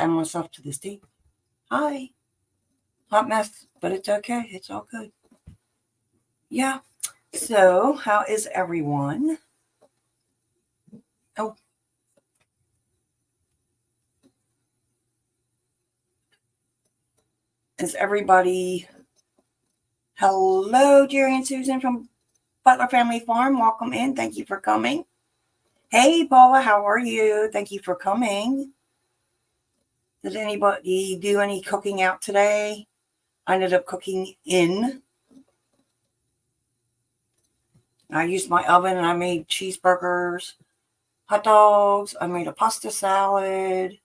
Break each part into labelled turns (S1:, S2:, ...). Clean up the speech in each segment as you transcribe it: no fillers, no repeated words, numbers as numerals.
S1: add myself to this tea. Hi. Hot mess, but it's okay. It's all good. Yeah. So, how is everyone? Oh. Is everybody... Hello, Jerry and Susan from Butler Family Farm. Welcome in. Thank you for coming. Hey, Paula, how are you? Thank you for coming. Did anybody do any cooking out today? I ended up cooking in. I used my oven and I made cheeseburgers, hot dogs. I made a pasta salad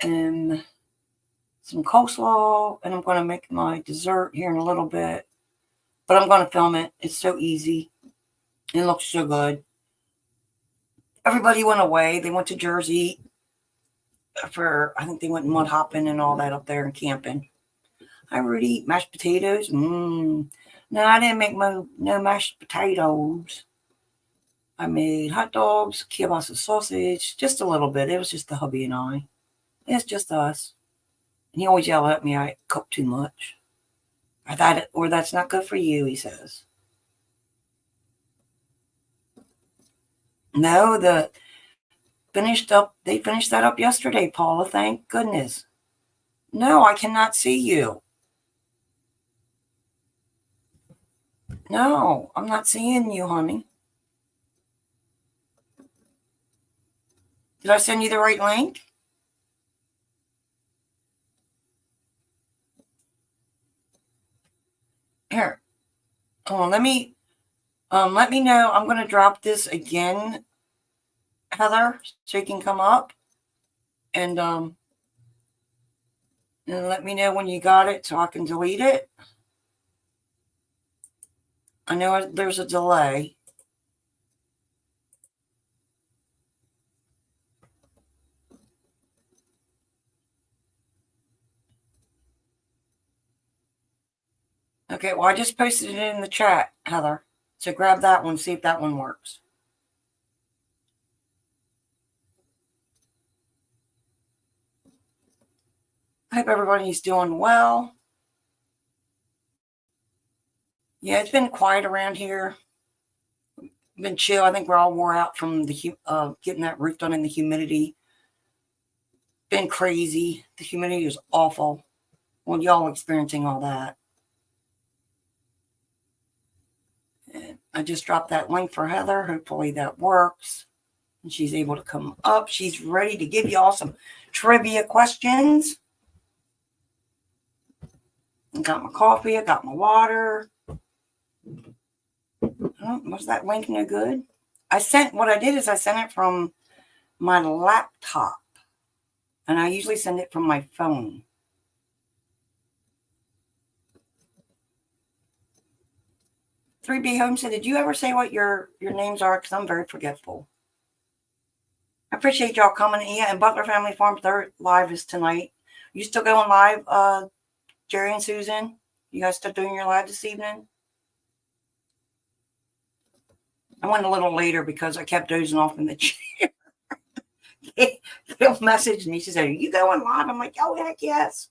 S1: and some coleslaw. And I'm going to make my dessert here in a little bit. But I'm going to film it. It's so easy. It looks so good. Everybody went away. They went to Jersey I think they went mud hopping and all that up there and camping. I already eat mashed potatoes. No, I didn't make no mashed potatoes. I made hot dogs, kielbasa sausage, just a little bit. It was just the hubby and I. It's just us. And he always yelled at me I cook too much. I thought or that's not good for you, he says. No, they finished that up yesterday, Paula. Thank goodness. No, I cannot see you. No, I'm not seeing you, honey. Did I send you the right link? Here. Oh, let me know. I'm going to drop this again, Heather, so you can come up and let me know when you got it so I can delete it. I know there's a delay. Okay, well, I just posted it in the chat, Heather. So grab that one, see if that one works. I hope everybody's doing well. Yeah, it's been quiet around here. Been chill. I think we're all wore out from the getting that roof done and the humidity. Been crazy. The humidity is awful. Well, y'all experiencing all that. And I just dropped that link for Heather. Hopefully that works. And she's able to come up. She's ready to give y'all some trivia questions. I got my coffee. I got my water. Oh, was that link no good? What I did is I sent it from my laptop. And I usually send it from my phone. Three B Home said, did you ever say what your names are? Because I'm very forgetful. I appreciate y'all coming. Yeah, and Butler Family Farm third live is tonight. You still going live, Jerry and Susan? You guys still doing your live this evening? I went a little later because I kept dozing off in the chair. They'll message me. She said, are you going live? I'm like, oh, heck yes.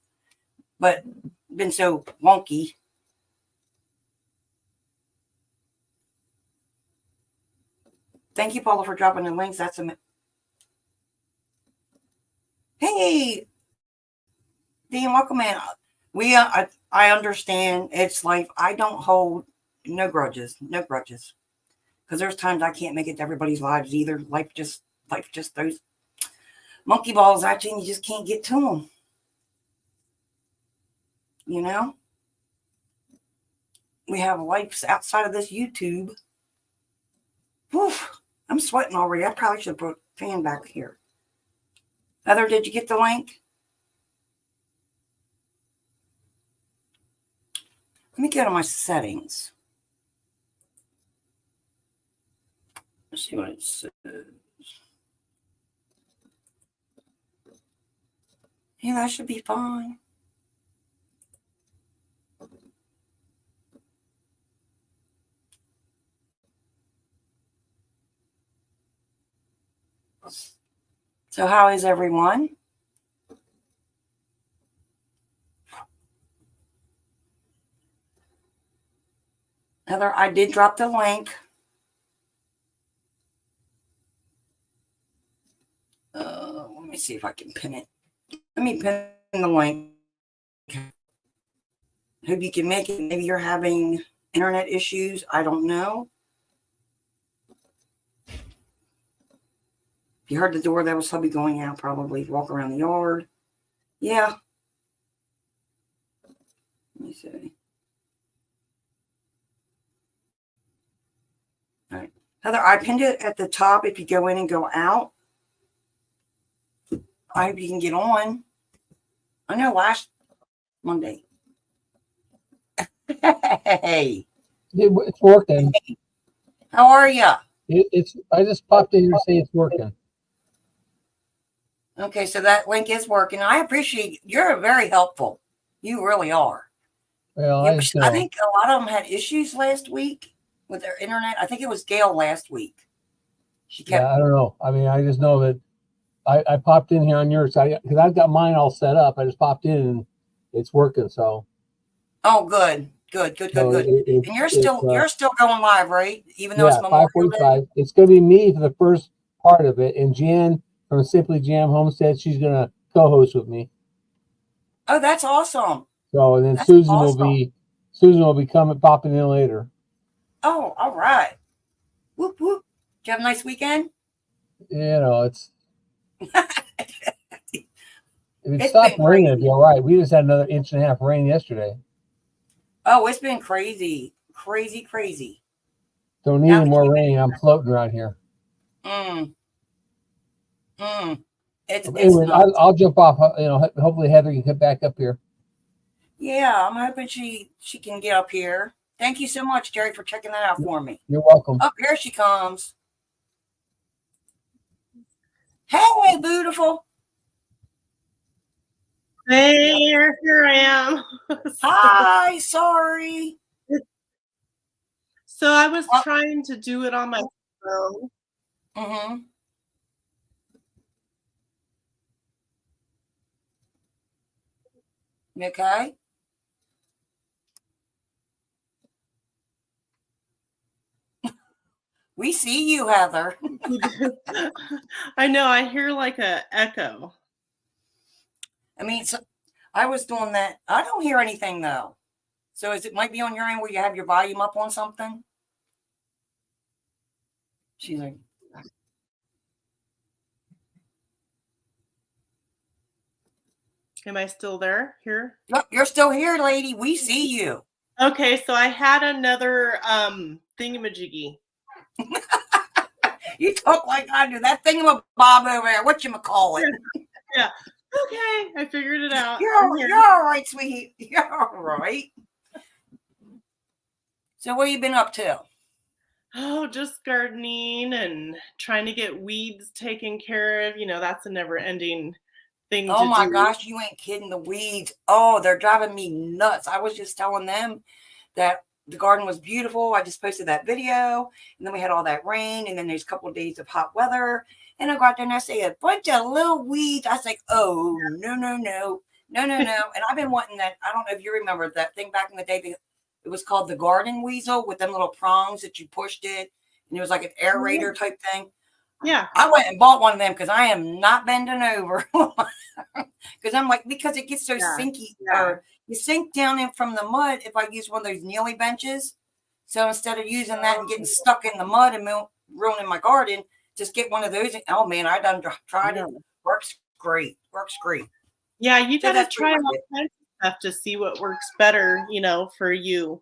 S1: But been so wonky. Thank you, Paula, for dropping the links. That's Hey, Dan, welcome in. I understand it's life. I don't hold no grudges. Because there's times I can't make it to everybody's lives either. Life just throws monkey balls at you and you just can't get to them. You know? We have lives outside of this YouTube. Whew, I'm sweating already. I probably should have put a fan back here. Heather, did you get the link? Let me go to my settings. Let's see what it says. Yeah, that should be fine. So how is everyone? Heather, I did drop the link. Let me see if I can pin it. Let me pin the link. Hope you can make it. Maybe you're having internet issues. I don't know. If you heard the door, that was hubby going out, probably walk around the yard. Yeah. Let me see. All right. Heather, I pinned it at the top if you go in and go out. I hope you can get on. I know last Monday. Hey.
S2: It's working.
S1: How are you?
S2: I just popped in here to say it's working.
S1: Okay, so that link is working. I appreciate you're very helpful. You really are.
S2: Well,
S1: I think a lot of them had issues last week with their internet. I think it was Gail last week.
S2: Yeah, I don't know. I mean, I just know that I popped in here on your side because I've got mine all set up. I just popped in and it's working. So.
S1: Oh, good. And you're still going live, right? Even though it's Memorial
S2: 5:45. It's going to be me for the first part of it, and Jan from Simply Jam Homestead, she's going to co-host with me.
S1: Oh, that's awesome.
S2: So, and then Susan will be popping in later.
S1: Oh, all right. Whoop whoop. Did you have a nice weekend?
S2: You know, it's if it stopped raining, it'd be all right. We just had another 1.5 inches rain yesterday.
S1: Oh, it's been crazy. Crazy.
S2: Don't need any more rain. I'm floating around here. Anyway, I'll jump off. You know, hopefully Heather can get back up here.
S1: Yeah, I'm hoping she can get up here. Thank you so much, Jerry, for checking that out for me.
S2: You're welcome.
S1: Oh, here she comes. Hey, beautiful.
S3: Hey, here I am.
S1: Hi, sorry.
S3: So I was trying to do it on my phone.
S1: Mm-hmm. Okay. We see you, Heather.
S3: I know. I hear like a echo.
S1: I mean, so I was doing that. I don't hear anything though. So it might be on your end where you have your volume up on something? She's like,
S3: am I still there here?
S1: Look, you're still here, lady. We see you.
S3: Okay, so I had another thingamajiggy.
S1: You talk like I do. That thingamabob over there. Whatchamacallit?
S3: Yeah. Okay, I figured it out.
S1: You're all right, sweetie. You're all right. So what have you been up to?
S3: Oh, just gardening and trying to get weeds taken care of. You know, that's a never-ending thing to do.
S1: Oh my gosh, you ain't kidding. The weeds. Oh, they're driving me nuts. I was just telling them that the garden was beautiful. I just posted that video, and then we had all that rain, and then there's a couple of days of hot weather. And I got there and I see a bunch of little weeds. I was like, oh, no. And I've been wanting that. I don't know if you remember that thing back in the day. It was called the garden weasel with them little prongs that you pushed it. And it was like an aerator type thing.
S3: Yeah.
S1: I went and bought one of them because I am not bending over. Because I'm like, because it gets so sinky. Or you sink down in from the mud if I use one of those kneeling benches. So instead of using that and getting stuck in the mud and ruining my garden, just get one of those. Oh man, I done tried it. Works great.
S3: Yeah, you gotta try all kinds of stuff to see what works better, you know, for you.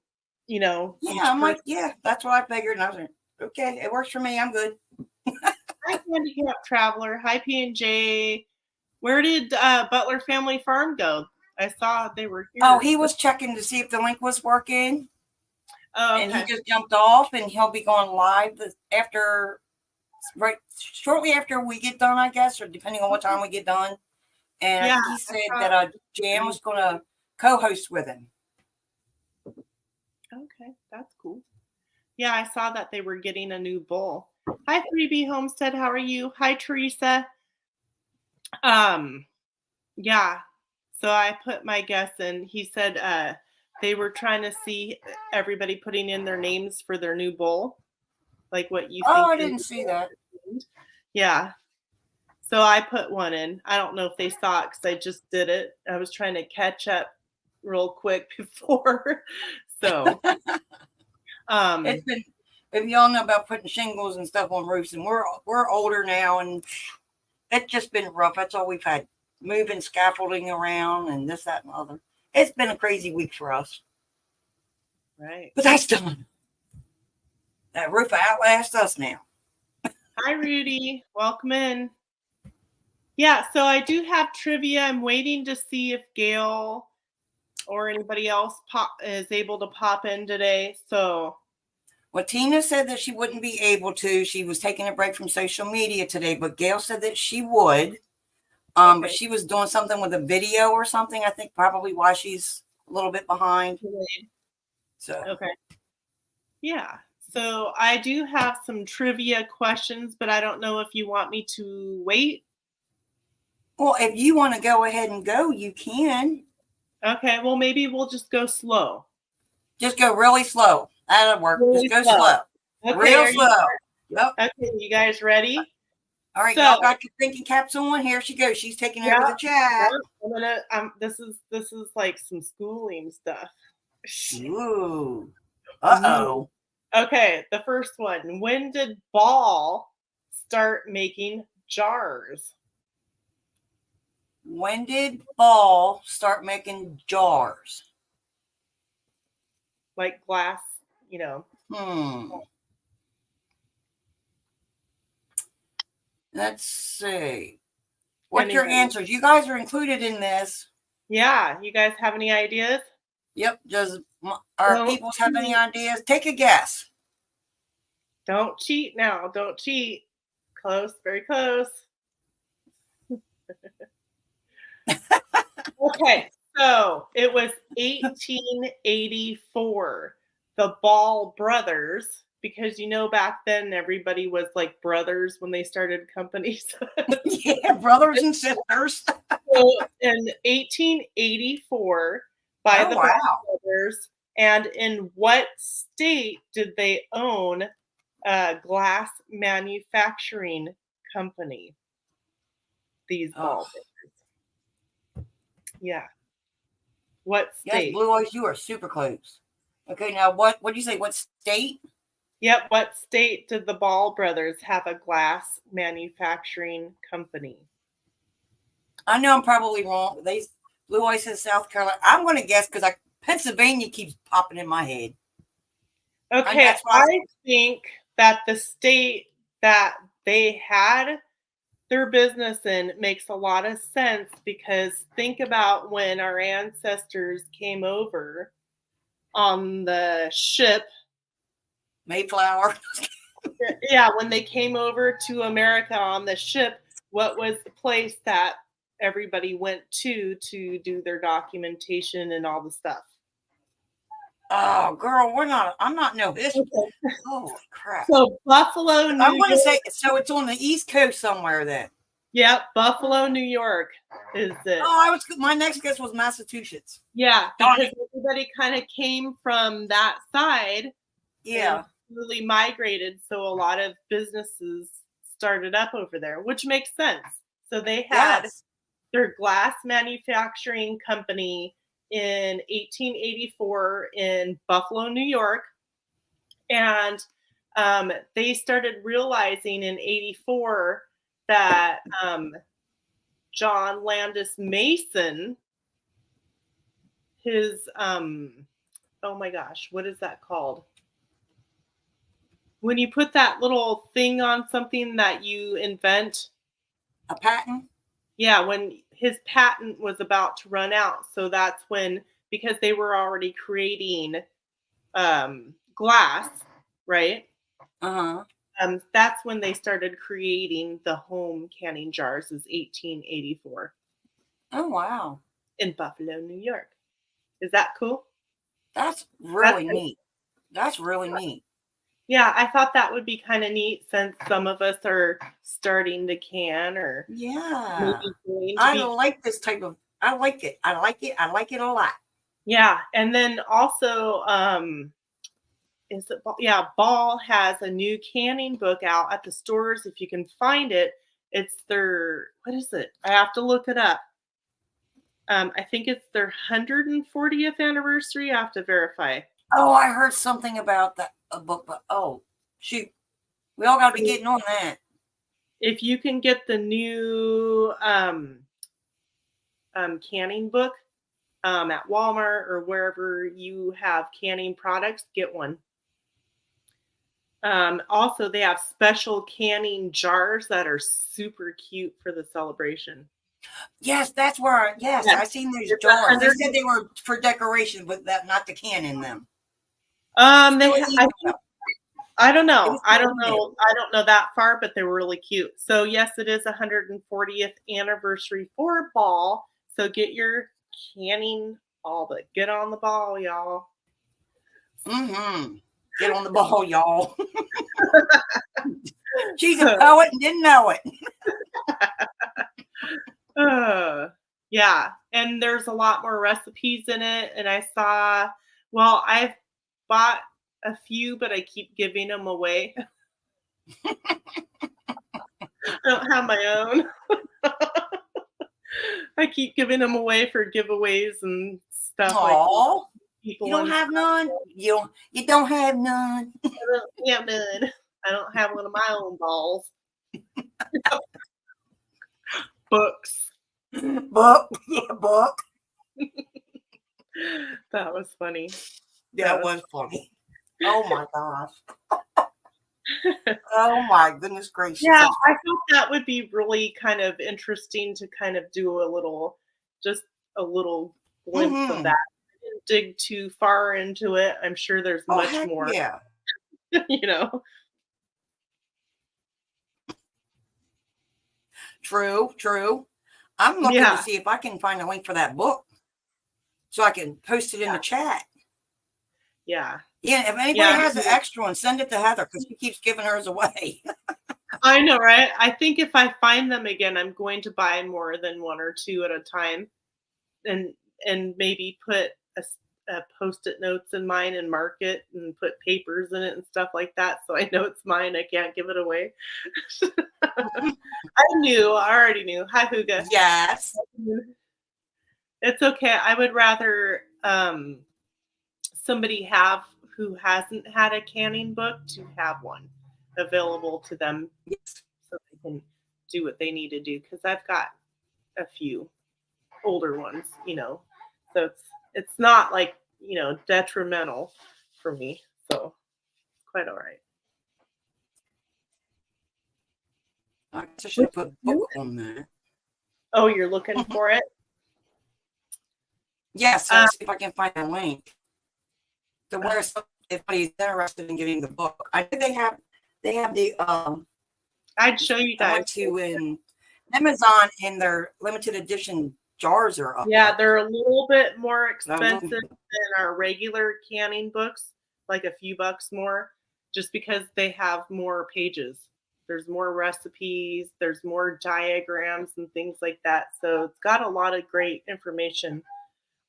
S3: You know.
S1: Yeah, I'm like, yeah, that's what I figured. And I was like, okay, it works for me. I'm good.
S3: Hi, Handicap Traveler. Hi, P&J. Where did Butler Family Farm go? I saw they were here.
S1: Oh, he was checking to see if the link was working.
S3: Oh, okay.
S1: And he just jumped off, and he'll be going live shortly after we get done, I guess, or depending on what time we get done. And I think he said that Jan was going to co-host with him.
S3: Okay, that's cool. Yeah, I saw that they were getting a new bull. Hi, 3B Homestead. How are you? Hi, Teresa. Yeah. So I put my guess in. He said they were trying to see everybody putting in their names for their new bowl, like what you
S1: Oh, I
S3: think.
S1: didn't see that.
S3: Yeah. So I put one in. I don't know if they saw it because I just did it. I was trying to catch up real quick before. So
S1: It's been, if y'all know about putting shingles and stuff on roofs, and we're older now, and it's just been rough. That's all we've had, moving scaffolding around and this, that, and the other. It's been a crazy week for us,
S3: right.
S1: but that's done. That roof outlasts us now.
S3: Hi, Rudy. Welcome in. Yeah, so I do have trivia. I'm waiting to see if Gail or anybody else is able to pop in today. So,
S1: well, Tina said that she wouldn't be able to. She was taking a break from social media today, but Gail said that she would.
S3: Okay.
S1: But she was doing something with a video or something. I think probably why she's a little bit behind. So
S3: okay. Yeah. So I do have some trivia questions, but I don't know if you want me to wait.
S1: Well, if you want to go ahead and go, you can.
S3: Okay. Well, maybe we'll just go slow.
S1: Just go really slow. That'll work.
S3: Really
S1: just go slow.
S3: Okay,
S1: Real slow. Yep.
S3: Okay. You guys ready?
S1: All right.
S3: So,
S1: y'all got your thinking caps on. Here she goes. She's taking over the chat.
S3: This is like some schooling stuff.
S1: Ooh. Uh-oh.
S3: Okay, the first one. When did Ball start making jars?
S1: When did Ball start making jars?
S3: Like glass,
S1: Let's see. What's your answers? You guys are included in this.
S3: Yeah. You guys have any ideas?
S1: Yep. Does our peoples have any ideas? Take a guess.
S3: Don't cheat now. Don't cheat. Close. Very close. Okay. So it was 1884. The Ball brothers, because back then everybody was like brothers when they started companies.
S1: Yeah, brothers and sisters.
S3: So in 1884, by the Ball brothers. And in what state did they own a glass manufacturing company? These Ball brothers. Yeah. What state?
S1: Yes, Blue Eyes, you are super close. Okay, now what did you say? What state?
S3: Yep. What state did the Ball brothers have a glass manufacturing company?
S1: I know I'm probably wrong. Blue Eyes says South Carolina. I'm going to guess because Pennsylvania keeps popping in my head.
S3: Okay, I think that the state that they had their business in makes a lot of sense, because think about when our ancestors came over on the ship.
S1: Mayflower.
S3: Yeah, when they came over to America on the ship, what was the place that everybody went to do their documentation and all the stuff?
S1: Oh, girl, I'm not no history. Holy crap.
S3: So Buffalo, New York.
S1: I want to say, so it's on the East Coast somewhere then.
S3: Yep, Buffalo, New York is it.
S1: Oh, my next guess was Massachusetts.
S3: Yeah, because everybody kind of came from that side.
S1: Yeah.
S3: Really migrated, so a lot of businesses started up over there, which makes sense. So they had their glass manufacturing company in 1884 in Buffalo, New York. And they started realizing in 84 that John Landis Mason, his, oh my gosh, what is that called? When you put that little thing on something that you invent.
S1: A patent?
S3: Yeah, when his patent was about to run out. So that's when, because they were already creating glass, right?
S1: Uh-huh.
S3: That's when they started creating the home canning jars, is 1884.
S1: Oh, wow.
S3: In Buffalo, New York. Is that cool?
S1: That's really neat. That's really neat.
S3: Yeah, I thought that would be kind of neat, since some of us are starting to can, or
S1: I like this type of, I like it. I like it a lot.
S3: Yeah, and then also, is it Ball? Yeah, Ball has a new canning book out at the stores. If you can find it, it's their what is it? I have to look it up. I think it's their 140th anniversary. I have to verify.
S1: Oh, I heard something about that a book, but oh shoot, we all got to be getting on that.
S3: If you can get the new canning book at Walmart or wherever you have canning products, get one. Also, they have special canning jars that are super cute for the celebration.
S1: Yes, that's where. Yes,
S3: Yeah,
S1: I seen those
S3: it's
S1: jars. They
S3: 100.
S1: said they were for decoration, but that not the can in them.
S3: They
S1: Still
S3: I
S1: eating
S3: think
S1: them.
S3: I don't
S1: It
S3: know.
S1: was still eating it.
S3: I don't know that far, but they were really cute. So yes, it is 140th anniversary for Ball. So get your canning ball, but get on the ball, y'all.
S1: Mm-hmm. Get on the ball, y'all. She's a poet and didn't know it.
S3: Yeah, and there's a lot more recipes in it. And I saw, well, I've bought a few, but I keep giving them away. I don't have my own. I keep giving them away for giveaways and stuff like
S1: Oh,
S3: people
S1: you don't
S3: and
S1: have none. You don't have none.
S3: I don't have none. I don't have one of my own balls. Books.
S1: Book, yeah, book.
S3: That was funny.
S1: That was funny. Oh my gosh. Oh my goodness gracious.
S3: Yeah, I thought that would be really kind of interesting to kind of do just a little glimpse of
S1: Mm-hmm.
S3: that. I didn't dig too far into it. I'm sure there's
S1: Oh,
S3: much
S1: heck
S3: more,
S1: yeah.
S3: you know.
S1: True, true. I'm looking to
S3: Yeah,
S1: see if I can find a link for that book so I can post it in
S3: yeah,
S1: the chat.
S3: yeah,
S1: Yeah, if anybody
S3: yeah.
S1: has an extra one, send it to Heather because she keeps giving hers away.
S3: I know, right? I think if I find them again, I'm going to buy more than one or two at a time, and maybe put a post-it notes in mine and mark it and put papers in it and stuff like that, so I know it's mine. I can't give it away. I already knew. Hi, Huga.
S1: Yes.
S3: It's okay. I would rather somebody have who hasn't had a canning book to have one available to them
S1: Yes.
S3: so they can do what they need to do. Because I've got a few older ones, so it's not like detrimental for me. So quite all right.
S1: I guess I should have put book on there.
S3: Oh, you're looking for it?
S1: Yes, let's see if I can find a link to where if anybody's interested in getting the book. I think they have the
S3: I'd show you
S1: I
S3: guys.
S1: went to in Amazon and their limited edition jars are up.
S3: Yeah, they're a little bit more
S1: I'm
S3: expensive
S1: looking-
S3: than our regular canning books, like a few bucks more, just because they have more pages. There's more recipes, there's more diagrams and things like that. So it's got a lot of great information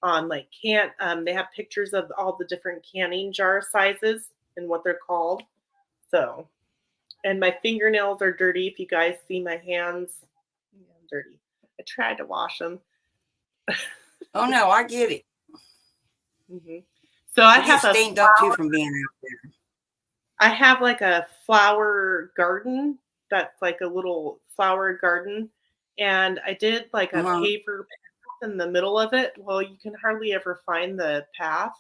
S3: on like they have pictures of all the different canning jar sizes and what they're called. So, and my fingernails are dirty. If you guys see my hands, yeah, I'm dirty. I tried to wash them.
S1: Oh no, I get it.
S3: Mm-hmm. So I
S1: I
S3: have
S1: get stained up too from being out there.
S3: I have like a flower garden that's like a little flower garden, and I did like a paver path in the middle of it. Well, you can hardly ever find the path.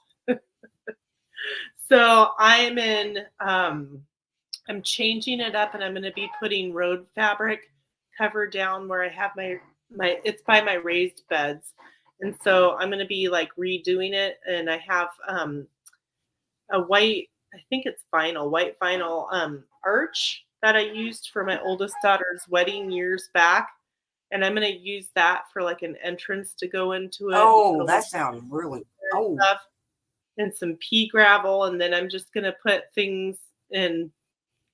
S3: So I'm changing it up, and I'm going to be putting road fabric cover down where I have my it's by my raised beds. And so I'm going to be like redoing it, and I have a white, I think it's white vinyl arch that I used for my oldest daughter's wedding years back. And I'm going to use that for like an entrance to go into it.
S1: Oh, that sounds really
S3: stuff and some pea gravel. And then I'm just going to put things in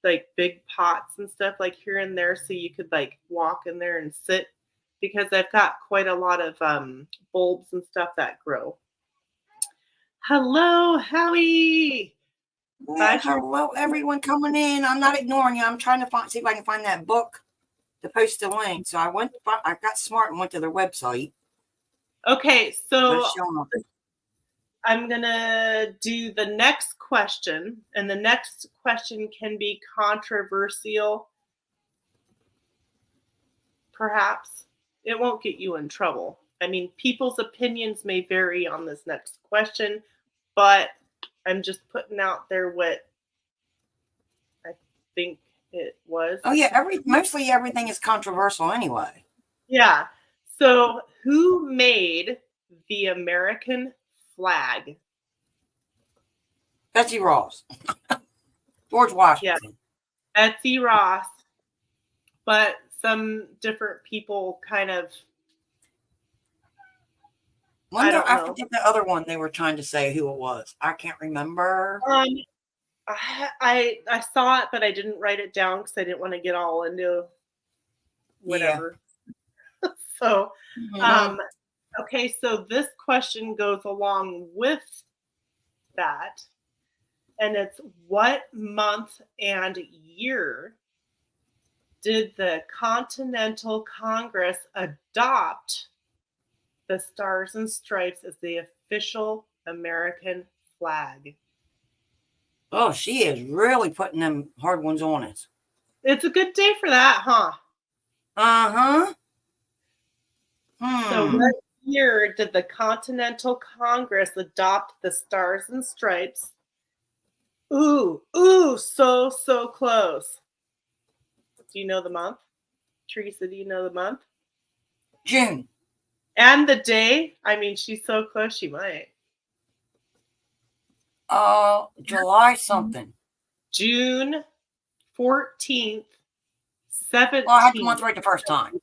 S3: like big pots and stuff like here and there so you could like walk in there and sit, because I've got quite a lot of bulbs and stuff that grow. Hello, Howie.
S1: Yeah, hello, everyone coming in. I'm not ignoring you. I'm trying to see if I can find that book to post the link. So I got smart and went to their website.
S3: Okay, so
S1: Let's show them.
S3: I'm going to do the next question, and the next question can be controversial, perhaps. It won't get you in trouble. I mean, people's opinions may vary on this next question, but I'm just putting out there what I think it was.
S1: Oh yeah, mostly everything is controversial anyway.
S3: Yeah. So, who made the American flag?
S1: Betsy Ross. George Washington.
S3: Yeah. Betsy Ross. But some different people kind of.
S1: I forget the other one they were trying to say who it was. I can't remember.
S3: I saw it, but I didn't write it down because I didn't want to get all into whatever. Yeah. So, okay, so this question goes along with that, and it's what month and year did the Continental Congress adopt the Stars and Stripes as the official American flag?
S1: Oh, she is really putting them hard ones on us.
S3: It's a good day for that, huh?
S1: Uh-huh.
S3: So what year did the Continental Congress adopt the Stars and Stripes? Ooh, so close. Do you know the month? Teresa, do you know the month?
S1: June.
S3: And the day? I mean, she's so close, she might.
S1: July something.
S3: June 14th, 17th.
S1: Well, I had the month right the first time.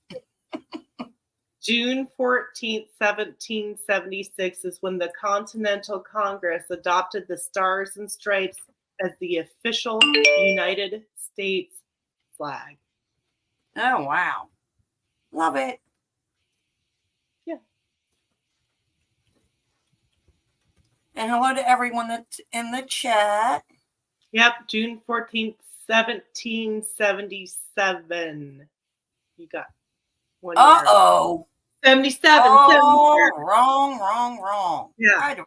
S3: June 14th, 1776 is when the Continental Congress adopted the Stars and Stripes as the official United States flag.
S1: Oh, wow. Love it.
S3: Yeah.
S1: And hello to everyone that's in the chat.
S3: Yep, June 14th, 1777. You got one.
S1: Uh-oh.
S3: 77.
S1: Oh, wrong.
S3: Yeah.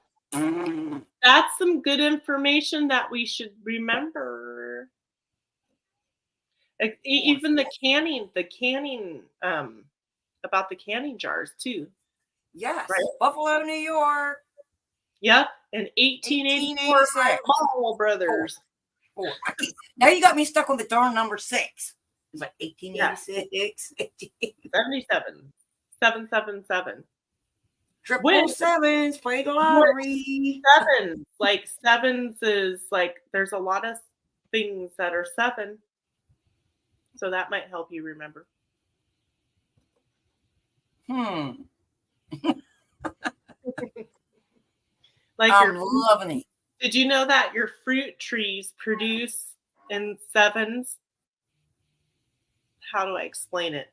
S3: That's some good information that we should remember. Even the canning, about the canning jars too.
S1: Yes.
S3: Right?
S1: Buffalo, New York.
S3: Yep. In 1884, Marl Brothers.
S1: Four. Now you got me stuck on the darn number 6. It's like 1886.
S3: 77. 777.
S1: Triple sevens, play the lottery.
S3: Sevens. Like sevens is like there's a lot of things that are 7. So that might help you remember. Like
S1: I'm loving it.
S3: Did you know that your fruit trees produce in 7s? How do I explain it?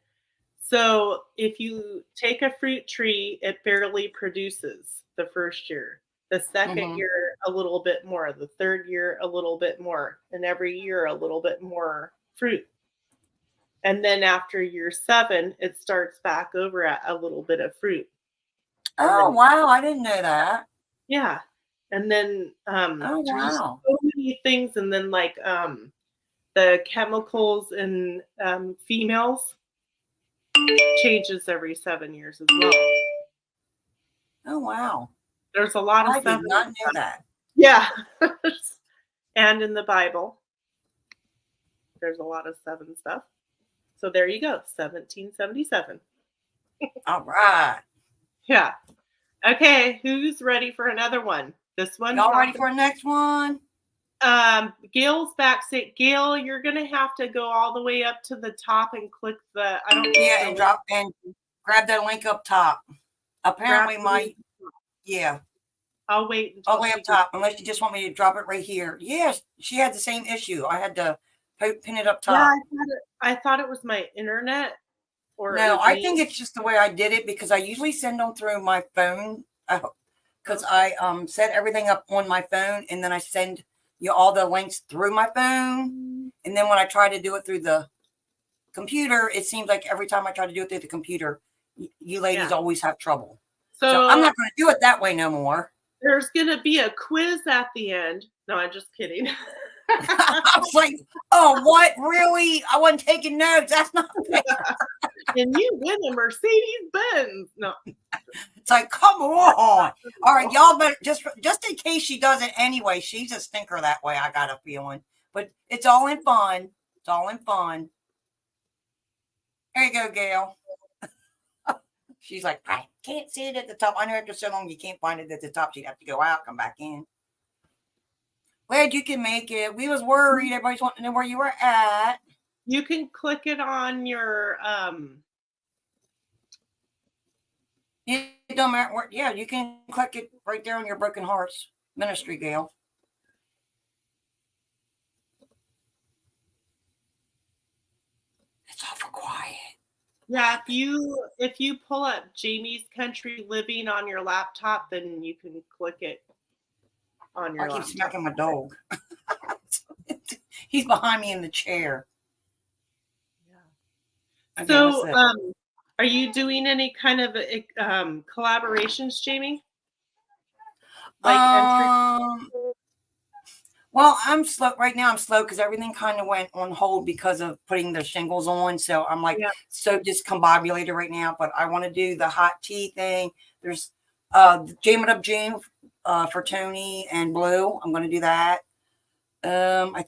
S3: So if you take a fruit tree, it barely produces the first year. The second year, a little bit more. The third year, a little bit more. And every year, a little bit more fruit. And then after year 7, it starts back over at a little bit of fruit.
S1: Oh, wow. I didn't know that.
S3: Yeah. And then so many things. And then like the chemicals in females changes every 7 years as well.
S1: Oh, wow.
S3: There's a lot of stuff.
S1: I did not know that.
S3: Yeah. And in the Bible, there's a lot of 7 stuff. So there you go, 1777.
S1: All right.
S3: Yeah. Okay, who's ready for another one? This one?
S1: Y'all ready for the next one?
S3: Gail's backstage. Gail, you're going to have to go all the way up to the top and click the,
S1: and drop and grab that link up top. Apparently
S3: I'll wait
S1: all the way up top, unless you just want me to drop it right here. Yes, she had the same issue. I had to pin it up top.
S3: Yeah, I thought it was my internet.
S1: No, I think it's just the way I did it because I usually send them through my phone because I set everything up on my phone, and then I send you all the links through my phone. And then when I try to do it through the computer, it seems like every time I try to do it through the computer, you ladies always have trouble. So I'm not going to do it that way no more.
S3: There's going to be a quiz at the end. No, I'm just kidding.
S1: I was like, oh, what? Really? I wasn't taking notes. That's not fair.
S3: And you win a Mercedes Benz. No.
S1: It's like, come on. All right, y'all better just in case she does it anyway. She's a stinker that way, I got a feeling. But it's all in fun. It's all in fun. There you go, Gail. She's like, I can't see it at the top. I know after so long you can't find it at the top. She'd have to go out, come back in. Glad you can make it. We was worried. Everybody's wanting to know where you were at.
S3: You can click it on your
S1: It don't matter where. Yeah, you can click it right there on your Broken Hearts Ministry, Gail. It's awful quiet.
S3: Yeah, if you pull up Jamie's Country Living on your laptop, then you can click it on your laptop.
S1: I keep smacking my dog. He's behind me in the chair.
S3: Yeah. Okay, so, are you doing any kind of collaborations, Jamie?
S1: Well, I'm slow right now. I'm slow because everything kind of went on hold because of putting the shingles on. So I'm like so discombobulated right now. But I want to do the hot tea thing. There's Jam It Up June for Tony and Blue. I'm going to do that. I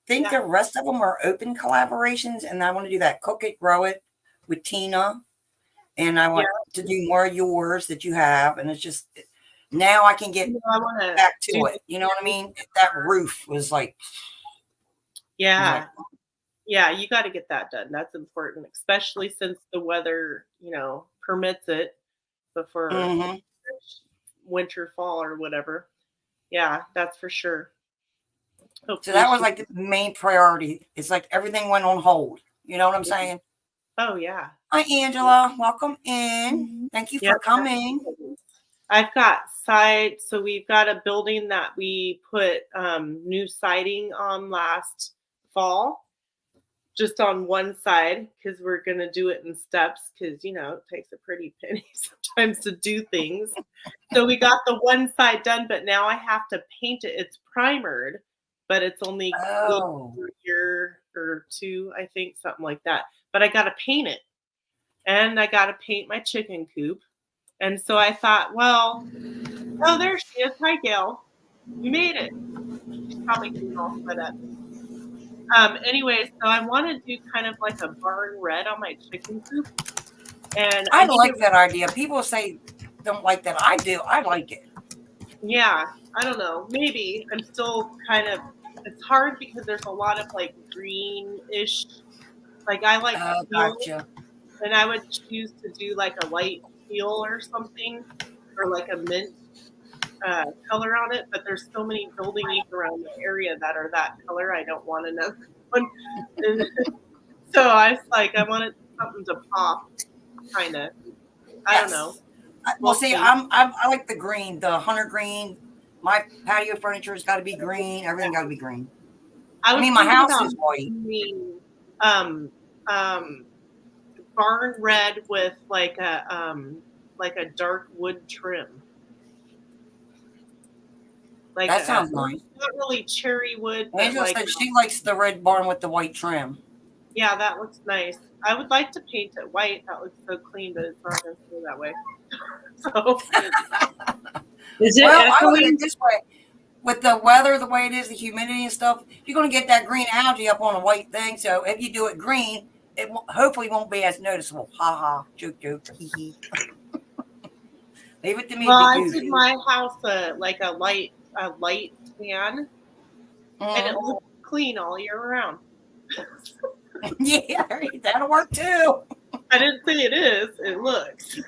S1: think the rest of them are open collaborations, and I want to do that Cook It, Grow It with Tina. And I want to do more of yours that you have. And it's just now I can get back to it. You know what I mean? That roof was like.
S3: Yeah. Yeah, you got to get that done. That's important, especially since the weather, permits it before winter, fall, or whatever. Yeah, that's for sure. Hopefully
S1: so that was like the main priority. It's like everything went on hold. You know what I'm saying?
S3: Oh, yeah.
S1: Hi, Angela. Welcome in. Thank you for coming.
S3: I've got so we've got a building that we put new siding on last fall, just on one side, because we're going to do it in steps, because, it takes a pretty penny sometimes to do things. So we got the one side done, but now I have to paint it. It's primered, but it's only a year or two, I think, something like that. But I got to paint it. And I got to paint my chicken coop. And so I thought, well, there she is. Hi, Gail. You made it. She's probably getting all set up. Anyway, so I want to do kind of like a barn red on my chicken coop. And
S1: I like that idea. People say don't like that. I do. I like it.
S3: Yeah. I don't know. Maybe. I'm still kind of, it's hard because there's a lot of like greenish. Like I like
S1: gotcha.
S3: And I would choose to do like a light teal or something, or like a mint color on it. But there's so many buildings around the area that are that color. I don't want another one. So I was like, I wanted something to pop, kind of. I don't know.
S1: Well, see, I like the green, the hunter green. My patio furniture has got to be green. Everything got to be green. I mean, my house is white.
S3: Barn red with like a dark wood trim. Like
S1: that sounds nice.
S3: Not really cherry wood.
S1: Angela said she likes the red barn with the white trim.
S3: Yeah, that looks nice. I would like to paint it white. That looks so clean, but it's not going to stay that way. So,
S4: is it echoing?
S1: I look at it this way. With the weather the way it is, the humidity and stuff, you're going to get that green algae up on a white thing. So if you do it green, it hopefully won't be as noticeable. Ha ha, joke, hee hee. Leave it to me.
S3: Well, I did my house like a light tan, and it looks clean all year round.
S1: Yeah, that'll work too.
S3: I didn't say it is. It looks.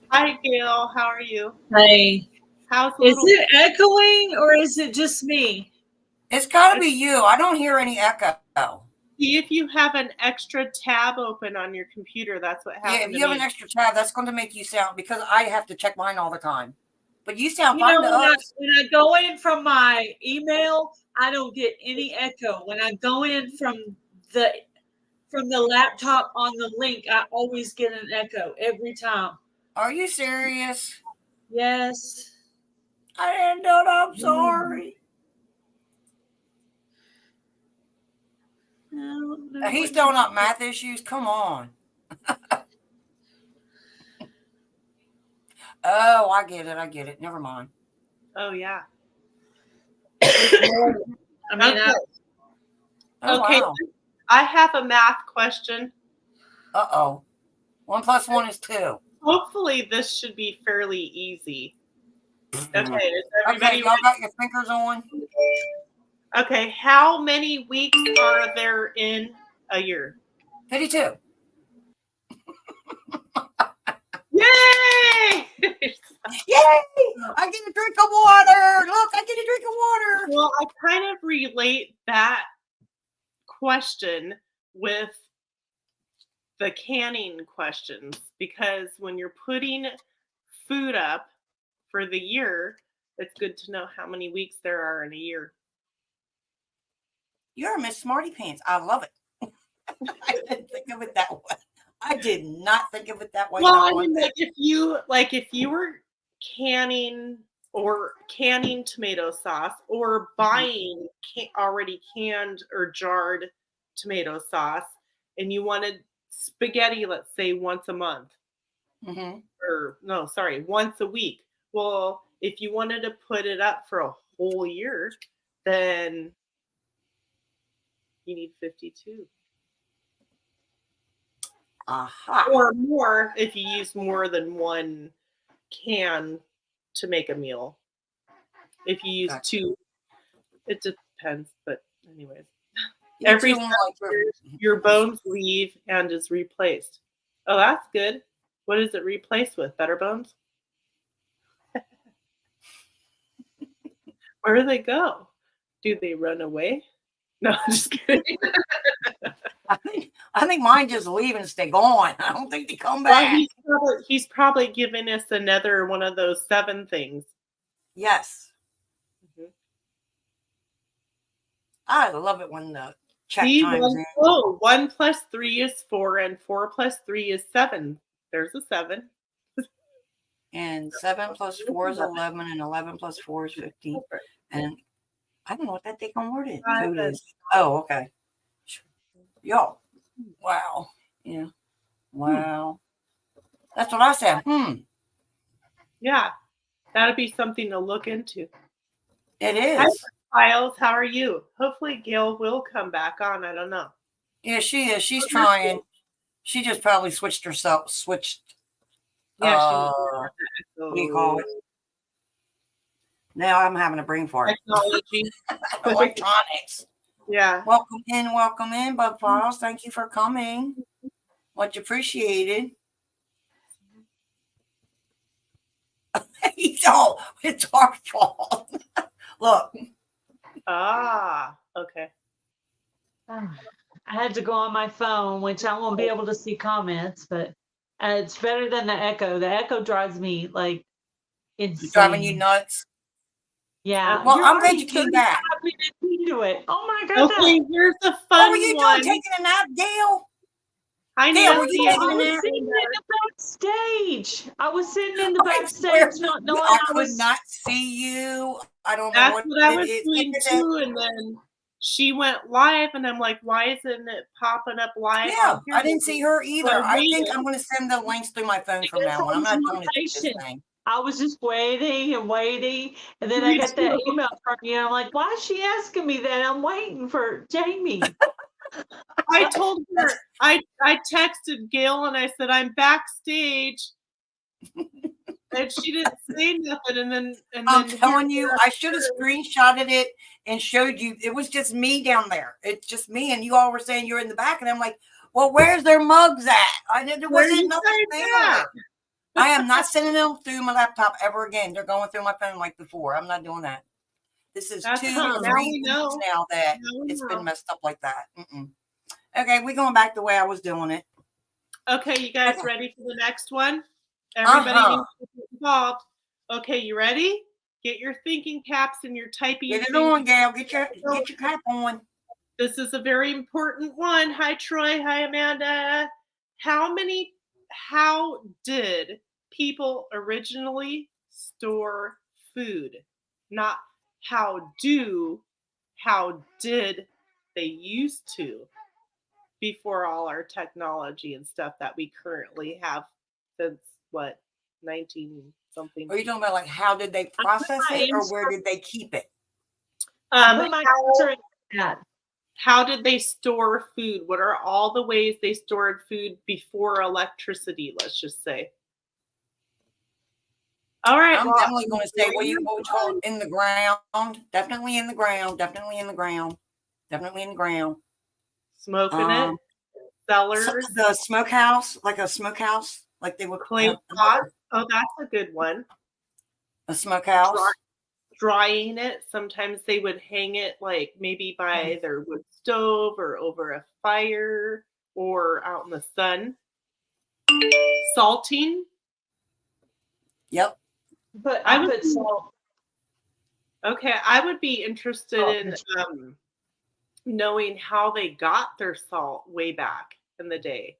S3: Hi, Gail. How are you?
S4: Hi.
S3: Is
S4: it echoing or is it just me?
S1: It's got to be you. I don't hear any echo.
S3: See if you have an extra tab open on your computer. That's what happened.
S1: Yeah, if
S3: to
S1: you have
S3: me.
S1: an extra tab, that's going to make you sound, because I have to check mine all the time. But you sound
S4: You
S1: fine
S4: know,
S1: to
S4: when
S1: us.
S4: I go in from my email, I don't get any echo. When I go in from the laptop on the link, I always get an echo every time.
S1: Are you serious?
S4: Yes.
S1: I didn't know it. I'm sorry.
S4: No,
S1: Now, he's throwing up math issues. Come on. Oh, I get it. I get it. Never mind.
S3: Oh yeah.
S4: I mean,
S3: Okay.
S1: Oh,
S3: Okay.
S1: wow.
S3: I have a math question.
S1: Uh-oh. 1 + 1 is 2.
S3: Hopefully, this should be fairly easy. Okay. Is
S1: Okay,
S3: everybody
S1: y'all got your fingers on?
S3: Okay. How many weeks are there in a year?
S1: 52.
S3: Yay!
S1: Yay! I get a drink of water. Look, I get a drink of water.
S3: Well, I kind of relate that question with the canning questions, because when you're putting food up for the year, it's good to know how many weeks there are in a year.
S1: You're Miss Smarty Pants. I love it. I didn't think of it that way. I did not think of it that way.
S3: Well,
S1: not
S3: I
S1: one
S3: mean,
S1: bit.
S3: if you were canning tomato sauce, or buying already canned or jarred tomato sauce, and you wanted spaghetti, let's say once a month,
S1: Mm-hmm.
S3: or no, sorry, once a week. Well, if you wanted to put it up for a whole year, then you need 52.
S1: Aha.
S3: Or more if you use more than one can to make a meal. If you use
S1: Gotcha.
S3: 2, it depends. But anyways,
S1: You
S3: every
S1: two like
S3: your bones leave and is replaced. Oh, that's good. What is it replaced with? Better bones? Where do they go? Do they run away? No, I'm just kidding.
S1: I think mine just leave and stay gone. I don't think they come
S3: Well,
S1: back.
S3: he's probably giving us another one of those 7 things.
S1: Yes.
S3: Mhm.
S1: I love it when the chat
S3: See,
S1: times in.
S3: 1 + 3 is 4, and 4 + 3 is 7. There's a 7.
S1: And 7 + 4 is 11, and 11 + 4 is 15. And I don't know what that thing on word is. Code is. Oh, okay. Yo. Wow. Yeah. Wow. That's what I said.
S3: Yeah, that'd be something to look into.
S1: It
S3: Hi,
S1: is.
S3: Files, how are you? Hopefully Gail will come back on. I don't know.
S1: Yeah, she is. She's trying. She just probably switched.
S3: Yeah,
S1: What do you call it? Now I'm having a brain fart.
S3: Technology.
S1: Electronics.
S3: Yeah.
S1: Welcome in, Bug Files. Thank you for coming. Much appreciated. It's our fault. Look.
S3: Ah, okay.
S4: I had to go on my phone, which I won't be able to see comments, but it's better than the echo. The echo drives me like insane.
S1: Driving you nuts.
S4: Yeah.
S1: Well,
S4: You're
S1: I'm glad
S4: already
S1: you came back.
S4: 35 minutes into it. Oh my goodness.
S3: Okay, here's a
S1: What
S3: fun
S1: were you
S3: one.
S1: doing? Taking a nap, Gail?
S3: I
S1: Gail,
S3: know.
S1: were you
S4: I
S1: taking a
S4: was
S1: nap?
S4: sitting in the backstage. I was sitting in the backstage, not knowing
S1: I
S4: I
S1: could
S4: was.
S1: not see you. I don't know
S3: That's
S1: what
S3: what I
S1: it
S3: was
S1: is.
S3: doing too, and then she went live, and I'm like, why isn't it popping up live?
S1: Yeah,
S3: on here?
S1: I didn't see her either.
S3: So
S1: I think
S3: waited.
S1: I'm going to send the links through my phone from
S4: Because
S1: now
S4: I
S1: on. I'm
S4: was
S1: not doing it through this
S4: impatient.
S1: thing.
S4: I was just waiting and waiting, and then
S3: Me
S4: I got that
S3: too.
S4: email from you. I'm like, why is she asking me that? I'm waiting for Jamie.
S3: I told her, I texted Gail and I said, I'm backstage. And she didn't say nothing. And
S1: I'm
S3: then
S1: telling you, I should have screenshotted it and showed you. It was just me down there. It's just me, and you all were saying you're in the back, and I'm like, well, where's their mugs at? There wasn't nothing there. I am not sending them through my laptop ever again. They're going through my phone like before. I'm not doing that. This is
S3: That's
S1: 2
S3: how
S1: or
S3: now
S1: 3
S3: we
S1: weeks
S3: know.
S1: now that
S3: Now we
S1: it's
S3: know.
S1: been messed up like that. Okay, we're going back the way I was doing it.
S3: Okay, you guys
S1: Okay.
S3: ready for the next one? Everybody
S1: Uh-huh.
S3: needs to get involved. Okay, you ready? Get your thinking caps and your typing.
S1: Get it on, Gail. Get your cap on.
S3: This is a very important one. Hi, Troy. Hi, Amanda. How did people originally store food? Not how did they used to before all our technology and stuff that we currently have since what, 19 something?
S1: Are you talking about like how did they process it or where did they keep it?
S4: Put my answer in the chat.
S3: How did they store food? What are all the ways they stored food before electricity, let's just say? All right.
S1: I'm definitely going to say what we told in the ground. Definitely in the ground. Definitely in the ground. Definitely in the ground.
S3: Smoking it. Cellars.
S1: The smokehouse, like a smokehouse, like they would
S3: Clay pot. Oh, that's a good one.
S1: A smokehouse.
S3: Drying it. Sometimes they would hang it like maybe by their wood stove or over a fire or out in the sun. Salting.
S1: Yep.
S4: But I put salt.
S3: Okay, I would be interested in knowing how they got their salt way back in the day.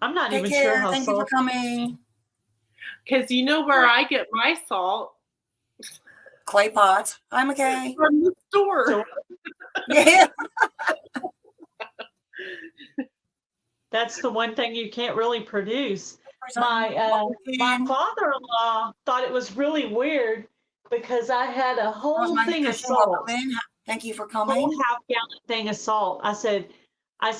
S4: I'm not
S1: Take
S4: even
S1: care.
S4: sure how
S1: Thank you for
S4: salt.
S1: coming.
S3: Because you know where I get my salt?
S1: Clay pots. I'm okay.
S3: From the store.
S1: Yeah.
S4: That's the one thing you can't really produce. My father-in-law thought it was really weird because I had a whole thing of salt.
S1: Thank you for
S4: Whole
S1: coming.
S4: half-gallon thing of salt. I said, I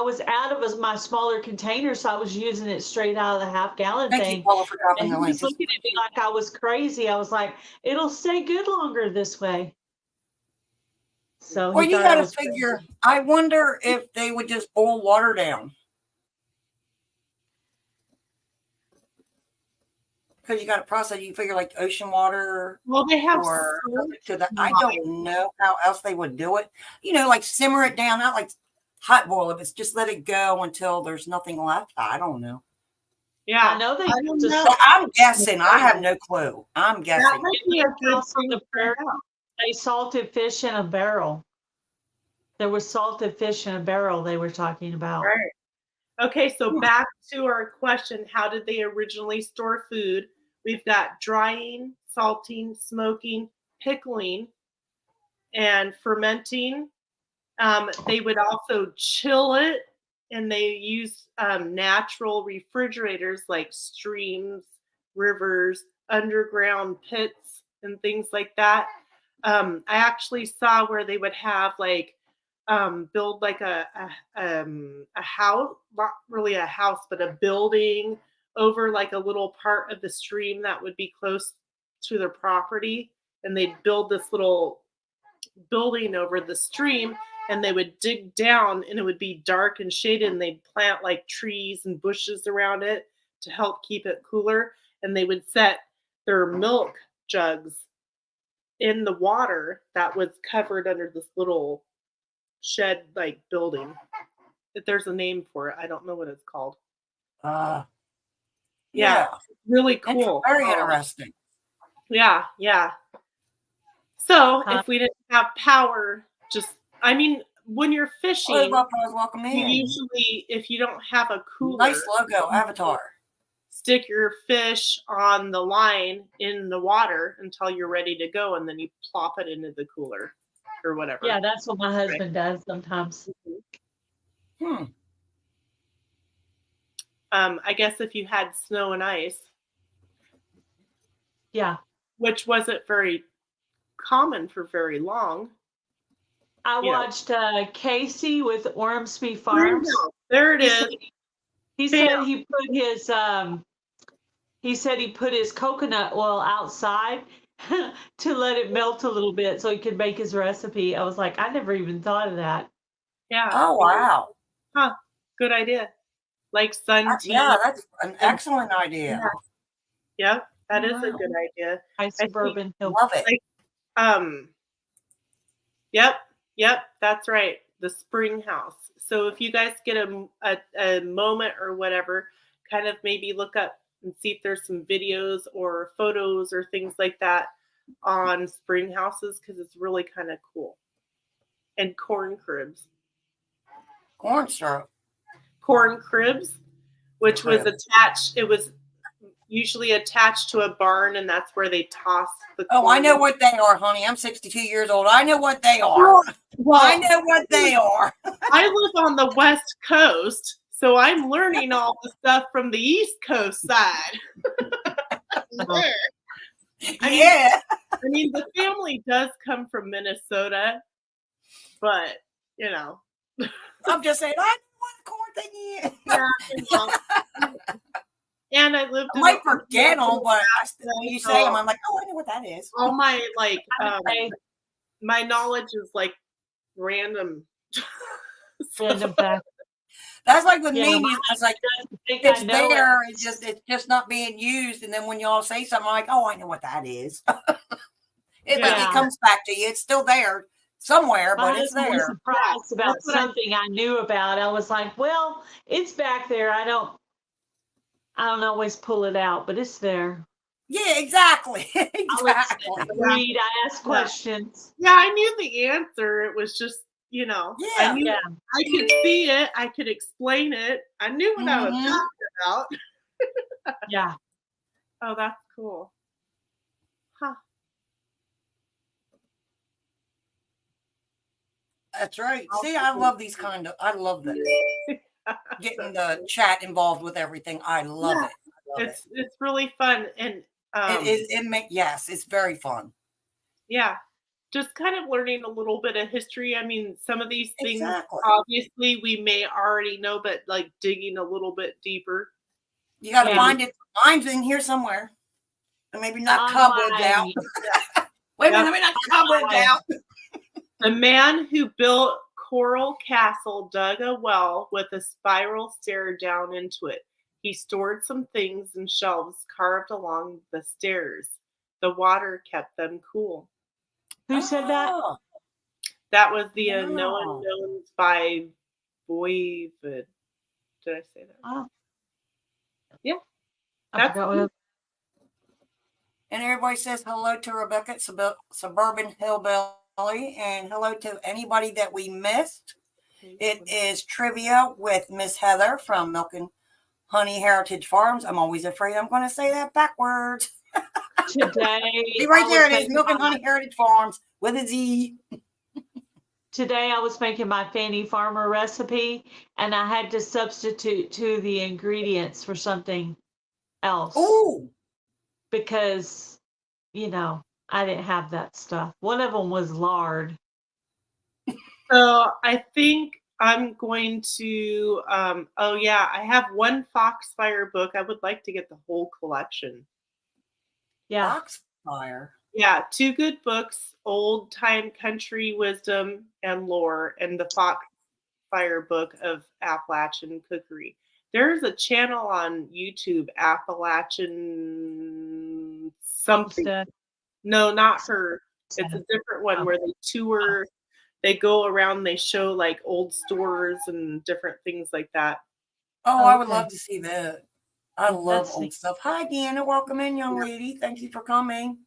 S4: was out of my smaller container, so I was using it straight out of the half-gallon thing.
S1: Thank you, Paula, for dropping
S4: And
S1: the
S4: he
S1: link.
S4: was looking at me like I was crazy. I was like, it'll stay good longer this way. So
S1: Well, you got to figure, I wonder if they would just boil water down. Because you got to process, you figure like ocean water.
S3: Well, they have
S1: or to the, I don't know how else they would do it. You know, like simmer it down, not like hot boil it. It's just let it go until there's nothing left. I don't know.
S3: Yeah,
S4: I know they use a
S1: So I'm guessing. I have no clue. I'm guessing.
S3: That might be a good thing to figure out.
S4: They salted fish in a barrel. There was salted fish in a barrel they were talking about.
S3: Right. Okay, so back to our question, how did they originally store food? We've got drying, salting, smoking, pickling, and fermenting. They would also chill it, and they used natural refrigerators like streams, rivers, underground pits, and things like that. I actually saw where they would have like build like a house, not really a house, but a building over like a little part of the stream that would be close to their property, and they'd build this little building over the stream, and they would dig down, and it would be dark and shaded, and they'd plant like trees and bushes around it to help keep it cooler, and they would set their milk jugs in the water that was covered under this little shed like building. If there's a name for it, I don't know what it's called. Yeah, really cool.
S1: Very interesting.
S3: Yeah. So if we didn't have power, when you're fishing, you usually, if you don't have a cooler,
S1: nice logo, Avatar.
S3: Stick your fish on the line in the water until you're ready to go, and then you plop it into the cooler or whatever.
S4: Yeah, that's what my husband does sometimes.
S3: I guess if you had snow and ice.
S4: Yeah.
S3: Which wasn't very common for very long.
S4: I watched Casey with Ormsby Farms.
S3: There it is.
S4: He said he put his coconut oil outside to let it melt a little bit so he could make his recipe. I was like, I never even thought of that.
S3: Yeah.
S1: Oh, wow.
S3: Huh. Good idea. Like sun tea.
S1: Yeah, that's an excellent idea.
S3: Yeah, that is a good idea.
S4: Suburban Hill.
S1: Love it.
S3: Yep. Yep, that's right. The spring house. So if you guys get a moment or whatever, kind of maybe look up and see if there's some videos or photos or things like that on spring houses because it's really kind of cool. And corn cribs.
S1: Corn syrup.
S3: Corn cribs, which was
S1: Cribs.
S3: attached. It was usually attached to a barn, and that's where they toss the corn.
S1: Oh, I know what they are, honey. I'm 62 years old. I know what they are.
S3: Well,
S1: I know what they are.
S3: I live on the West Coast, so I'm learning all the stuff from the East Coast side.
S1: Yeah.
S3: I mean, the family does come from Minnesota, but you know.
S1: I'm just saying, I know what the corn thing is.
S3: Yeah, and I lived.
S1: I might forget them, but when you say them, I'm like, oh, I know what that is.
S3: All my my knowledge is like random.
S4: Random fact.
S1: That's like with
S4: Yeah,
S1: me. It's like it's there. It's just not being used. And then when y'all say something, I'm like, oh, I know what that is. It comes back to you. It's still there somewhere, but it's
S4: I was
S1: there.
S4: surprised about something I knew about. I was like, well, it's back there. I don't always pull it out, but it's there.
S1: Yeah, exactly. Exactly.
S4: I read, I ask questions.
S3: Yeah, I knew the answer. It was just, you know, I knew I could see it. I could explain it. I knew what I was talking about.
S4: Yeah.
S3: Oh, that's cool. Huh.
S1: That's right. See, I love these I love this. Getting the chat involved with everything. I love it.
S3: It's really fun. And
S1: yes, it's very fun.
S3: Yeah. Just kind of learning a little bit of history. I mean, some of these things obviously we may already know, but like digging a little bit deeper.
S1: You got to find it. Mine's in here somewhere. And maybe not cobwebbed out. Wait a minute, maybe not cobwebbed out.
S3: The man who built Coral Castle dug a well with a spiral stair down into it. He stored some things in shelves carved along the stairs. The water kept them cool.
S4: Who said that?
S3: That was the No Unknowns by Voivod. Did I say that?
S4: Oh.
S3: Yeah.
S4: That's
S1: and everybody says hello to Rebecca at Suburban Hillbilly, and hello to anybody that we missed. It is trivia with Miss Heather from Milk and Honey Heritage Farms. I'm always afraid I'm going to say that backwards.
S4: Today,
S1: see right there, it is Milk and Honey Heritage Farms with a Z.
S4: Today I was making my Fanny Farmer recipe, and I had to substitute the ingredients for something else.
S1: Ooh.
S4: Because, you know, I didn't have that stuff. One of them was lard.
S3: So I think I'm going to, I have one Foxfire book. I would like to get the whole collection.
S4: Yeah.
S1: Foxfire.
S3: Yeah, 2 good books, Old Time Country Wisdom and Lore, and the Foxfire book of Appalachian Cookery. There's a channel on YouTube, Appalachian something. No, not her. It's a different one where they tour. They go around, they show like old stores and different things like that.
S1: Oh, I would love to see that. I love old stuff. Hi, Deanna. Welcome in, young lady. Thank you for coming.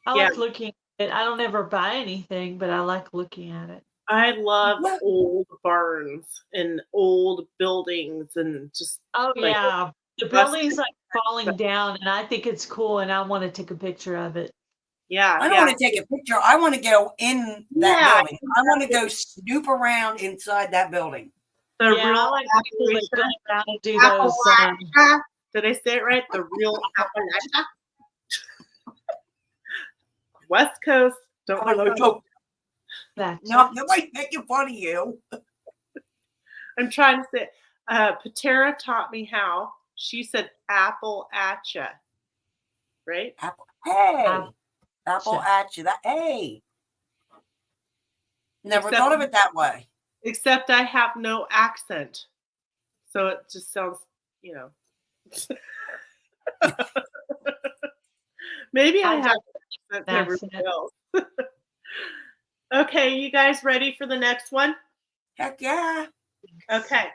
S4: I like looking at it. I don't ever buy anything, but I like looking at it.
S3: I love old barns and old buildings and just.
S4: Oh, like, yeah. The building's like falling down, and I think it's cool, and I want to take a picture of it.
S3: Yeah.
S1: I don't want to take a picture. I want to go in that building. I want to go snoop around inside that building.
S3: The real
S4: I like people that go around and do those.
S3: Did I say it right? The real Appalachia. West Coast. Don't
S1: know. No, nobody's making fun of you.
S3: I'm trying to say. Patera taught me how. She said Appalachia. Right?
S1: Appalachia. Hey. Never thought of it that way.
S3: Except I have no accent. So it just sounds, you know. Maybe I have accent to everybody else. Okay, you guys ready for the next one?
S1: Heck yeah.
S3: Okay.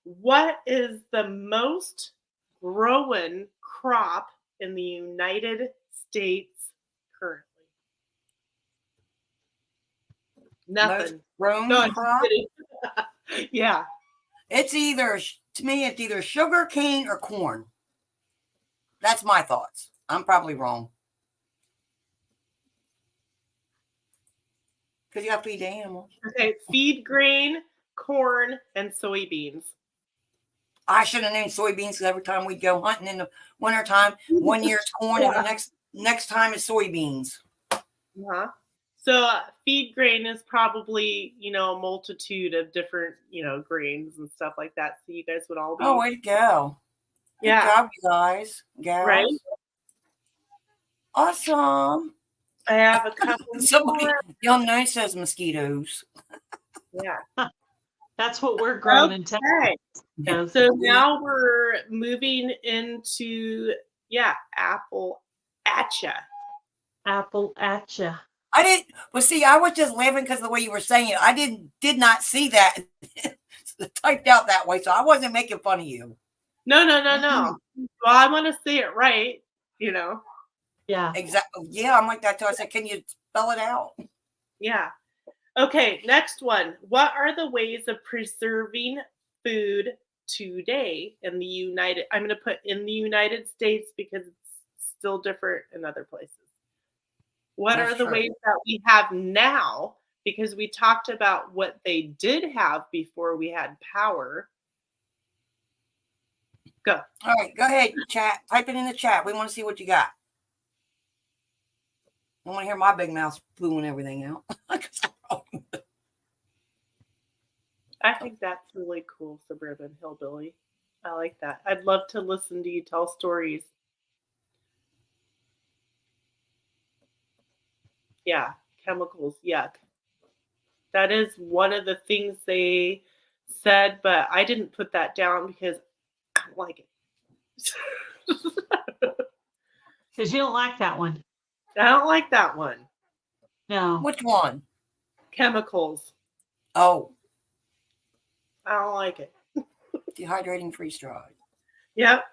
S3: What is the most growing crop in the United States currently? Nothing.
S1: Grown
S3: No, I'm
S1: crop.
S3: kidding. Yeah.
S1: It's either, to me, it's either sugar cane or corn. That's my thoughts. I'm probably wrong. Because you have to feed the animals.
S3: Okay. Feed grain, corn, and soybeans.
S1: I should have named soybeans because every time we go hunting in the wintertime, one year it's corn and the next time it's soybeans.
S3: Uh-huh. So feed grain is probably, a multitude of different, grains and stuff like that. So you guys would all be.
S1: Oh, way to go.
S3: Yeah.
S1: Good job, you guys. Gals.
S3: Right?
S1: Awesome.
S3: I have a couple
S1: Somebody,
S3: more.
S1: young nice says mosquitoes.
S3: Yeah.
S4: That's what we're growing in Texas.
S3: Okay. So now we're moving into, Appalachia.
S4: Appalachia.
S1: I didn't, well, see, I was just laughing because of the way you were saying it. I did not see that typed out that way, so I wasn't making fun of you.
S3: No. Well, I want to say it right,
S4: Yeah.
S1: Exactly. Yeah, I'm like that too. I said, can you spell it out?
S3: Yeah. Okay, next one. What are the ways of preserving food today in the United? I'm going to put in the United States because it's still different in other places. What
S1: That's
S3: are the
S1: true.
S3: ways that we have now? Because we talked about what they did have before we had power. Go.
S1: All right, go ahead, chat. Type it in the chat. We want to see what you got. I want to hear my big mouth spewing everything out.
S3: I think that's really cool, Suburban Hillbilly. I like that. I'd love to listen to you tell stories. Yeah, chemicals, yuck. That is one of the things they said, but I didn't put that down because I don't like it.
S4: Because you don't like that one.
S3: I don't like that one.
S4: No.
S1: Which one?
S3: Chemicals.
S1: Oh,
S3: I don't like it.
S1: dehydrating freeze dried.
S3: Yep.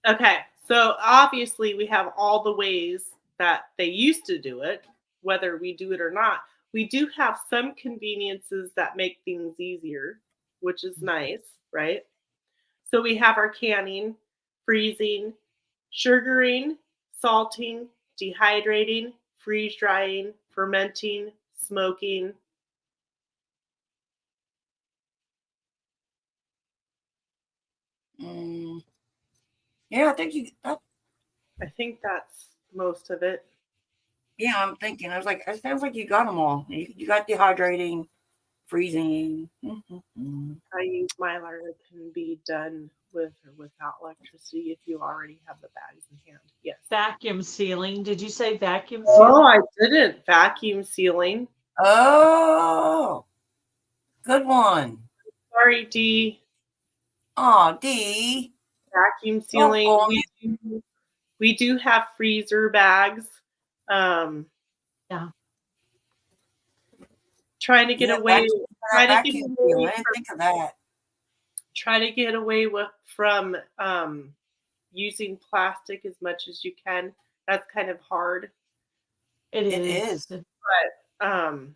S3: Okay, so obviously we have all the ways that they used to do it, whether we do it or not. We do have some conveniences that make things easier, which is nice, right? So we have our canning, freezing, sugaring, salting, dehydrating, freeze drying, fermenting, smoking.
S1: Yeah, I think you.
S3: I think that's most of it.
S1: Yeah, I'm thinking. I was like, it sounds like you got them all. You got dehydrating, freezing.
S3: I use Mylar can be done with or without electricity if you already have the bags in hand. Yes.
S4: Vacuum sealing. Did you say vacuum sealing?
S3: Oh, I didn't. Vacuum sealing.
S1: Oh, good one.
S3: Sorry, D.
S1: Oh, D.
S3: Vacuum sealing. We do have freezer bags.
S4: Yeah.
S3: Trying to get away.
S1: I didn't think of that.
S3: Try to get away from using plastic as much as you can. That's kind of hard.
S4: It is.
S3: But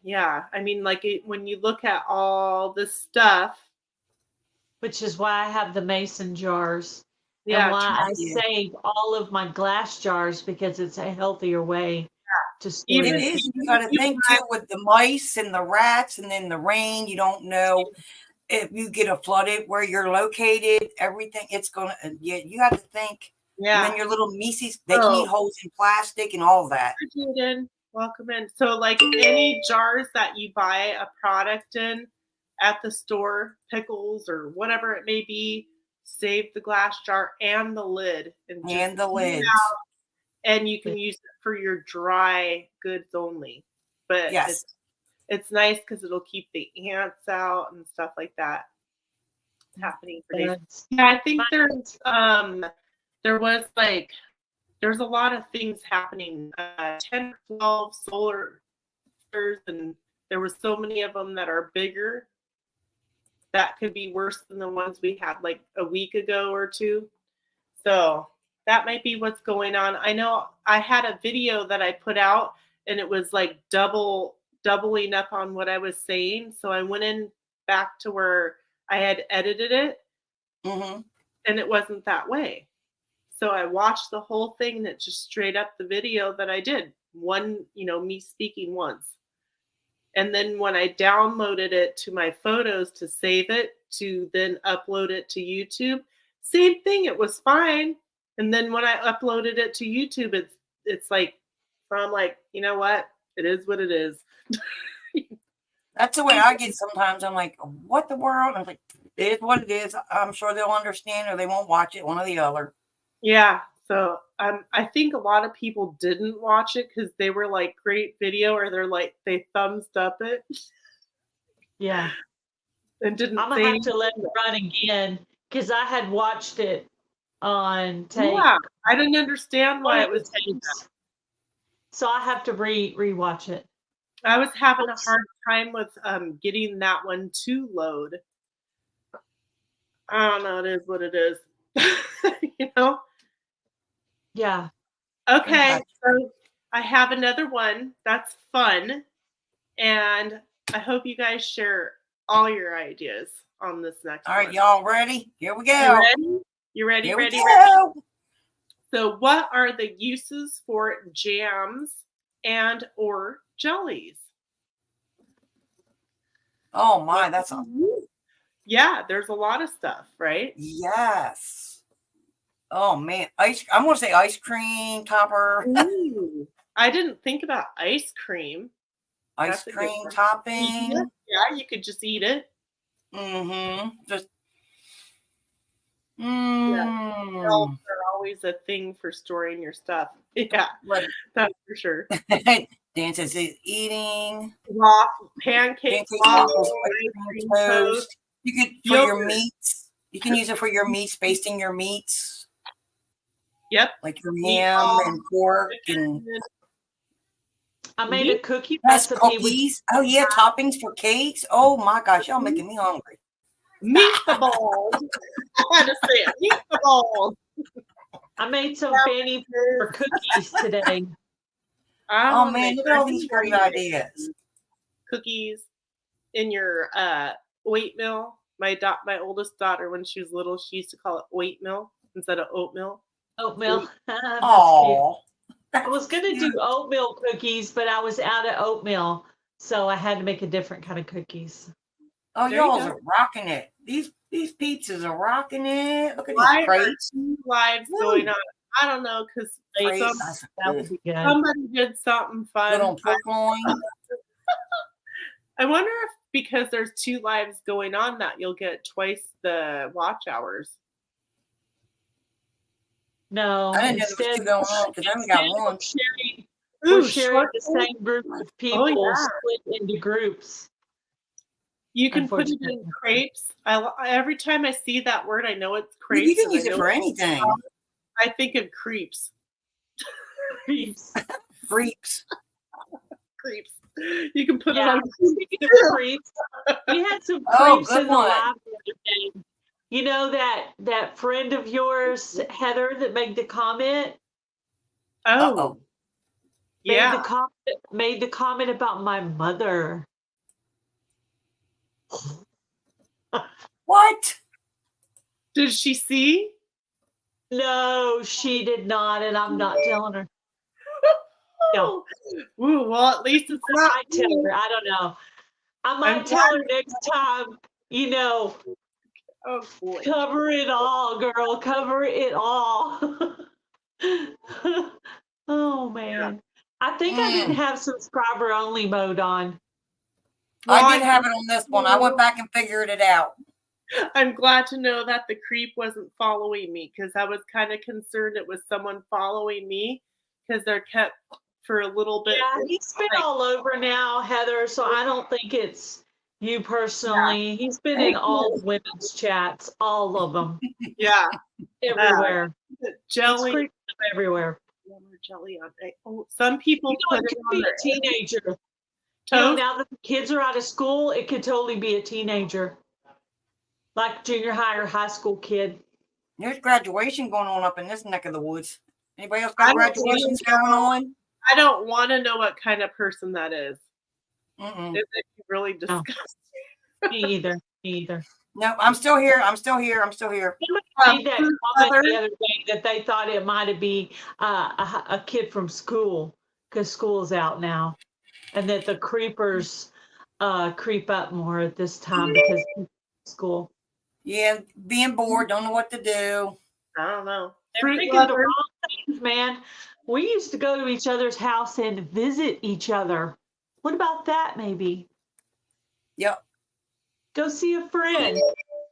S3: yeah, I mean, like when you look at all the stuff.
S4: Which is why I have the mason jars.
S3: Yeah,
S4: and why I save all of my glass jars because it's a healthier way to store
S1: it. It is. You got to think too with the mice and the rats and then the rain. You don't know if you get a flooded where you're located. Everything it's gonna. Yeah, you have to think.
S3: Yeah.
S1: And then your little mices, they can eat holes in plastic and all that.
S3: Jaden, welcome in. So, like any jars that you buy a product in at the store, pickles or whatever it may be. Save the glass jar and the lid.
S1: And the lids.
S3: And you can use it for your dry goods only. But
S1: yes,
S3: it's nice because it'll keep the ants out and stuff like that happening for days. Yeah, I think there was like there's a lot of things happening. 10 or 12 solar stars, and there were so many of them that are bigger. That could be worse than the ones we had like a week ago or two. So that might be what's going on. I know I had a video that I put out, and it was like doubling up on what I was saying. So I went in back to where I had edited it,
S1: Mm-hmm.
S3: and it wasn't that way. So I watched the whole thing, and it just straight up the video that I did. One, me speaking once. And then when I downloaded it to my photos to save it, to then upload it to YouTube, same thing. It was fine. And then when I uploaded it to YouTube, it's like, I'm like, you know what? It is what it is.
S1: That's the way I get sometimes. I'm like, what the world? I'm like, it is what it is. I'm sure they'll understand or they won't watch it, one or the other.
S3: Yeah. So I think a lot of people didn't watch it because they were like, great video, or they thumbs up it.
S4: Yeah.
S3: And didn't
S4: I'm going to have to let it run again because I had watched it on tape.
S3: Yeah. I didn't understand why it was saying that.
S4: So I have to rewatch it.
S3: I was having a hard time with getting that one to load. I don't know. It is what it is.
S4: Yeah.
S3: Okay. So I have another one that's fun. And I hope you guys share all your ideas on this next one.
S1: All right, y'all ready? Here we go.
S3: You ready? You ready?
S1: Here
S3: Ready?
S1: we go.
S3: So what are the uses for jams and or jellies?
S1: Oh my, that's a
S3: Yeah, there's a lot of stuff, right?
S1: yes. Oh man, I'm gonna say ice cream topper.
S3: Ooh, I didn't think about ice cream.
S1: Ice
S3: That's a good
S1: cream
S3: one.
S1: topping.
S3: Yeah, you could just eat it.
S1: Mm-hmm. Just
S3: They're always a thing for storing your stuff. Yeah, that's for sure.
S1: Dances is eating.
S3: Pancakes,
S1: Waffles,
S3: ice
S1: cream
S3: cream
S1: toast. You could for
S3: Yogurt.
S1: your meats. You can use it for your meats, basting your meats.
S3: Yep.
S1: Like your ham and pork and
S4: I made a cookie
S1: best
S4: recipe
S1: cookies. Oh yeah, toppings for cakes. Oh my gosh, y'all making me hungry.
S3: meatballs. I had to say it. Meatballs.
S4: I made some fanny for cookies today.
S1: Oh man, look at all these great ideas.
S3: Cookies in your oatmeal. My oldest daughter, when she was little, she used to call it oatmeal instead of oatmeal.
S4: Oatmeal.
S1: Oh,
S4: I was going to do oatmeal cookies, but I was out of oatmeal. So I had to make a different kind of cookies.
S1: oh,
S3: There you
S1: y'all
S3: go.
S1: are rocking it. These pizzas are rocking it. Look at these crates.
S3: Lives going on. I don't know, because
S1: Crates.
S4: That would be good.
S3: somebody did something fun.
S1: Good on pork loin.
S3: I wonder if because there's 2 lives going on that you'll get twice the watch hours.
S4: No,
S1: I didn't know there was 2 going on because I only got one.
S4: We're sharing the same group of people
S3: yeah.
S4: split into groups.
S3: You can put it in
S4: Unfortunately.
S3: crepes. Every time I see that word, I know it's crepes.
S1: You can
S3: and
S1: use
S3: I
S1: it
S3: know
S1: for
S3: it's-
S1: anything.
S3: I think of creeps.
S4: Creeps.
S1: Creeps.
S3: Creeps. You can put
S4: Yeah.
S3: it on.
S4: Speaking of creeps, we had some
S1: Oh,
S4: creeps
S1: good
S4: in the
S1: one.
S4: live the other day. You know that friend of yours, Heather, that made the comment?
S3: Oh, yeah.
S4: Made the comment about my mother.
S1: What?
S3: Did she see?
S4: No, she did not, and I'm not telling her. No.
S3: Ooh, well, at least it's
S4: I
S3: not.
S4: might tell her. I don't know. I might
S3: I'm
S4: tell her next time,
S3: Oh boy.
S4: cover it all, girl. Cover it all. Oh, man. I think I didn't have subscriber only mode on.
S3: Well,
S1: I did have it on this one. I went back and figured it out.
S3: I'm glad to know that the creep wasn't following me because I was kind of concerned it was someone following me because they're kept for a little bit.
S4: Yeah, he's been all over now, Heather, so I don't think it's you personally. He's been in all the women's chats, all of them,
S3: Yeah.
S4: everywhere. He's
S3: Jelly.
S4: creeping up everywhere.
S3: jelly on it. Oh, some people
S4: You know,
S3: put
S4: it
S3: it
S4: could
S3: on
S4: be
S3: their
S4: a teenager. You know,
S3: toast.
S4: now that the kids are out of school, it could totally be a teenager, like junior high or high school kid.
S1: There's graduation going on up in this neck of the woods. Anybody else
S3: I
S1: got
S3: don't wanna
S1: graduations
S3: know.
S1: going on?
S3: I don't want to know what kind of person that is.
S1: Mm-mm.
S3: Is it really
S4: No.
S3: disgusting?
S4: Me either. Me either.
S1: No, I'm still here. I'm still here. I'm still here.
S4: Somebody made that
S3: Fruit
S4: comment
S3: leather.
S4: the other day that they thought it might be a kid from school because school's out now, and that the creepers creep up more at this time because of school.
S1: Yeah, being bored, don't know what to do.
S3: I don't know.
S4: They're
S3: Fruit
S4: thinking the
S3: leather.
S4: wrong things, man. We used to go to each other's house and visit each other. What about that, maybe?
S1: Yep.
S4: Go see a friend.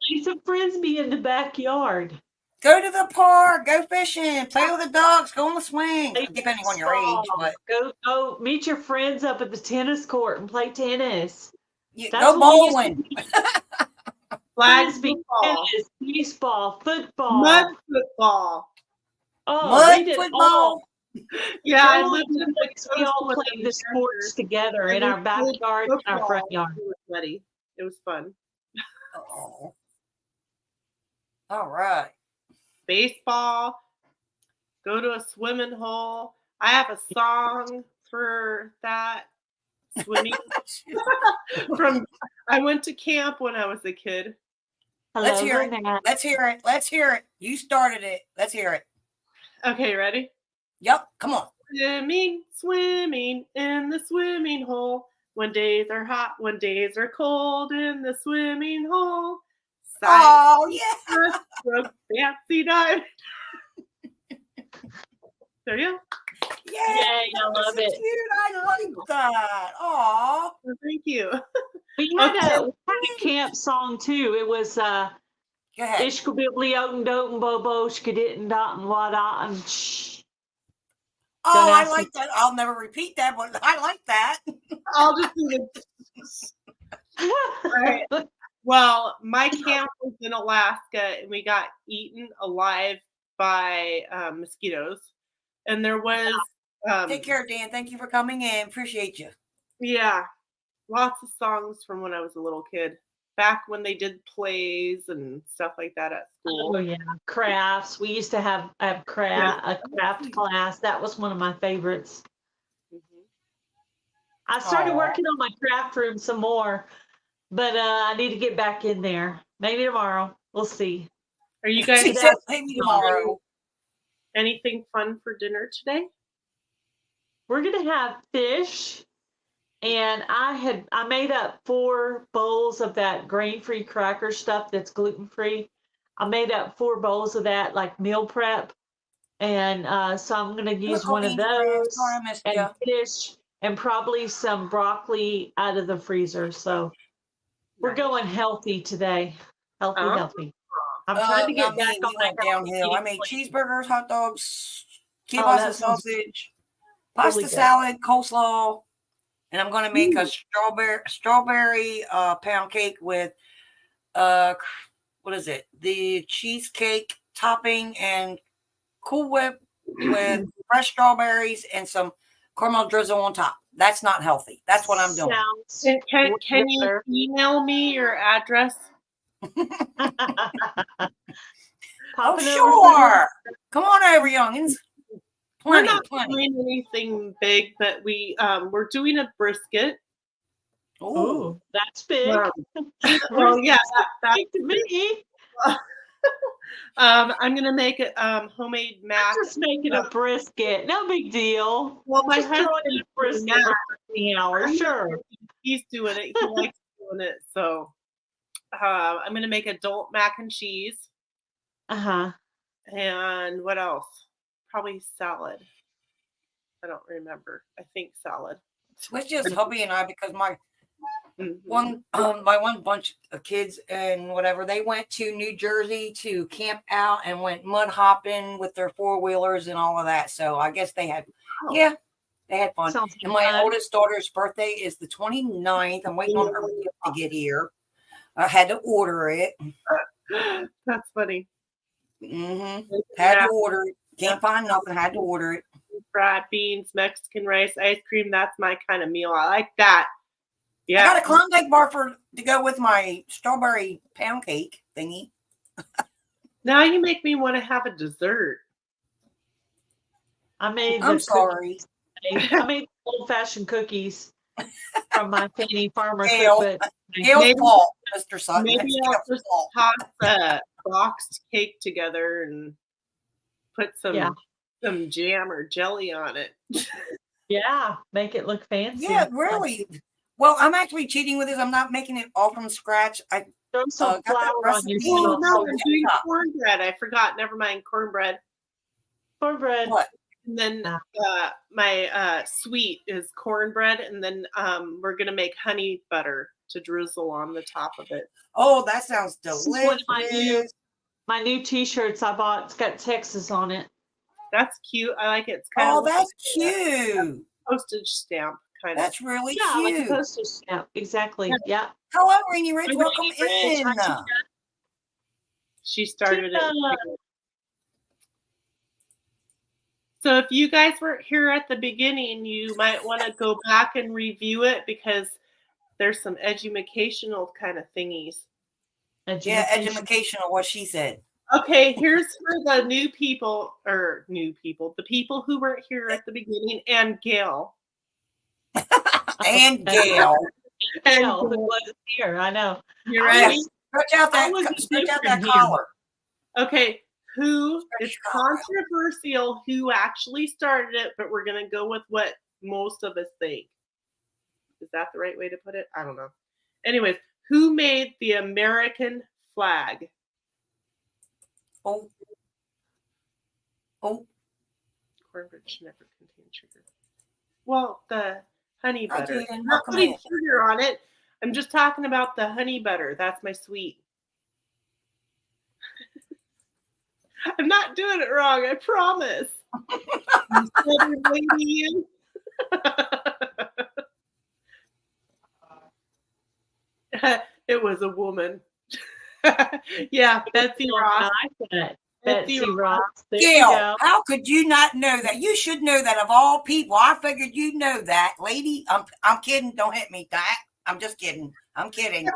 S4: Play some frisbee in the backyard.
S1: Go to the park, go fishing, play with the dogs, go on the swing.
S4: Play
S1: Depending on your age,
S4: baseball.
S1: but
S4: Go meet your friends up at the tennis court and play tennis.
S1: you,
S4: That's
S1: go
S4: what we used to
S1: bowling.
S4: do.
S3: Flag
S4: Frisbee,
S3: football.
S4: tennis, baseball, football.
S3: Mud football.
S4: Oh,
S1: Mud
S4: we did
S1: football.
S4: all.
S3: Yeah, I
S4: Totally
S3: lived in the
S4: different. We
S3: coast
S4: all
S3: with
S4: played the
S3: adventures.
S4: sports together in
S3: And
S4: our
S3: we played
S4: backyard and our front
S3: football.
S4: yard.
S3: It was sweaty. It was fun.
S1: Oh. All right.
S3: Baseball. Go to a swimming hole. I have a song for that. Swimming. I went to camp when I was a kid.
S1: Let's
S4: Hello,
S1: hear it.
S4: Lynette.
S1: Let's hear it. Let's hear it. You started it. Let's hear it.
S3: Okay, ready?
S1: Yep. Come on.
S3: Swimming in the swimming hole. When days are hot, when days are cold, in the swimming hole.
S1: Oh yeah.
S3: Stroke, fancy dive. There you go.
S1: Yay.
S4: Yay, I love
S1: That's
S4: it.
S1: cute. I like that. Aw.
S3: Well, thank you.
S4: We had
S3: Okay.
S4: a camp song too. It was
S1: Go ahead.
S4: Ishkabibli Oten Doten Bobo Shkaditten Dotten Wada and shh.
S1: Oh,
S4: Don't
S1: I
S4: ask me.
S1: like that. I'll never repeat that, but I like that.
S3: I'll just do it. Right. Well, my camp was in Alaska and we got eaten alive by mosquitoes. And there was
S1: Take care, Dan. Thank you for coming in. Appreciate you.
S3: yeah, lots of songs from when I was a little kid. Back when they did plays and stuff like that at
S4: Oh
S3: school.
S4: yeah, crafts. We used to have a craft class. That was one of my favorites.
S3: Mhm.
S4: I started
S1: Aw.
S4: working on my craft room some more, but I need to get back in there. Maybe tomorrow. We'll see.
S3: Are you guys
S1: She said maybe tomorrow.
S3: anything fun for dinner today?
S4: We're gonna have fish, and I made up 4 bowls of that grain-free cracker stuff that's gluten-free. I made up 4 bowls of that, like meal prep, and so I'm gonna use
S1: Look,
S4: one of
S1: Colleen, friends.
S4: those
S1: Sorry I missed
S4: and
S1: you.
S4: fish, and probably some broccoli out of the freezer. So we're
S3: Nice.
S4: going healthy today. Healthy,
S3: Oh.
S4: healthy. I'm trying to get back on
S1: we
S4: my
S1: went downhill. I made
S4: eating
S1: cheeseburgers, hot dogs,
S4: Oh,
S1: kielbasa
S4: that sounds
S1: sausage,
S4: really
S1: pasta
S4: good.
S1: salad, coleslaw, and I'm going to make a strawberry pound cake with what is it? The cheesecake topping and Cool Whip with fresh strawberries and some caramel drizzle on top. That's not healthy. That's what I'm doing.
S4: Sounds
S3: Can you
S4: better.
S3: email me your address?
S1: Oh,
S4: Popping over
S1: sure. Come on over, youngins.
S3: We're
S1: Plenty,
S3: not
S1: plenty.
S3: doing anything big, but we're doing a brisket.
S4: some-
S1: Ooh.
S4: Ooh, that's big.
S3: Well, yeah, that,
S4: Big to me.
S3: I'm gonna make it homemade
S4: I'm
S3: mac.
S4: just making a brisket. No big deal.
S3: Well, my
S4: Just throwing
S3: husband
S4: in a brisket
S3: mac.
S4: for 15 hours. Sure.
S3: He's doing it. He likes doing it. So I'm gonna make adult mac and cheese.
S4: Uh-huh.
S3: And what else? Probably salad. I don't remember. I think salad.
S1: It's just hubby and I because my
S3: Mhm.
S1: my one bunch of kids and whatever, they went to New Jersey to camp out and went mud hopping with their 4-wheelers and all of that. So I guess they had
S3: Oh.
S1: they had fun.
S4: Sounds
S1: And my
S4: fun.
S1: oldest daughter's birthday is the 29th. I'm waiting on her gift to get here. I had to order it.
S3: That's funny.
S1: Had
S3: Yeah.
S1: to order it. Can't find nothing. Had to order it.
S3: fried beans, Mexican rice, ice cream. That's my kind of meal. I like that.
S1: I
S3: Yeah.
S1: got a Klondike bar to go with my strawberry pound cake thingy.
S3: Now you make me want to have a dessert.
S4: I made
S1: I'm
S4: the
S1: sorry.
S4: I made old-fashioned cookies from my Fanny Farmer
S1: Gail.
S4: cookbook.
S1: Gail's
S3: Maybe-
S1: fault, Mr. Sutton.
S3: maybe
S1: That's
S3: I'll
S1: Gail's
S3: just
S1: fault.
S3: toss a boxed cake together and put
S4: Yeah.
S3: some jam or jelly on it.
S4: Yeah, make it look fancy.
S1: Yeah, really. Well, I'm actually cheating with this. I'm not making it all from scratch. I
S4: Throw some
S1: got that
S4: flour on
S1: recipe.
S4: your
S3: Oh,
S1: Oh,
S3: no,
S1: so
S3: I'm doing
S1: TikTok.
S3: cornbread. I forgot. Never mind, cornbread.
S4: cornbread.
S1: What?
S3: And then
S4: Ah.
S3: my sweet is cornbread, and then we're gonna make honey butter to drizzle on the top of it.
S1: Oh, that sounds
S4: This is one of
S1: delicious.
S4: my new T-shirts I bought. It's got Texas on it.
S3: That's cute. I like it. It's kind
S1: Oh,
S3: of
S1: that's cute.
S3: postage stamp kind of.
S1: That's really
S4: Yeah, like a
S1: cute.
S4: postage stamp. Exactly. Yeah.
S1: Hello, Rainy Rich.
S4: Hi,
S1: Welcome
S4: Rainy Rich.
S1: in.
S4: Hi,
S3: She started
S4: Tina.
S3: it. So if you guys weren't here at the beginning, you might want to go back and review it because there's some educational kind of thingies.
S1: Yeah, educational, what she said.
S3: Okay, here's for the new people, the people who weren't here at the beginning, and Gail.
S1: And Gail.
S4: Gail, who wasn't here. I know.
S3: You're
S1: Yeah.
S3: right.
S1: Stretch out
S4: I was
S1: that
S4: different here.
S1: collar.
S3: Okay, who
S1: Stretch
S3: it's
S1: your collar.
S3: controversial who actually started it, but we're gonna go with what most of us think. Is that the right way to put it? I don't know. Anyways, who made the American flag?
S1: Oh.
S3: Cornbread should never contain sugar. Well, the honey
S1: Hi,
S3: butter.
S1: Jaden.
S3: I'm not
S1: Welcome
S3: putting
S1: in.
S3: sugar on it. I'm just talking about the honey butter. That's my sweet. I'm not doing it wrong, I promise. You Southern lady, you. It was a woman. Yeah, Betsy Ross.
S4: Betsy Ross. There you
S1: Gail,
S4: go.
S1: how could you not know that? You should know that of all people. I figured you'd know that. Lady, I'm kidding. Don't hit me, that. I'm just kidding. I'm kidding.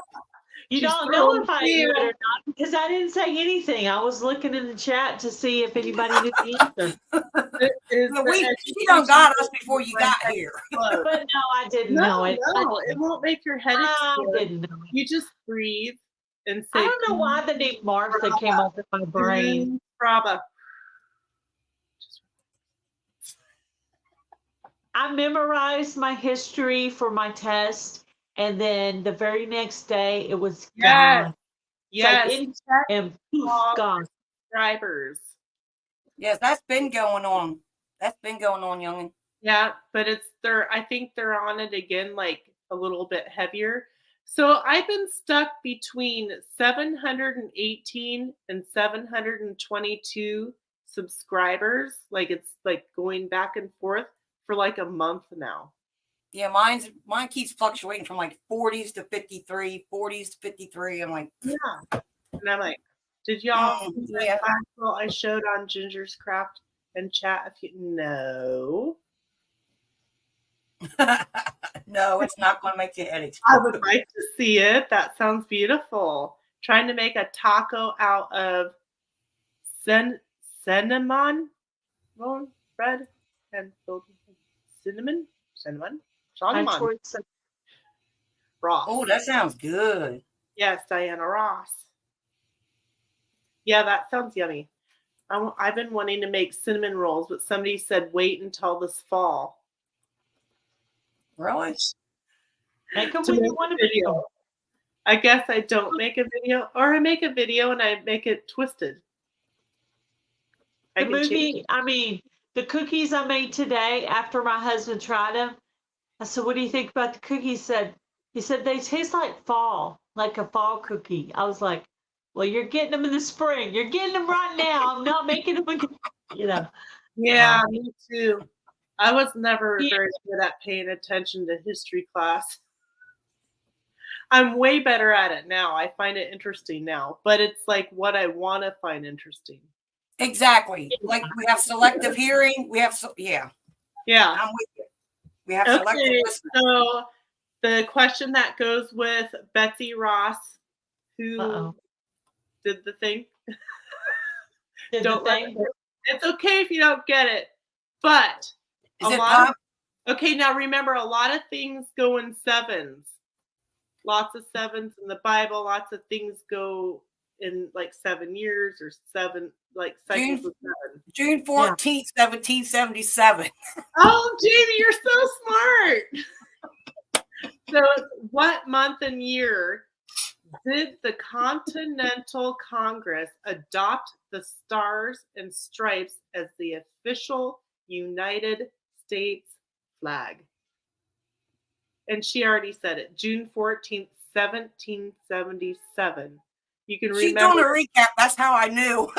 S4: You
S3: She's
S4: don't know
S3: throwing
S4: if I knew it
S3: steel.
S4: or not because I didn't say anything. I was looking in the chat to see if anybody knew the answer.
S1: She done got us before you got here.
S4: But no, I didn't know it.
S3: No, it won't make your head
S4: I
S3: explode.
S4: didn't know it.
S3: You just breathe and say,
S4: I don't know why the name Martha came up in my brain.
S3: Brava.
S4: I memorized my history for my test, and then the very next day it was
S3: Yes.
S4: gone.
S3: Yes.
S4: Like and poof, gone.
S3: Subscribers.
S1: Yes, that's been going on. That's been going on, youngin.
S3: Yeah, but I think they're on it again, like a little bit heavier. So I've been stuck between 718 and 722 subscribers. Like it's like going back and forth for like a month now.
S1: Yeah, mine keeps fluctuating from like 40s to 53, 40s to 53. I'm like,
S3: Yeah. And I'm like, did y'all see that
S1: yeah.
S3: article I showed on Ginger's Craft and chat? No.
S1: No, it's not going to make your head
S3: I
S1: explode.
S3: would like to see it. That sounds beautiful. Trying to make a taco out of cinnamon roll bread and filled with cinnamon. Ross.
S1: Oh, that sounds good.
S3: Yes, Diana Ross. Yeah, that sounds yummy. I've been wanting to make cinnamon rolls, but somebody said wait until this fall.
S1: Really?
S4: Make them
S3: To
S4: when
S3: make
S4: you want
S3: a
S4: to
S3: video.
S4: video.
S3: I guess I don't make a video, or I make a video and I make it twisted.
S4: The movie, the cookies I made today after my husband tried them, I said, what do you think about the cookies? He said, they taste like fall, like a fall cookie. I was like, well, you're getting them in the spring. You're getting them right now. I'm not making them again. You know.
S3: Yeah, me too. I was never very good at paying attention to history class. I'm way better at it now. I find it interesting now, but it's like what I want to find interesting.
S1: Exactly. Like we have selective hearing. We have, yeah.
S3: Yeah.
S1: I'm with you. We have selective
S3: Okay.
S1: listeners.
S3: So the question that goes with Betsy Ross, who
S4: Uh-oh.
S3: did the thing.
S4: Did
S3: Don't
S4: the
S3: let
S4: thing?
S3: It's okay if you don't get it. But
S1: Is
S3: a
S1: it
S3: lot
S1: pop?
S3: okay, now remember, a lot of things go in sevens. Lots of sevens in the Bible. Lots of things go in like 7 years or seven, like cycles of seven.
S1: June 14th, 1777.
S3: Oh, Jamie, you're so smart. So, what month and year did the Continental Congress adopt the Stars and Stripes as the official United States flag? And she already said it. June 14th, 1777. You can
S1: She's doing a
S3: remember.
S1: recap. That's how I knew.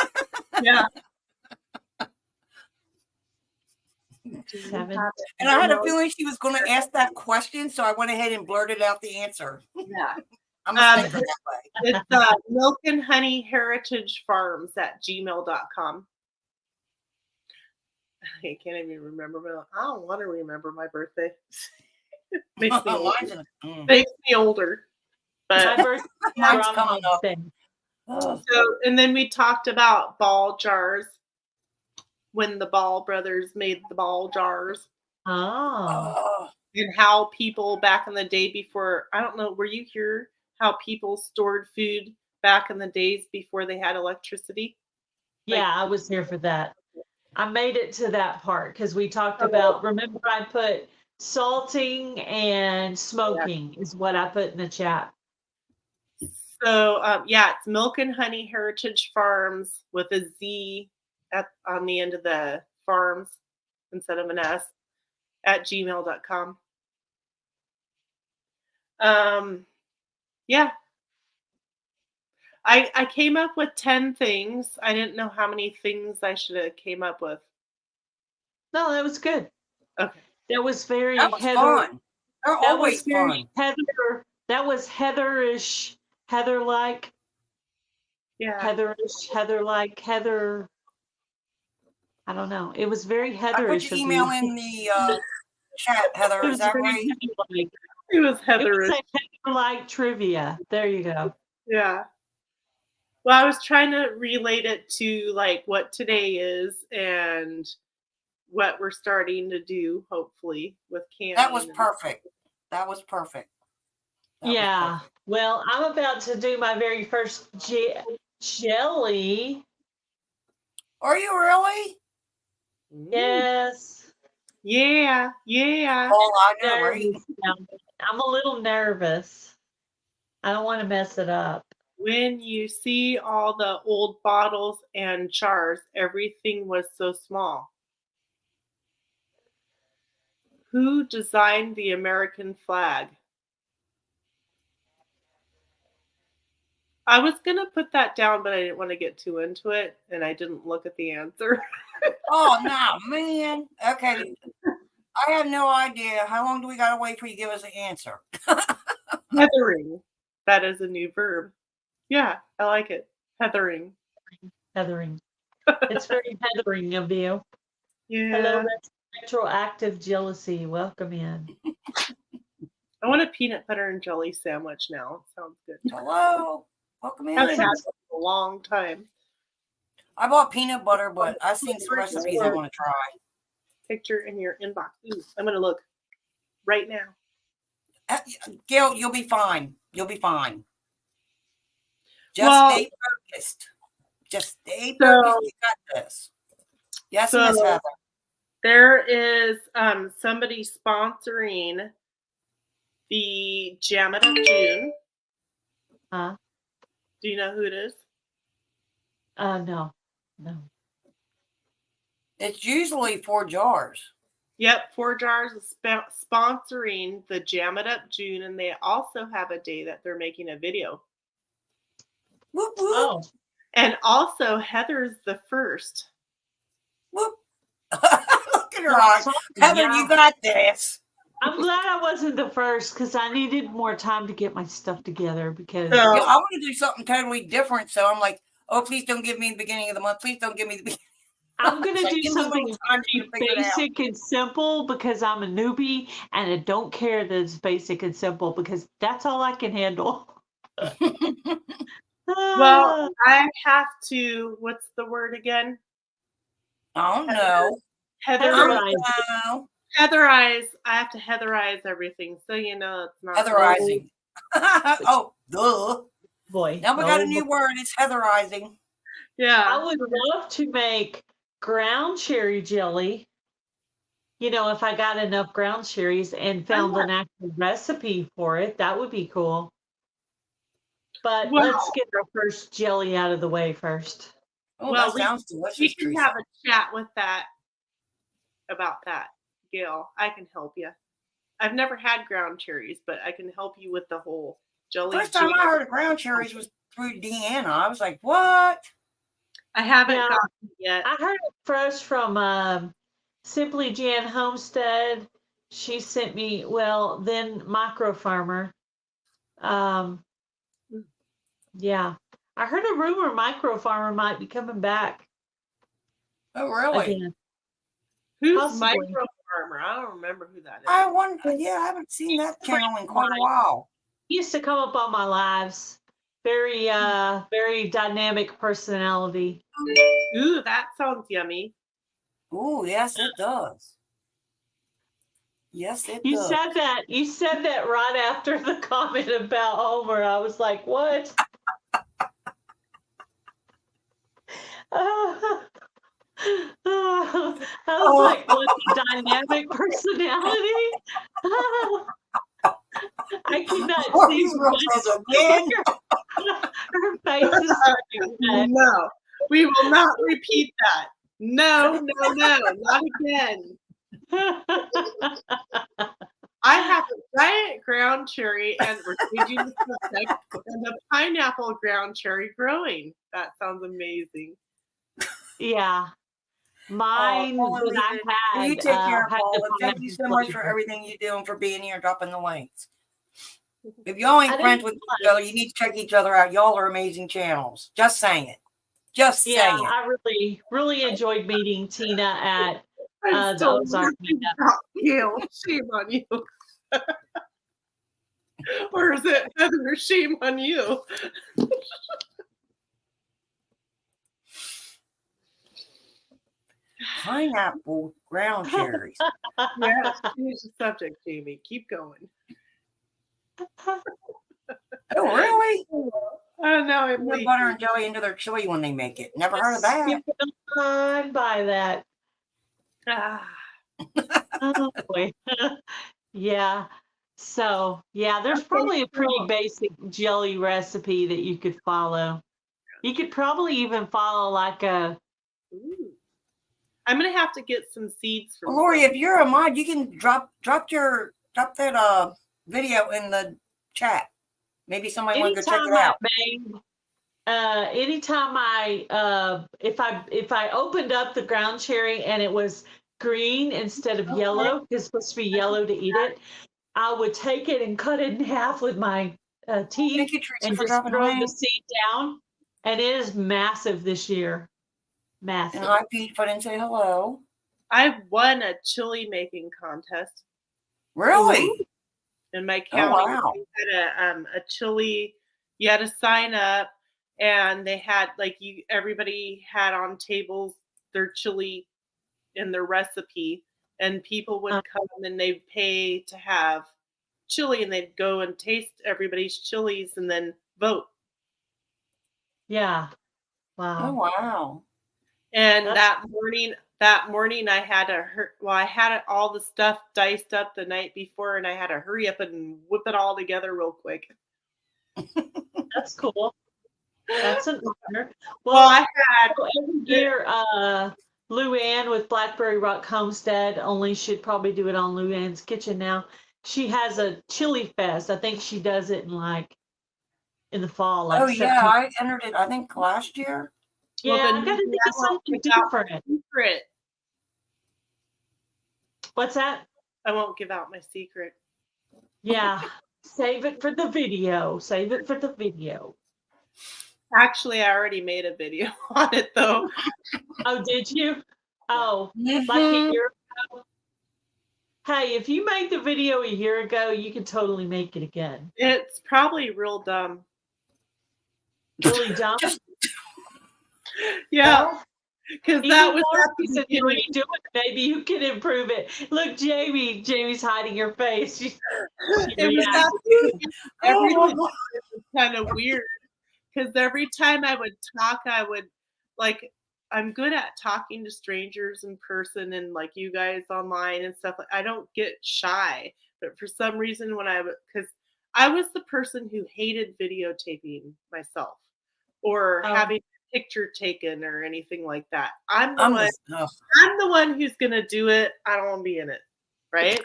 S3: Yeah.
S4: Seven.
S1: And I had a feeling she was going to ask that question, so I went ahead and blurted out the answer.
S3: Yeah.
S1: I'm a thinker that way.
S3: It's Milk and Honey Heritage Farms at gmail.com. I can't even remember. I don't want to remember my birthday. Makes me older. Makes me older.
S4: My
S3: But
S4: birthday
S1: Mine's
S4: on
S1: coming up.
S4: Wednesday.
S3: so, and then we talked about ball jars when the Ball brothers made the ball jars.
S4: Oh.
S3: And how people back in the day before, I don't know, were you here? How people stored food back in the days before they had electricity?
S4: Yeah, I was here for that. I made it to that part because we talked about, remember I put salting and smoking is what I put in the chat.
S3: So, yeah, it's Milk and Honey Heritage Farms with a Z on the end of the farms instead of an S at gmail.com. Yeah. I came up with 10 things. I didn't know how many things I should have came up with.
S4: No, that was good.
S3: Okay.
S4: That was very
S1: That was
S4: Heather.
S1: fun. They're
S4: That
S1: always
S4: was very
S1: fun.
S4: Heather. That was Heatherish, Heather-like,
S3: Yeah.
S4: Heatherish, Heather-like, Heather. I don't know. It was very
S1: I put
S4: Heatherish
S1: your
S4: of
S1: email
S4: you.
S1: in the chat, Heather.
S4: It
S1: Is
S4: was
S1: that
S4: very
S1: right?
S4: Heather-like.
S3: It was
S4: It
S3: Heather.
S4: was a Heather-like trivia. There you go.
S3: Yeah. Well, I was trying to relate it to like what today is and what we're starting to do, hopefully, with canning.
S1: That was perfect. That was perfect. That was
S4: Yeah.
S1: perfect.
S4: Well, I'm about to do my very first jelly.
S1: Are you really?
S4: Yes.
S3: Yeah. Yeah.
S1: Oh, I know, right?
S4: Nervous now. I'm a little nervous. I don't want to mess it up.
S3: When you see all the old bottles and jars, everything was so small. Who designed the American flag? I was going to put that down, but I didn't want to get too into it, and I didn't look at the answer.
S1: Oh, no, man. Okay. I have no idea. How long do we got to wait for you to give us an answer?
S3: Heathering. That is a new verb. Yeah, I like it. Heathering.
S4: Heathering. It's very heathering of you.
S3: Yeah.
S4: Hello, retroactive jealousy. Welcome in.
S3: I want a peanut butter and jelly sandwich now. Sounds good.
S1: Hello. Welcome in.
S3: I've had it for a long time.
S1: I bought peanut butter, but I've seen some recipes I want to try.
S3: Picture in your inbox. Ooh, I'm going to look right now.
S1: Gail, you'll be fine. You'll be fine. Just stay focused. Just stay focused. You got this. Yes, Miss Heather.
S3: There is somebody sponsoring the Jammet of June.
S4: Huh?
S3: Do you know who it is?
S4: No.
S1: It's usually 4 jars.
S3: Yep, 4 Jars is sponsoring the Jam It Up June, and they also have a day that they're making a video.
S1: Whoop, whoop.
S4: Oh.
S3: And also, Heather's the first.
S1: Whoop. Look at her eyes. Heather, you got this.
S4: I'm glad I wasn't the first because I needed more time to get my stuff together because
S1: I want to do something totally different. So I'm like, oh, please don't give me the beginning of the month. Please don't give me the beginning.
S4: I'm gonna
S1: So
S4: do
S1: give me a
S4: something
S1: little time to
S4: very
S1: figure it out.
S4: basic and simple because I'm a newbie and I don't care that it's basic and simple because that's all I can handle.
S3: Well, I have to, what's the word again?
S1: Oh no.
S4: Heatherize.
S1: No.
S3: Heatherize. I have to heatherize everything. So, you know, it's not.
S1: Heatherizing. Oh, duh.
S4: Boy.
S1: Now we got a
S4: oh,
S1: new word. It's heatherizing.
S3: Yeah.
S4: I would love to make ground cherry jelly. You know, if I got enough ground cherries and found an actual recipe for it, that would be cool. But
S3: Well-
S4: let's get our first jelly out of the way first.
S1: Oh,
S3: Well,
S1: that sounds delicious,
S3: We can
S1: Teresa.
S3: have a chat with that about that, Gail. I can help you. I've never had ground cherries, but I can help you with the whole jelly.
S1: First time I heard of ground cherries was through Deanna. I was like, what?
S3: I haven't
S4: Yeah.
S3: gotten it yet.
S4: I heard it fresh from Simply Jan Homestead. She sent me, well, then Micro Farmer. Yeah. I heard a rumor Micro Farmer might be coming back
S1: Oh, really?
S4: again.
S3: Who's
S4: Possibly.
S3: Micro Farmer? I don't remember who that is.
S1: I wonder. Yeah, I haven't seen that channel in quite a while.
S4: He used to come up on my lives. Very, very dynamic personality.
S3: Ooh, that sounds yummy.
S1: Ooh, yes, it does. Yes, it
S4: You
S1: does.
S4: said that. You said that right after the comment about Homer. I was like, what? I was like, what a dynamic personality. I could not see
S1: These girls again.
S4: her face is red.
S3: No, we will not repeat that. No, not again. I have a giant ground cherry and we're changing the subject and a pineapple ground cherry growing. That sounds amazing.
S4: Yeah. Mine
S1: Paula,
S4: that I had.
S1: you take care,
S4: had the
S1: Paula. Thank you so
S4: pineapple
S1: much for
S4: flavor.
S1: everything you do and for being here and dropping the links. If y'all ain't
S4: I
S1: friends
S4: didn't
S1: with each other, you need to check each other out. Y'all are amazing channels. Just saying. Just
S4: Yeah,
S1: saying.
S4: I really enjoyed meeting Tina at
S3: I'm
S4: the
S3: still
S4: Ozark
S3: working
S4: meetup.
S3: out, Gail. Shame on you. Or is it Heather? Shame on you.
S1: Pineapple ground cherries.
S3: Yeah, change the subject, Jamie. Keep going.
S1: Oh, really?
S3: Oh no, I'm
S1: Put butter and jelly into their chili when they make it. Never heard of that.
S4: I'd buy that.
S3: Ah,
S4: Oh, boy. Yeah. So, yeah, there's probably a pretty basic jelly recipe that you could follow. You could probably even follow like a,
S3: ooh. I'm gonna have to get some seeds from
S1: Lori, if you're a mod, you can drop that video in the chat. Maybe somebody want to go check it
S4: anytime
S1: out.
S4: anytime if I opened up the ground cherry and it was green instead of yellow, it's supposed to be yellow to eat it, I would take it and cut it in half with my teeth
S1: Thank you, Teresa,
S4: and
S1: for
S4: just
S1: dropping
S4: throw the
S1: by.
S4: seed down. And it is massive this year. Massive.
S1: And hi, Pete, if I didn't say hello.
S3: I won a chili making contest
S1: Really?
S3: in my county.
S1: wow.
S3: We had a chili. You had to sign up, and they had everybody had on tables their chili and their recipe, and people would come and they'd pay to have chili, and they'd go and taste everybody's chilies and then vote.
S4: Yeah.
S1: Oh,
S4: Wow.
S1: wow.
S3: And that morning I had I had all the stuff diced up the night before, and I had to hurry up and whip it all together real quick.
S4: That's cool. That's an honor.
S3: Well, I had
S4: every year, Lou Ann with Blackberry Rock Homestead, only she'd probably do it on Lou Ann's Kitchen now. She has a chili fest. I think she does it in the fall. Like
S1: yeah, I entered it, I think, last year.
S4: Yeah,
S3: Well,
S4: I gotta think of something different.
S3: Secret.
S4: What's that?
S3: I won't give out my secret.
S4: Yeah, save it for the video. Save it for the video.
S3: Actually, I already made a video on it though.
S4: Oh, did you? Oh, like a
S1: Mhm.
S4: year ago? Hey, if you made the video a year ago, you could totally make it again.
S3: It's probably real dumb.
S4: Really dumb.
S1: Just
S3: Yeah,
S4: Well,
S3: because
S4: even
S3: that was
S4: more
S3: at the
S4: reason to
S3: beginning.
S4: redo it. Maybe you can improve it. Look, Jamie's hiding her face. She
S3: It was at
S4: reacted.
S3: the beginning. Every
S1: oh,
S3: time it was kind of weird because every time I would talk, I would like. I'm good at talking to strangers in person and like you guys online and stuff. I don't get shy, but for some reason, when because I was the person who hated videotaping myself or
S4: Oh,
S3: having a picture taken or anything like that. I'm the
S1: I'm
S3: one.
S1: just, ugh.
S3: I'm the one who's gonna do it. I don't want to be in it, right?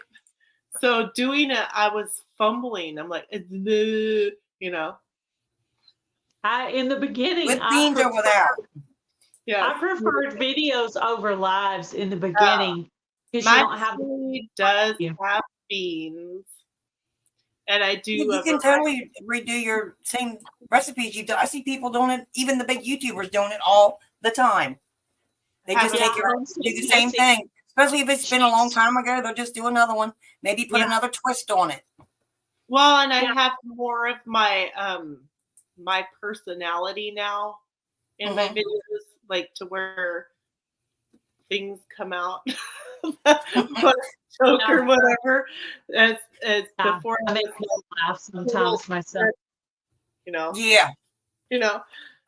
S3: So doing it, I was fumbling. I'm like, you know,
S4: in the beginning,
S1: With beans or without.
S3: yeah.
S4: I preferred videos over lives in the
S3: Uh,
S4: beginning because you
S3: my
S4: don't have
S3: family does
S4: you.
S3: have beans, and I do
S1: You
S3: a
S1: can
S3: variety.
S1: totally redo your same recipes you do. I see people doing it, even the big YouTubers doing it all the time. They
S3: Have
S1: just
S3: a
S4: Yeah,
S1: take it, do the
S4: homestead
S1: same
S4: Nancy.
S1: thing. Especially if it's been a long time ago, they'll just do another one. Maybe put
S4: Yeah,
S1: another twist on it.
S3: Well, and I
S4: yeah.
S3: have more of my personality now in my
S1: Mhm.
S3: videos, like to where things come out, what joke or
S4: Yeah,
S3: whatever. As
S4: yeah.
S3: before,
S4: I
S3: I
S4: make
S3: was
S4: me
S3: like
S4: laugh
S3: total,
S4: sometimes myself.
S3: you know,
S1: Yeah.
S3: you know.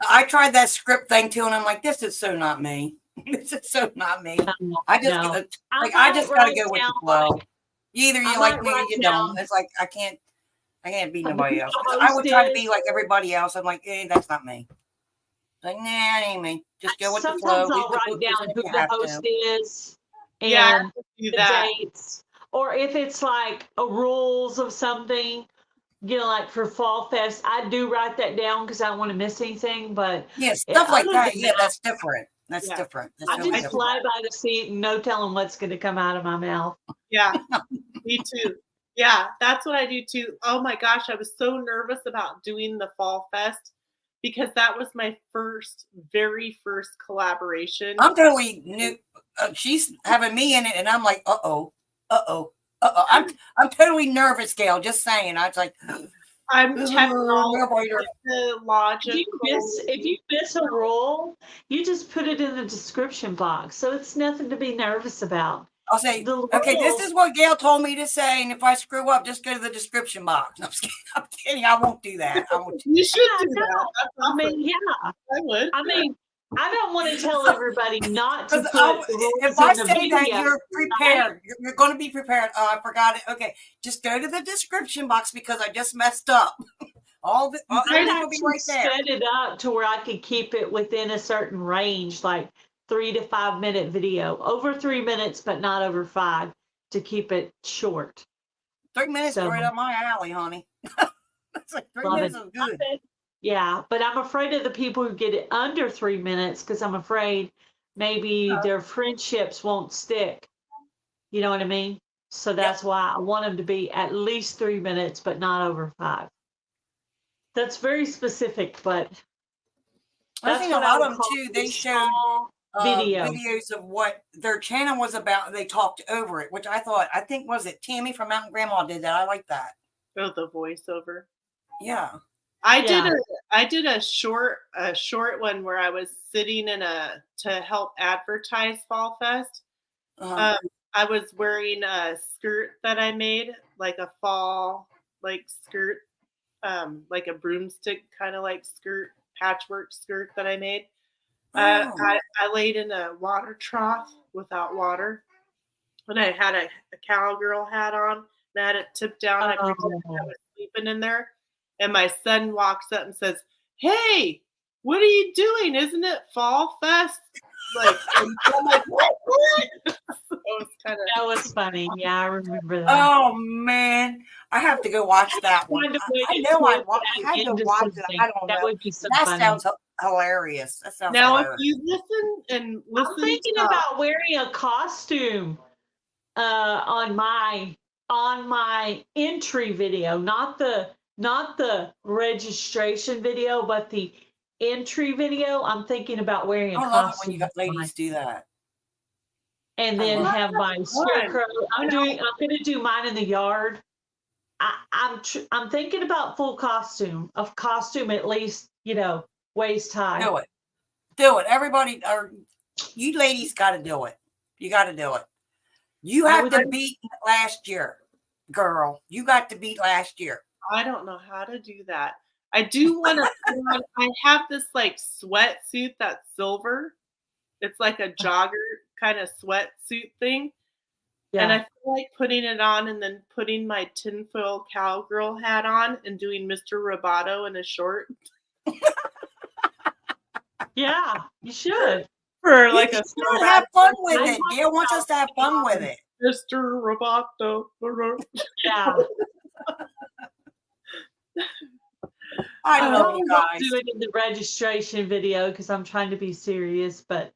S1: I tried that script thing too, and I'm like, this is so not me. This is so not me. I just
S4: No, I
S1: I
S4: might
S1: just got to
S4: write
S1: go with
S4: down
S1: the flow.
S4: like
S1: Either
S4: I
S1: you
S4: might
S1: like me or
S4: write
S1: you don't.
S4: down
S1: It's like I can't be
S4: who
S1: nobody
S4: the
S1: else. 'Cause I
S4: host
S1: would try to be
S4: is.
S1: like everybody else. I'm like, that's not me. Like, nah, it ain't me. Just go with the
S4: Sometimes
S1: flow.
S4: I'll
S1: Read the
S4: write
S1: book as
S4: down
S1: if
S4: who
S1: you
S4: the
S1: have
S4: host
S1: to.
S4: is
S3: Yeah, I
S4: and
S3: have to do
S4: the
S3: that.
S4: dates, or if it's like a rules of something, like for Fall Fest, I do write that down because I don't want to miss anything. But
S1: Yeah, stuff like
S4: other
S1: that.
S4: than
S1: Yeah,
S4: that,
S1: that's different. That's
S3: Yeah,
S1: different. That's
S4: I
S3: I
S1: totally
S4: just
S3: do
S1: different.
S4: fly
S3: that.
S4: by the seat and no telling what's going to come out of my mouth.
S3: Yeah, me too. Yeah, that's what I do too. Oh my gosh, I was so nervous about doing the Fall Fest because that was my very first collaboration.
S1: I'm totally new. She's having me in it, and I'm like, uh-oh. I'm totally nervous, Gail. Just saying. I was like,
S3: I'm
S1: nobody.
S3: technological.
S4: If you miss a role, you just put it in the description box, so it's nothing to be nervous about.
S1: I'll say,
S4: The
S1: okay, this
S4: rules,
S1: is what Gail told me to say, and if I screw up, just go to the description box. No, I'm just kidding. I'm kidding. I won't do that. I won't.
S3: You should
S4: yeah,
S3: do that.
S4: no.
S3: That's
S4: I
S3: awesome.
S4: mean, yeah.
S3: I would.
S4: I mean, I don't want to tell everybody not to
S1: Because
S4: put the rules
S1: if I
S4: in the
S1: say that,
S4: video,
S1: you're
S4: right?
S1: prepared. You're going to be prepared. Oh, I forgot it. Okay, just go to the description box because I just messed up.
S4: I
S1: Everything will be
S4: actually
S1: right there.
S4: set it up to where I could keep it within a certain range, like 3 to 5 minute video, over 3 minutes, but not over 5, to keep it short.
S1: 3 minutes is
S4: So
S1: right up my alley, honey. It's like 3
S4: love it.
S1: minutes is good.
S4: Yeah, but I'm afraid of the people who get it under 3 minutes because I'm afraid maybe their friendships won't stick. You know what I mean? So that's why I want them to be at least 3 minutes, but not over 5. That's very specific, but
S1: I
S4: that's
S1: think a
S4: what I
S1: lot
S4: would
S1: of them
S4: call
S1: too.
S4: a
S1: They showed
S4: small video.
S1: videos of what their channel was about. They talked over it, which I think was it Tammy from Mountain Grandma did that. I like that.
S3: Oh, the voiceover.
S1: Yeah.
S3: I
S4: Yeah.
S3: did a short one where I was sitting to help advertise Fall Fest.
S1: Uh-huh.
S3: I was wearing a skirt that I made, like a fall skirt, like a broomstick kind of like skirt, patchwork skirt that I made.
S1: Oh.
S3: I laid in a water trough without water, and I had a cowgirl hat on, and I had it tipped down. I pretended I was sleeping in there, and my son walks up and says, "Hey, what are you doing? Isn't it Fall Fest?" Like, and I'm like, what? So it was kind of.
S4: That was funny. Yeah, I remember that.
S1: Oh man, I have to go watch that one.
S4: Find a way
S1: I
S4: to
S1: know I
S4: twist that
S1: had to
S4: into
S1: watch it.
S4: something.
S1: I don't
S4: That
S1: know.
S4: would be so
S1: That
S4: funny.
S1: sounds hilarious. That sounds
S3: Now, if
S1: hilarious.
S3: you listen and
S4: I'm
S3: listen
S4: thinking
S3: to
S4: about wearing a costume on my entry video, not the registration video, but the entry video, I'm thinking about wearing a
S1: I love it when
S4: costume.
S1: you got ladies do that.
S4: And
S1: I
S4: then
S1: love
S4: have my scarecrow. I'm
S3: know.
S4: going to do mine in the yard. I'm thinking about full costume, a costume at least, waist high.
S1: Do it. Do it. Everybody, or you ladies got to do it. You got to do it. You have to beat last year, girl. You got to beat last year.
S3: I don't know how to do that. I do want to put on, I have this like sweatsuit that's silver. It's like a jogger kind of sweatsuit thing.
S4: Yeah.
S3: And I feel like putting it on and then putting my tinfoil cowgirl hat on and doing Mr. Roboto in a short.
S4: Yeah, you should.
S3: For like a
S1: You have fun with it. Gail wants us to have fun with it.
S3: Mr. Roboto.
S4: Yeah.
S1: I
S4: I
S1: love
S4: probably
S1: you
S4: won't
S1: guys.
S4: do it in the registration video because I'm trying to be serious, but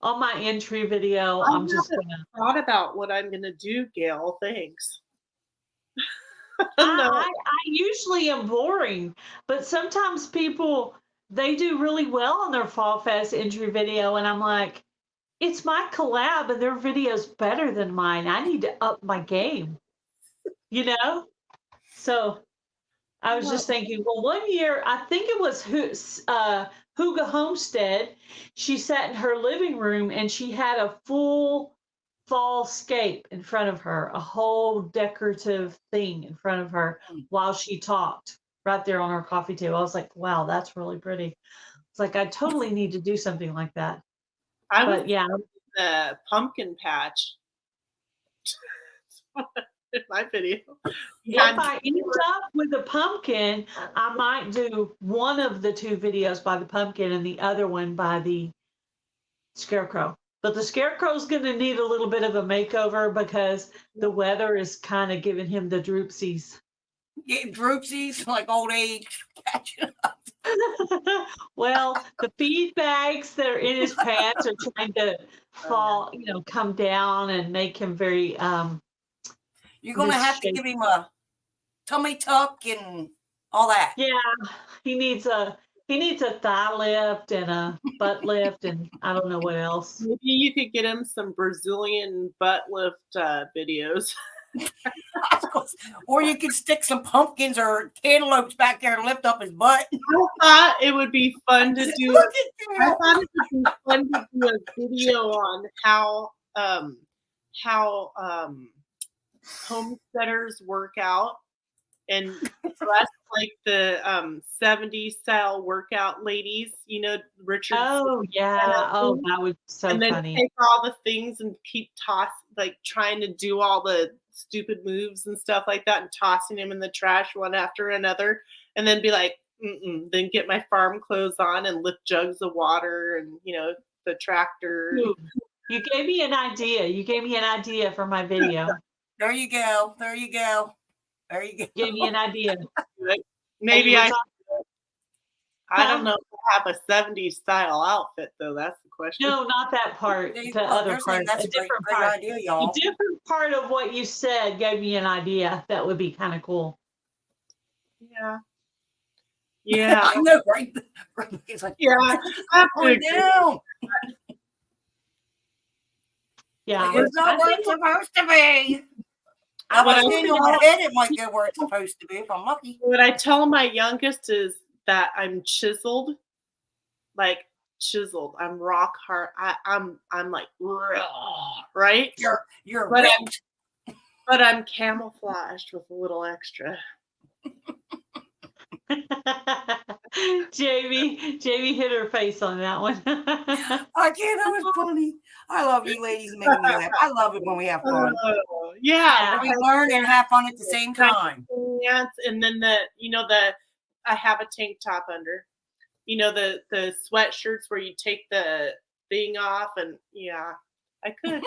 S4: on my entry video, I'm just gonna.
S3: Thought about what I'm gonna do, Gail. Thanks.
S4: I usually am boring, but sometimes people they do really well on their Fall Fest entry video, and I'm like, it's my collab, and their video's better than mine. I need to up my game, So I was just thinking, well, one year I think it was Huga Homestead. She sat in her living room and she had a full fall scape in front of her, a whole decorative thing in front of her while she talked right there on her coffee table. I was like, wow, that's really pretty. It's like, I totally need to do something like that.
S3: I was
S4: But yeah,
S3: the pumpkin patch in my video.
S4: if I end up with a pumpkin, I might do one of the two videos by the pumpkin and the other one by the scarecrow. But the scarecrow's going to need a little bit of a makeover because the weather is kind of giving him the droopsies.
S1: Getting droopsies like old age.
S4: Well, the feed bags that are in his pants are trying to fall, come down and make him very
S1: You're gonna have to give him a tummy tuck and all that.
S4: Yeah, he needs a thigh lift and a butt lift and I don't know what else.
S3: Maybe you could get him some Brazilian butt lift videos.
S1: Or you could stick some pumpkins or cantaloupes back there and lift up his butt.
S3: I thought it would be fun to do. I thought it would be fun to do a video on how homesteaders work out and dress like the 70s style workout ladies, Richard.
S4: Oh yeah. Oh, that was so
S3: and then
S4: funny.
S3: take all the things and keep trying to do all the stupid moves and stuff like that and tossing them in the trash one after another and then be like, then get my farm clothes on and lift jugs of water and, the tractor.
S4: Ooh, you gave me an idea. You gave me an idea for my video.
S1: There you go.
S4: You gave me an idea.
S3: Maybe I don't know if I have a 70s style outfit though. That's the question.
S4: No, not that part. The other part.
S1: That's
S4: a different
S1: great
S4: part.
S1: idea, y'all.
S4: A different part of what you said gave me an idea. That would be kind of cool.
S3: Yeah. Yeah.
S1: I know, right? It's like,
S3: Yeah.
S1: calm down.
S4: Yeah.
S1: It's not where it's supposed to be. I was in on my head, it might go where it's supposed to be if I'm lucky.
S3: What I tell my youngest is that I'm chiseled. I'm rock hard. I'm like raw, right?
S1: You're
S3: but I'm camouflaged with a little extra.
S4: Jamie hit her face on that one.
S1: I can't. That was funny. I love you ladies making me laugh. I love it when we have fun.
S3: Yeah.
S1: We learn and have fun at the same time.
S3: And then I have a tank top under. The sweatshirts where you take the thing off and I could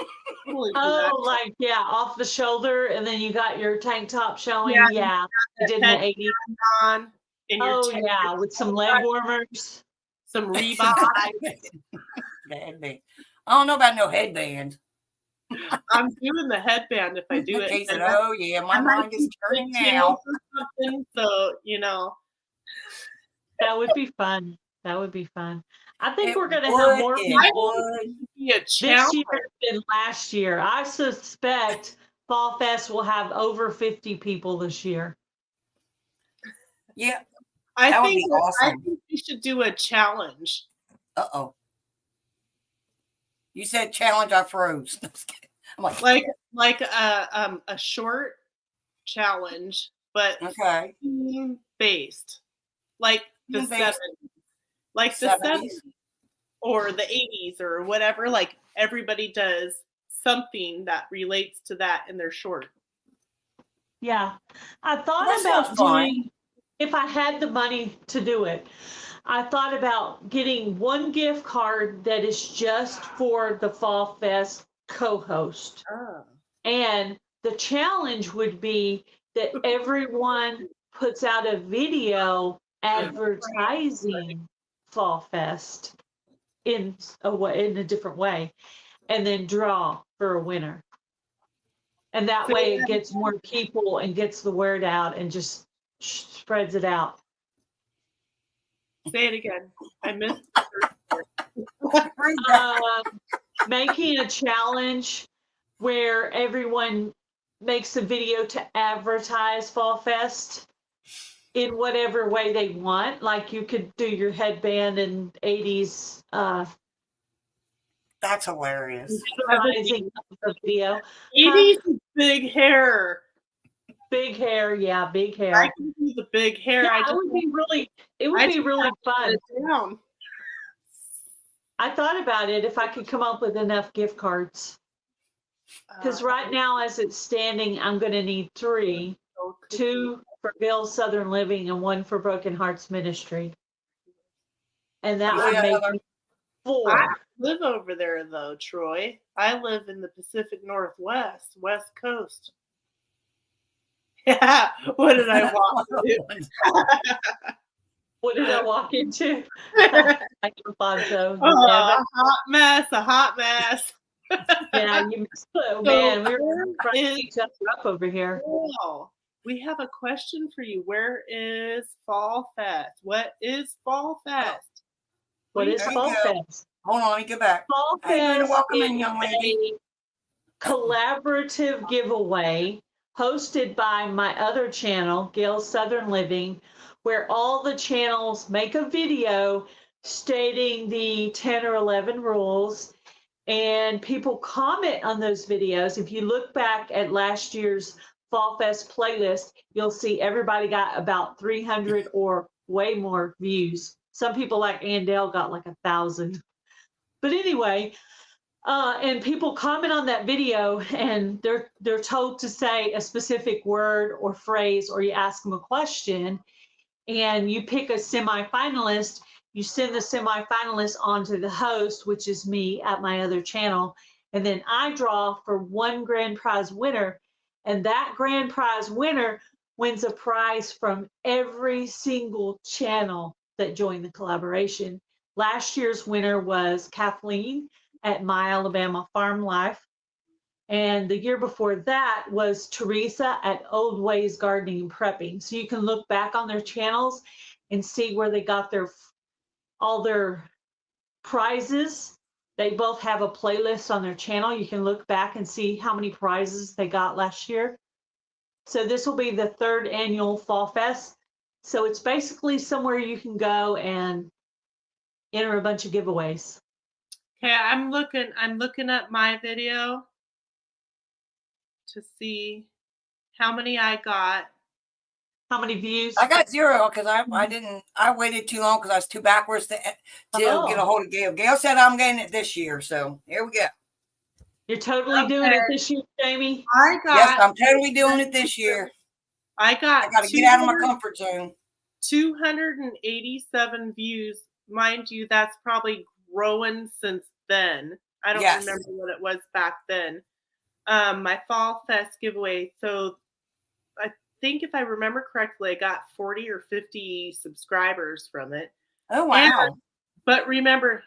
S3: totally do that.
S4: Off the shoulder and then you got your tank top showing.
S3: Yeah.
S4: You did the 80s
S3: on.
S4: With some leg warmers.
S3: Some Reebok.
S1: Headband. I don't know about no headband.
S3: I'm doing the headband if I do it.
S1: Said, oh yeah, my mind is turning now.
S3: So
S4: That would be fun. That would be fun. I think
S1: It
S4: we're going to
S1: would,
S4: have more
S1: it
S4: people
S1: would.
S3: Be a
S4: this
S3: challenge.
S4: year than last year. I suspect Fall Fest will have over 50 people this year.
S1: Yeah.
S3: I
S1: That would
S3: think
S1: be awesome.
S3: I think we should do a challenge.
S1: Uh-oh. You said challenge, I froze. I'm like
S3: Like a short challenge, but
S1: okay.
S3: theme based. Like the
S1: Theme-based.
S3: 70s. Like the 70s or the 80s or whatever. Like everybody does something that relates to that in their short.
S4: Yeah. I thought
S1: That
S4: about
S1: sounds fun.
S4: doing, if I had the money to do it, I thought about getting one gift card that is just for the Fall Fest co-host.
S3: Oh.
S4: And the challenge would be that everyone puts out a video advertising Fall Fest in a different way, and then draw for a winner. And that way it gets more people and gets the word out and just spreads it out.
S3: Say it again. I missed
S4: Making a challenge where everyone makes a video to advertise Fall Fest in whatever way they want. Like you could do your headband and 80s
S1: That's hilarious.
S4: advertising the video.
S3: 80s is big hair.
S4: Big hair, yeah, big hair.
S3: I can do the big hair.
S4: Yeah,
S3: I just
S4: it would be really fun.
S3: it down.
S4: I thought about it if I could come up with enough gift cards. Because right now, as it's standing, I'm going to need 3, 2 for Gale Southern Living and 1 for Broken Hearts Ministry. And that would make me 4.
S3: I live over there though, Troy. I live in the Pacific Northwest, West Coast. Yeah. What did I walk into?
S4: What did I walk into? I can find those.
S3: A hot mess.
S4: Yeah, you missed it. Man, we were trying to each other up over here.
S3: Wow. We have a question for you. Where is Fall Fest? What is Fall Fest?
S4: What is Fall Fest?
S1: Hold on, let me get back.
S4: Fall
S1: Hey,
S4: Fest
S1: welcome in,
S4: is
S1: young lady.
S4: a collaborative giveaway hosted by my other channel, Gale Southern Living, where all the channels make a video stating the 10 or 11 rules, and people comment on those videos. If you look back at last year's Fall Fest playlist, you'll see everybody got about 300 or way more views. Some people like Andell got like 1,000. But anyway, and people comment on that video and they're told to say a specific word or phrase, or you ask them a question and you pick a semifinalist. You send the semifinalist on to the host, which is me at my other channel. And then I draw for one grand prize winner. And that grand prize winner wins a prize from every single channel that joined the collaboration. Last year's winner was Kathleen at My Alabama Farm Life. And the year before that was Teresa at Old Ways Gardening and Prepping. So you can look back on their channels and see where they got all their prizes. They both have a playlist on their channel. You can look back and see how many prizes they got last year. So this will be the 3rd annual Fall Fest. So it's basically somewhere you can go and enter a bunch of giveaways.
S3: Okay, I'm looking at my video to see how many I got.
S4: How many views?
S1: I got 0 because I waited too long because I was too backwards to get a hold of Gail. Gail said I'm getting it this year, so here we go.
S4: You're totally doing it this year, Jamie?
S1: Yes, I'm totally doing it this year.
S3: I got
S1: to get out of my comfort zone.
S3: 287 views. Mind you, that's probably growing since then. I don't remember what it was back then. My Fall Fest giveaway. So I think if I remember correctly, I got 40 or 50 subscribers from it.
S1: Oh, wow.
S3: But remember,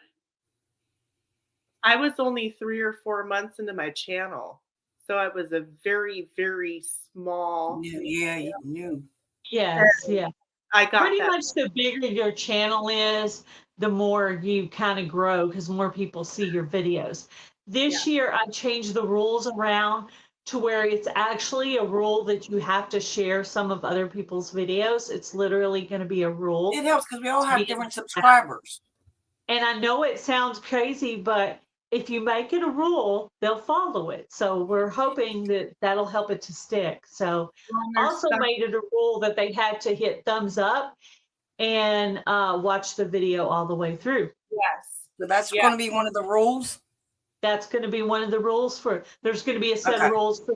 S3: I was only 3 or 4 months into my channel. So it was a very, very small.
S1: Yeah, you knew.
S4: Yes, yeah.
S3: I got
S4: pretty much the bigger your channel is, the more you kind of grow because more people see your videos. This year, I changed the rules around to where it's actually a rule that you have to share some of other people's videos. It's literally going to be a rule.
S1: It helps because we all
S4: to
S1: have
S4: be-
S1: different subscribers.
S4: And I know it sounds crazy, but if you make it a rule, they'll follow it. So we're hoping that that'll help it to stick. So also made it a rule that they had to hit thumbs up and watch the video all the way through.
S3: Yes.
S1: So that's going to be one of the rules.
S4: That's going to be one of the rules there's going to be a set of rules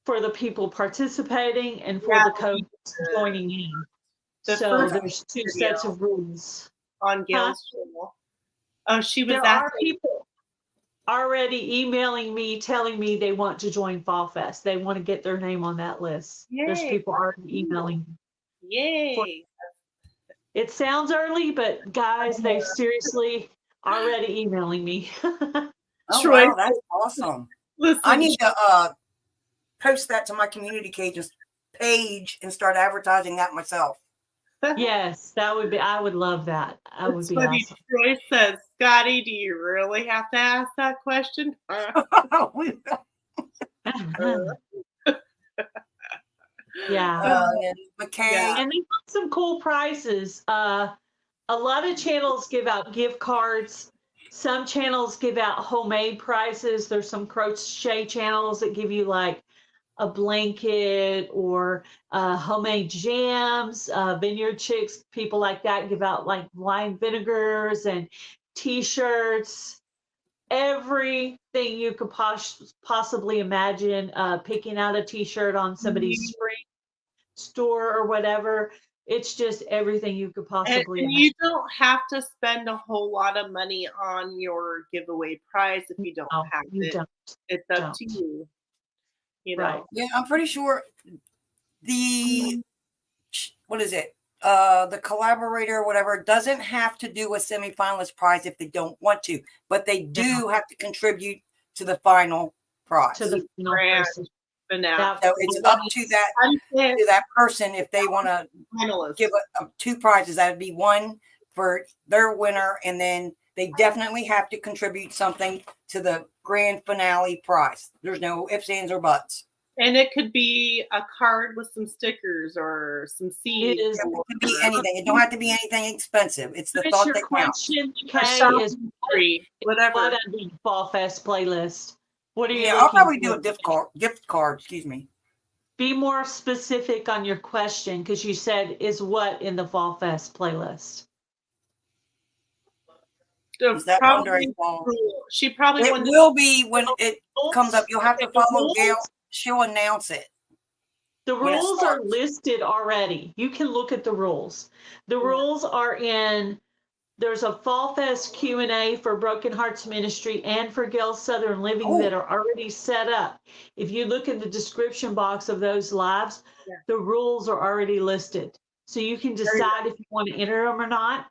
S4: for the people participating and for the co-hosts joining in. So there's two sets of rules
S3: on Gail's channel. Oh, she was
S4: there are people already emailing me telling me they want to join Fall Fest. They want to get their name on that list.
S3: Yay.
S4: There's people already emailing me.
S3: Yay.
S4: It sounds early, but guys, they seriously already emailing me.
S1: Oh, wow, that's awesome.
S3: Listen,
S1: I need to post that to my community page and start advertising that myself.
S4: Yes, that would be, I would love that. That would be
S3: funny.
S4: awesome.
S3: Troy says, Scotty, do you really have to ask that question?
S4: Yeah.
S1: McKay.
S4: And they got some cool prizes. A lot of channels give out gift cards. Some channels give out homemade prizes. There's some crochet channels that give you like a blanket or homemade jams. Vineyard Chicks, people like that give out like wine vinegars and t-shirts. Everything you could possibly imagine, picking out a t-shirt on somebody's spring store or whatever. It's just everything you could possibly
S3: and you don't have to spend a whole lot of money on your giveaway prize if you don't have it. It's up to you. You know.
S4: Right.
S1: Yeah, I'm pretty sure the collaborator or whatever doesn't have to do a semifinalist prize if they don't want to, but they do have to contribute to the final prize.
S4: To the final person.
S1: So it's up to that person if they want to give two prizes. That would be one for their winner, and then they definitely have to contribute something to the grand finale prize. There's no ifs, ands, or buts.
S3: And it could be a card with some stickers or some seeds.
S1: It could be anything. It don't have to be anything expensive. It's the thought that counts.
S4: Is
S3: free, whatever.
S4: What on the Fall Fest playlist? What are you?
S1: Yeah, I'll probably do a gift card. Excuse me.
S4: Be more specific on your question because you said is what in the Fall Fest playlist.
S1: Is that wondering?
S3: She probably
S1: it will be when it comes up. You'll have to follow Gail. She'll announce it.
S4: The rules are listed already. You can look at the rules. The rules are in. There's a Fall Fest Q&A for Broken Hearts Ministry and for Gail's Southern Living that are already set up. If you look in the description box of those lives, the rules are already listed. So you can decide if you want to enter them or not.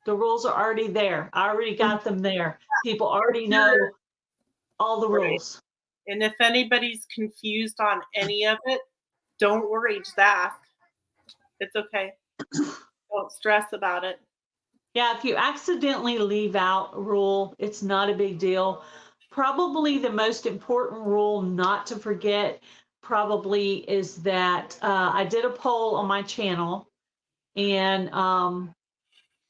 S4: The rules are already there. I already got them there. People already know all the rules.
S3: And if anybody's confused on any of it, don't worry, just ask. It's okay. Don't stress about it.
S4: Yeah, if you accidentally leave out a rule, it's not a big deal. Probably the most important rule not to forget probably is that I did a poll on my channel and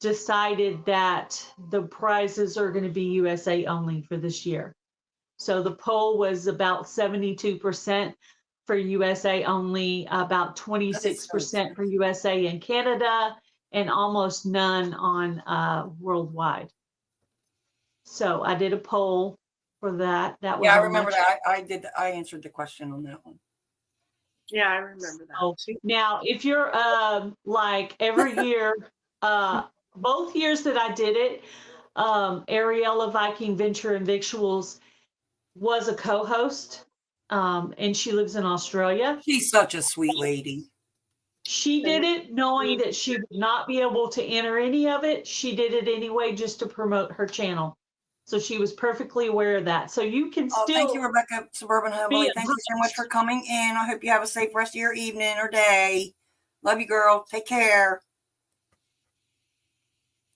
S4: decided that the prizes are going to be USA only for this year. So the poll was about 72% for USA only, about 26% for USA and Canada, and almost none on worldwide. So I did a poll for that. That was
S1: I remember that. I answered the question on that one.
S3: Yeah, I remember that.
S4: too. Now, if you're like every year, both years that I did it, Ariella Viking Venture and Victuals was a co-host, and she lives in Australia.
S1: She's such a sweet lady.
S4: She did it knowing that she would not be able to enter any of it. She did it anyway just to promote her channel. So she was perfectly aware of that. So you can still.
S1: Thank you, Rebecca, Suburban Hillbilly. Thank you so much for coming in. I hope you have a safe rest of your evening or day. Love you, girl. Take care.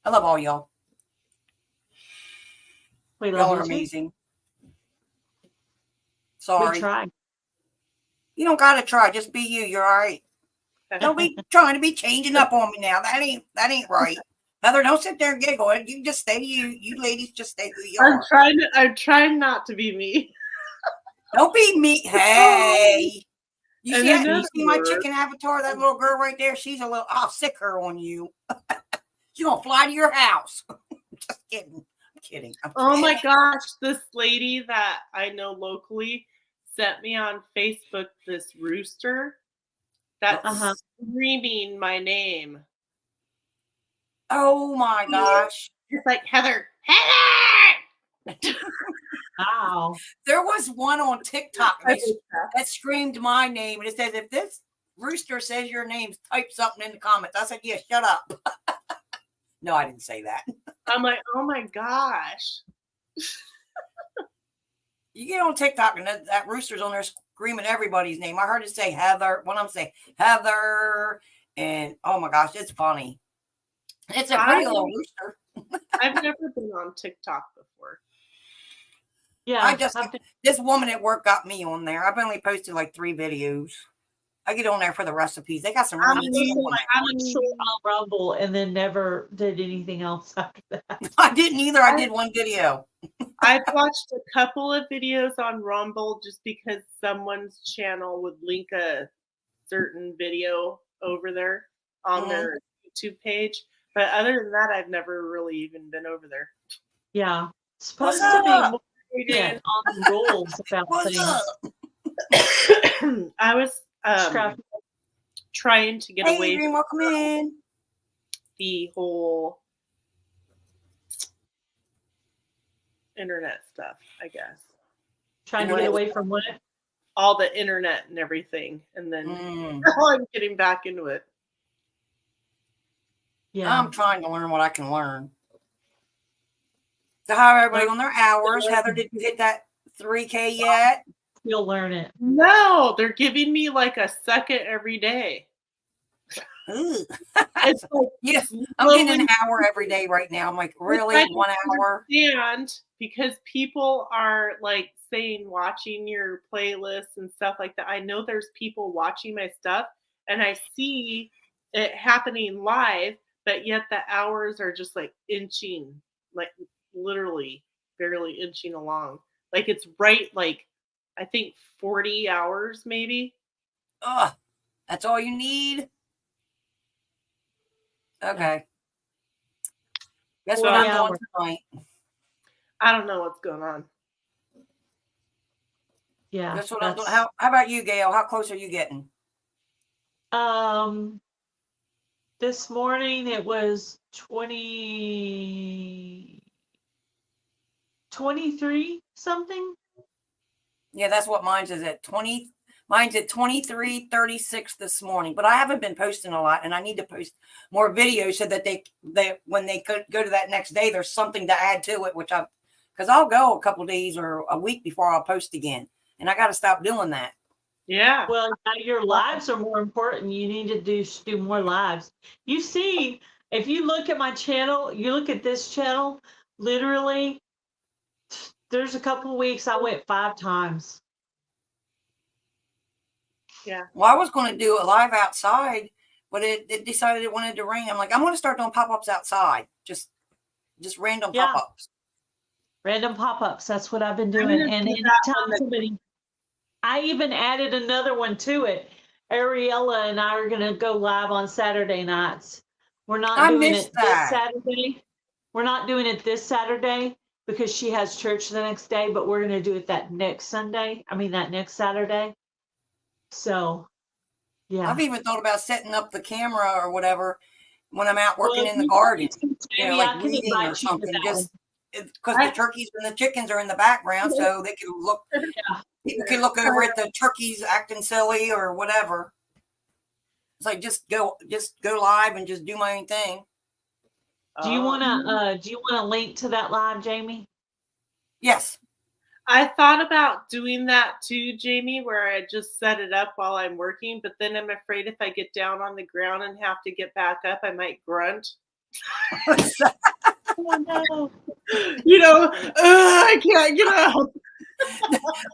S1: I love all y'all.
S4: We
S1: Y'all
S4: love
S1: are
S4: you too.
S1: amazing.
S4: We
S1: Sorry.
S4: try.
S1: You don't gotta try. Just be you. You're all right. Don't be trying to be changing up on me now. That ain't right. Heather, don't sit there and giggle. You just stay you. You ladies just stay who you are.
S3: I'm trying not to be me.
S1: Don't be me. Hey. You
S3: And
S1: see, you
S3: another
S1: see my
S3: word.
S1: chicken avatar, that little girl right there? She's a little, I'll sick her on you. She's going to fly to your house. Just kidding. I'm kidding.
S3: Oh my gosh, this lady that I know locally sent me on Facebook this rooster that's screaming my name.
S1: Oh my gosh.
S3: It's like, Heather.
S4: Wow.
S1: There was one on TikTok that screamed my name, and it says, if this rooster says your name, type something in the comments. I said, yeah, shut up. No, I didn't say that.
S3: I'm like, oh my gosh.
S1: You get on TikTok and that rooster's on there screaming everybody's name. I heard it say Heather. One of them say Heather. And oh my gosh, it's funny. It's a pretty little rooster.
S3: I've never been on TikTok before.
S4: Yeah.
S1: This woman at work got me on there. I've only posted like 3 videos. I get on there for the recipes. They got some really good
S4: I'm short on Rumble and then never did anything else after that.
S1: I didn't either. I did one video.
S3: I've watched a couple of videos on Rumble just because someone's channel would link a certain video over there on their YouTube page. But other than that, I've never really even been over there.
S4: Yeah. It's supposed to be more on the rules about things.
S3: I was trying to get away from the whole internet stuff, I guess.
S4: Trying to get away from what?
S3: All the internet and everything. And then now I'm getting back into it.
S1: Yeah. I'm trying to learn what I can learn. So how everybody on their hours? Heather, did you hit that 3K yet?
S4: You'll learn it.
S3: No, they're giving me like a second every day.
S1: It's like, yes, I'm getting an hour every day right now. I'm like, really? 1 hour?
S3: And because people are like saying watching your playlists and stuff like that, I know there's people watching my stuff and I see it happening live, but yet the hours are just like inching, like literally barely inching along. Like it's right, like I think 40 hours maybe.
S1: Ugh, that's all you need? Okay. Guess what I'm doing tonight?
S3: I don't know what's going on.
S4: Yeah.
S1: That's what I'm doing. How about you, Gail? How close are you getting?
S4: This morning it was 23 something.
S1: Yeah, that's what mine's is at 20. Mine's at 23:36 this morning, but I haven't been posting a lot, and I need to post more videos so that they when they go to that next day, there's something to add to it. Because I'll go a couple days or a week before I'll post again, and I got to stop doing that.
S3: Yeah.
S4: Well, your lives are more important. You need to do more lives. You see, if you look at my channel, you look at this channel, literally, there's a couple of weeks I went 5 times.
S3: Yeah.
S1: Well, I was going to do a live outside, but it decided it wanted to rain. I'm like, I'm going to start doing pop-ups outside. Just random pop-ups.
S4: Random pop-ups. That's what I've been doing. And anytime somebody, I even added another one to it. Ariella and I are going to go live on Saturday nights. We're not doing it this Saturday. We're not doing it this Saturday because she has church the next day, but we're going to do it that next Saturday. So, yeah.
S1: I've even thought about setting up the camera or whatever when I'm out working in the garden. Like reading or something. Just because the turkeys and the chickens are in the background, so they can look. People can look over at the turkeys acting silly or whatever. It's like just go live and just do my own thing.
S4: Do you want to link to that live, Jamie?
S1: Yes.
S3: I thought about doing that too, Jamie, where I just set it up while I'm working, but then I'm afraid if I get down on the ground and have to get back up, I might grunt
S4: Oh no.
S3: You know, I can't get up.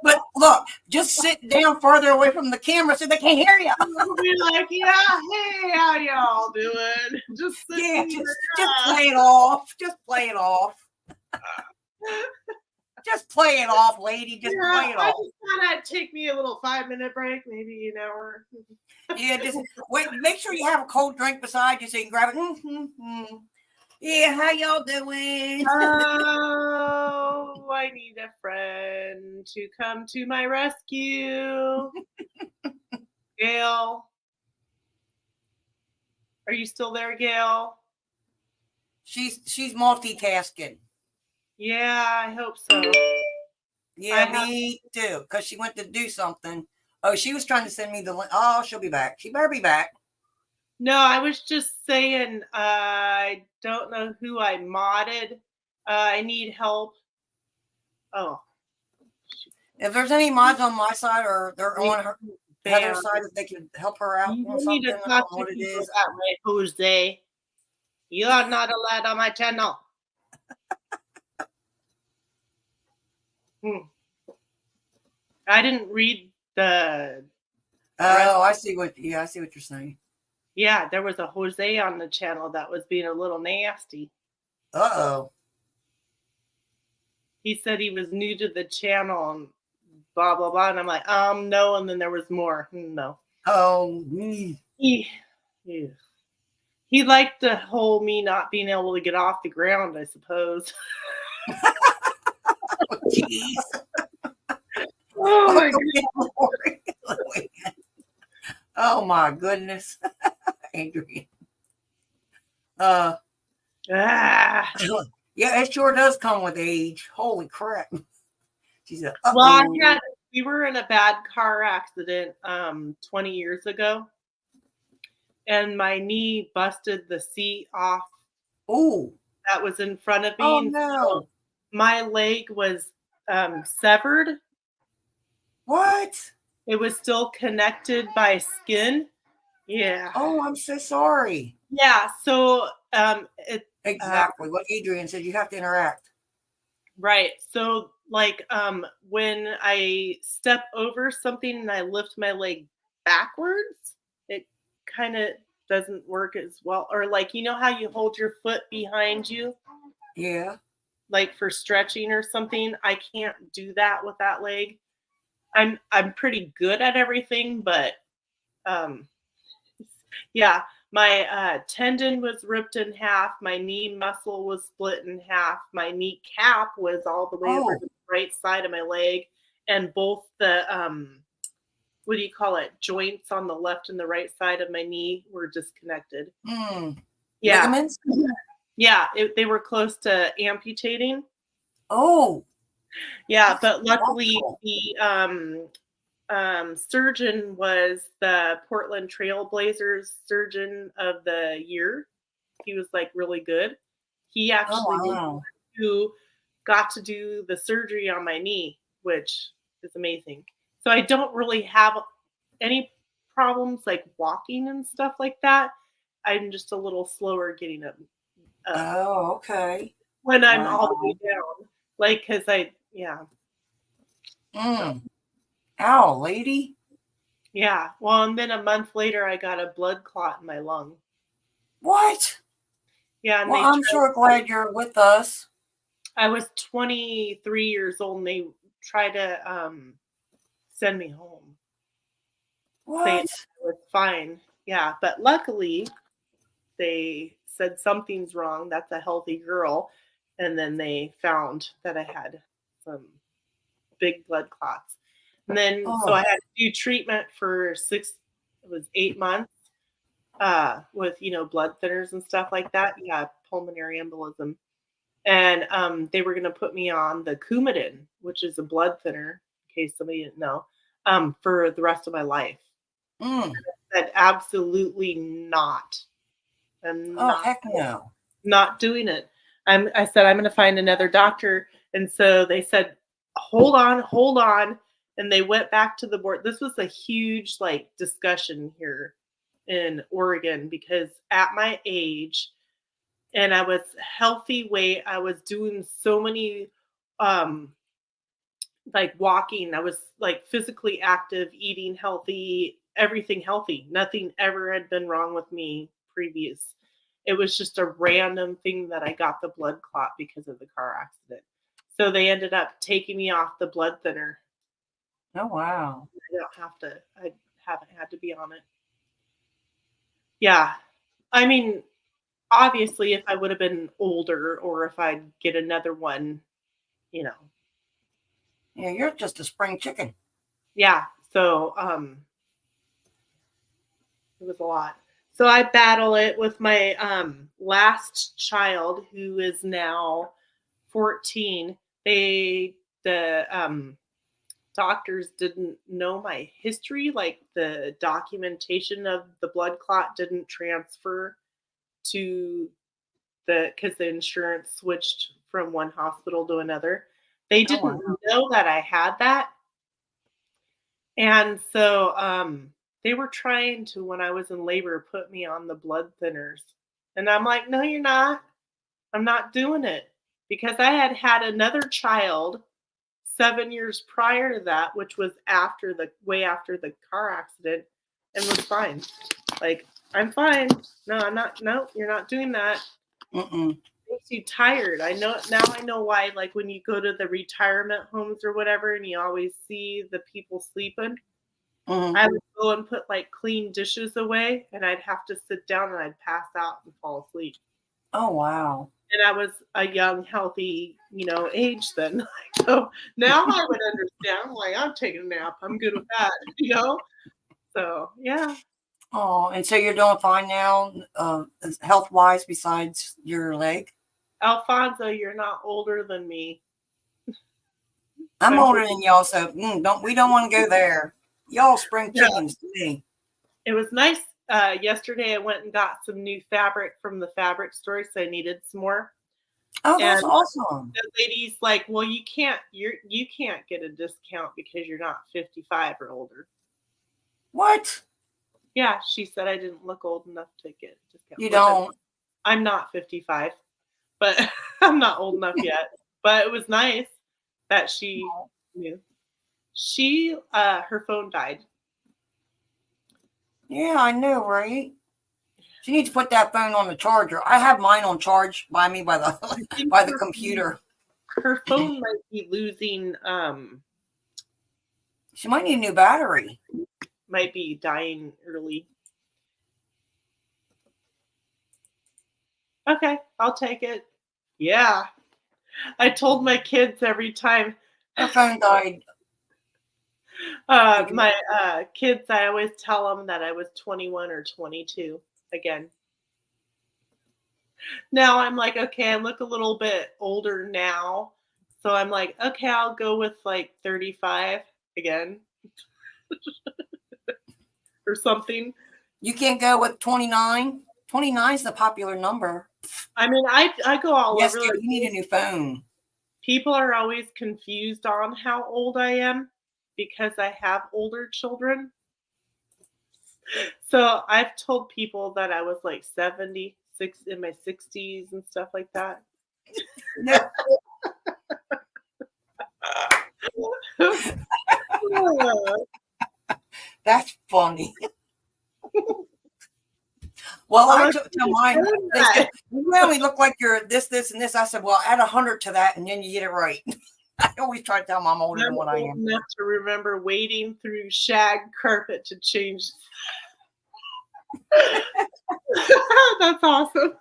S1: But look, just sit down further away from the camera so they can't hear you.
S3: I'll be like, yeah, hey, how y'all doing? Just
S1: Yeah,
S3: sitting
S1: just play it off. Just play it off. Just play it off, lady. Just play it
S3: I
S1: off.
S3: just thought I'd take me a little 5-minute break, maybe an hour.
S1: Yeah, just wait. Make sure you have a cold drink beside you so you can grab it. Mm-hmm. Yeah, how y'all doing?
S3: Oh, I need a friend to come to my rescue. Gail. Are you still there, Gail?
S1: She's multitasking.
S3: Yeah, I hope so.
S1: Yeah, me too. Because she went to do something. Oh, she was trying to send me the link. Oh, she'll be back. She better be back.
S3: No, I was just saying, I don't know who I modded. I need help. Oh.
S1: If there's any mods on my side or they're on her Heather's side, if they can help her out
S3: You
S1: on
S3: need
S1: something,
S3: to
S1: I
S3: talk
S1: don't know
S3: to
S1: what it
S3: people
S1: is.
S3: that way, Jose. You are not allowed on my channel. I didn't read the.
S1: Oh, I see what you're saying.
S3: Yeah, there was a Jose on the channel that was being a little nasty.
S1: Uh-oh.
S3: He said he was new to the channel and blah blah blah, and I'm like, no, and then there was more. No.
S1: Oh.
S3: He liked the whole me not being able to get off the ground, I suppose.
S1: Jeez.
S3: Oh my
S1: God. Oh my goodness. Adrian. Yeah, it sure does come with age. Holy crap. She said,
S3: well, we were in a bad car accident 20 years ago, and my knee busted the seat off.
S1: Oh,
S3: that was in front of me.
S1: Oh no.
S3: My leg was severed.
S1: What?
S3: It was still connected by skin. Yeah.
S1: Oh, I'm so sorry.
S3: Yeah. So
S1: exactly what Adrian said. You have to interact.
S3: Right. So like when I step over something and I lift my leg backwards, it kind of doesn't work as well. Or like, you know how you hold your foot behind you?
S1: Yeah.
S3: Like for stretching or something. I can't do that with that leg. I'm pretty good at everything, but yeah, my tendon was ripped in half, my knee muscle was split in half, my kneecap was all the way over the right side of my leg, and both the what do you call it, joints on the left and the right side of my knee were disconnected. Yeah.
S1: Ligaments?
S3: Yeah, they were close to amputating.
S1: Oh.
S3: Yeah, but luckily the surgeon was the Portland Trailblazers surgeon of the year. He was like really good. He actually was the one who got to do the surgery on my knee, which is amazing. So I don't really have any problems like walking and stuff like that. I'm just a little slower getting up.
S1: Oh, okay.
S3: When I'm all the way down, like because
S1: Ow, lady.
S3: Yeah. Well, and then a month later, I got a blood clot in my lung.
S1: What?
S3: Yeah. And
S1: well, I'm sure glad you're with us.
S3: I was 23 years old, and they tried to send me home.
S1: What?
S3: Saying I was fine. Yeah, but luckily, they said something's wrong. That's a healthy girl, and then they found that I had some big blood clots. And then, so I had to do treatment for 8 months with, blood thinners and stuff like that. Yeah, pulmonary embolism. And they were going to put me on the Coumadin, which is a blood thinner, in case somebody didn't know, for the rest of my life. I said, absolutely not.
S1: Heck no.
S3: Not doing it. I said, I'm going to find another doctor. And so they said, hold on. And they went back to the board. This was a huge discussion here in Oregon because at my age, and I was healthy weight. I was doing so many like walking. I was like physically active, eating healthy, everything healthy. Nothing ever had been wrong with me previous. It was just a random thing that I got the blood clot because of the car accident. So they ended up taking me off the blood thinner.
S1: Oh, wow.
S3: I haven't had to be on it. Yeah. I mean, obviously if I would have been older or if I'd get another one, you know.
S1: Yeah, you're just a spring chicken.
S3: Yeah. So it was a lot. So I battle it with my last child who is now 14. The doctors didn't know my history, like the documentation of the blood clot didn't transfer to because the insurance switched from one hospital to another. They
S1: Oh,
S3: didn't
S1: wow.
S3: know that I had that. And so they were trying to, when I was in labor, put me on the blood thinners. And I'm like, no, you're not. I'm not doing it. Because I had had another child 7 years prior to that, which was way after the car accident, and was fine. Like, I'm fine. No, I'm not. No, you're not doing that.
S1: Mm-mm.
S3: It makes you tired. I know now. I know why. Like when you go to the retirement homes or whatever, and you always see the people sleeping.
S1: Mm-hmm.
S3: I would go and put like clean dishes away, and I'd have to sit down and I'd pass out and fall asleep.
S1: Oh, wow.
S3: And I was a young, healthy, age then. So now I would understand. I'm like, I'm taking a nap. I'm good with that. So yeah.
S1: Oh, and so you're doing fine now, health wise, besides your leg?
S3: Alfonso, you're not older than me.
S1: I'm older than y'all, so we don't want to go there. Y'all spring
S3: Yeah.
S1: chickens to me.
S3: It was nice. Yesterday I went and got some new fabric from the fabric store, so I needed some more.
S1: Oh, that's
S3: And
S1: awesome.
S3: the lady's like, well, you can't get a discount because you're not 55 or older.
S1: What?
S3: Yeah, she said I didn't look old enough to get a discount.
S1: You don't?
S3: I'm not 55, but I'm not old enough yet. But it was nice that she knew. Her phone died.
S1: Yeah, I know, right? She needs to put that phone on the charger. I have mine on charge by the computer.
S3: Her phone might be losing.
S1: She might need a new battery.
S3: Might be dying early. Okay, I'll take it. Yeah. I told my kids every time
S1: Her phone died.
S3: my kids, I always tell them that I was 21 or 22 again. Now I'm like, okay, I look a little bit older now. So I'm like, okay, I'll go with like 35 again or something.
S1: You can't go with 29? 29 is the popular number.
S3: I mean, I go all
S1: Yes,
S3: over.
S1: dear, you need a new phone.
S3: People are always confused on how old I am because I have older children. So I've told people that I was like 76 in my 60s and stuff like that.
S1: No. That's funny. Well, I took to mine. They said, you only look like you're this, and this. I said, well, add 100 to that, and then you get it right. I always try to tell them I'm older than what I am.
S3: Enough to remember wading through shag carpet to change. That's awesome.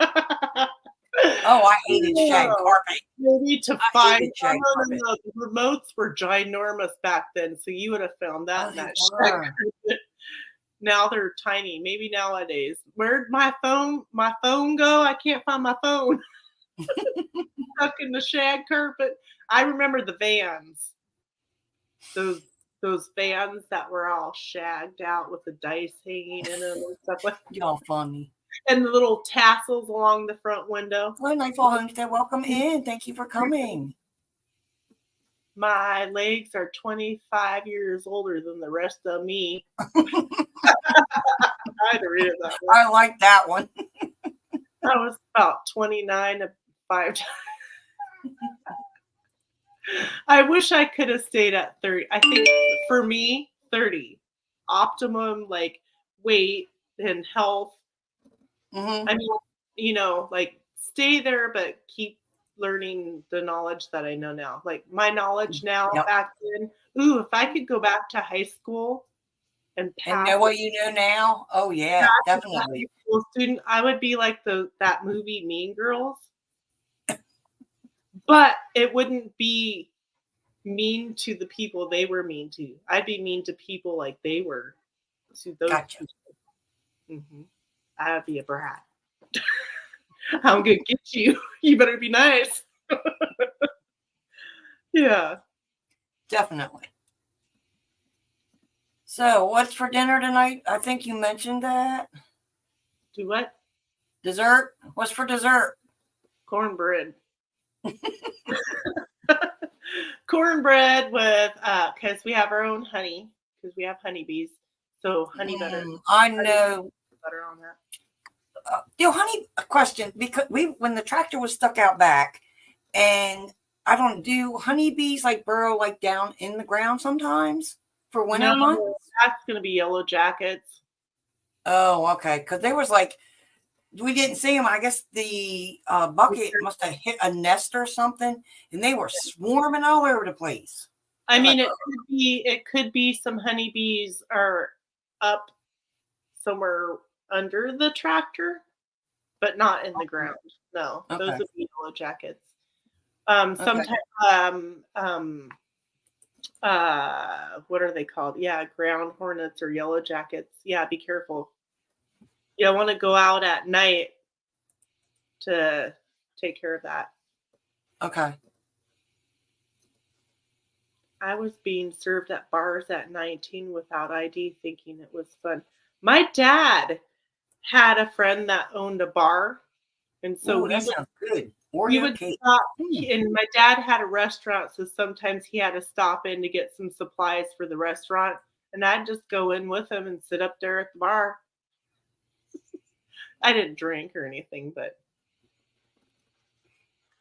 S1: Oh, I hated shag carpet.
S3: You need to find the remotes were ginormous back then, so you would have found that in that shag carpet. Now they're tiny. Maybe nowadays. Where'd my phone go? I can't find my phone. Stuck in the shag carpet. I remember the Vans. Those Vans that were all shagged out with the dice hanging in them and stuff like that.
S1: Y'all funny.
S3: And the little tassels along the front window.
S1: Hello, Nightfall Homestead. Welcome in. Thank you for coming.
S3: My legs are 25 years older than the rest of me. I had to read it that way.
S1: I like that one.
S3: I was about 29 at 5 times. I wish I could have stayed at 30. I think for me, 30. Optimum like weight and health.
S1: Hmm.
S3: I mean, like stay there, but keep learning the knowledge that I know now. Like my knowledge now
S1: Yep.
S3: back then. Ooh, if I could go back to high school and
S1: And
S3: pass
S1: know what you know now? Oh yeah,
S3: as a
S1: definitely.
S3: high school student, I would be like that movie Mean Girls. But it wouldn't be mean to the people they were mean to. I'd be mean to people like they were to those
S1: Gotcha.
S3: people. Hmm. I'd be a brat. I'm gonna get you. You better be nice. Yeah.
S1: Definitely. So, what's for dinner tonight? I think you mentioned that.
S3: Do what?
S1: Dessert? What's for dessert?
S3: Cornbread. Cornbread with because we have our own honey because we have honeybees. So honey butter.
S1: I know.
S3: Butter on that.
S1: Honey, a question, because when the tractor was stuck out back, and I don't do honeybees like burrow like down in the ground sometimes for winter months.
S3: That's gonna be yellow jackets.
S1: Oh, okay. Because there was like we didn't see them. I guess the bucket must have hit a nest or something, and they were swarming all over the place.
S3: I mean, it could be some honeybees are up somewhere under the tractor, but not in the ground. No, those would be yellow jackets. Sometimes, what are they called? Yeah, ground hornets or yellow jackets. Yeah, be careful. You don't want to go out at night to take care of that.
S1: Okay.
S3: I was being served at bars at 19 without ID, thinking it was fun. My dad had a friend that owned a bar, and so
S1: that sounds good.
S3: We would stop, and my dad had a restaurant, so sometimes he had to stop in to get some supplies for the restaurant, and I'd just go in with him and sit up there at the bar. I didn't drink or anything, but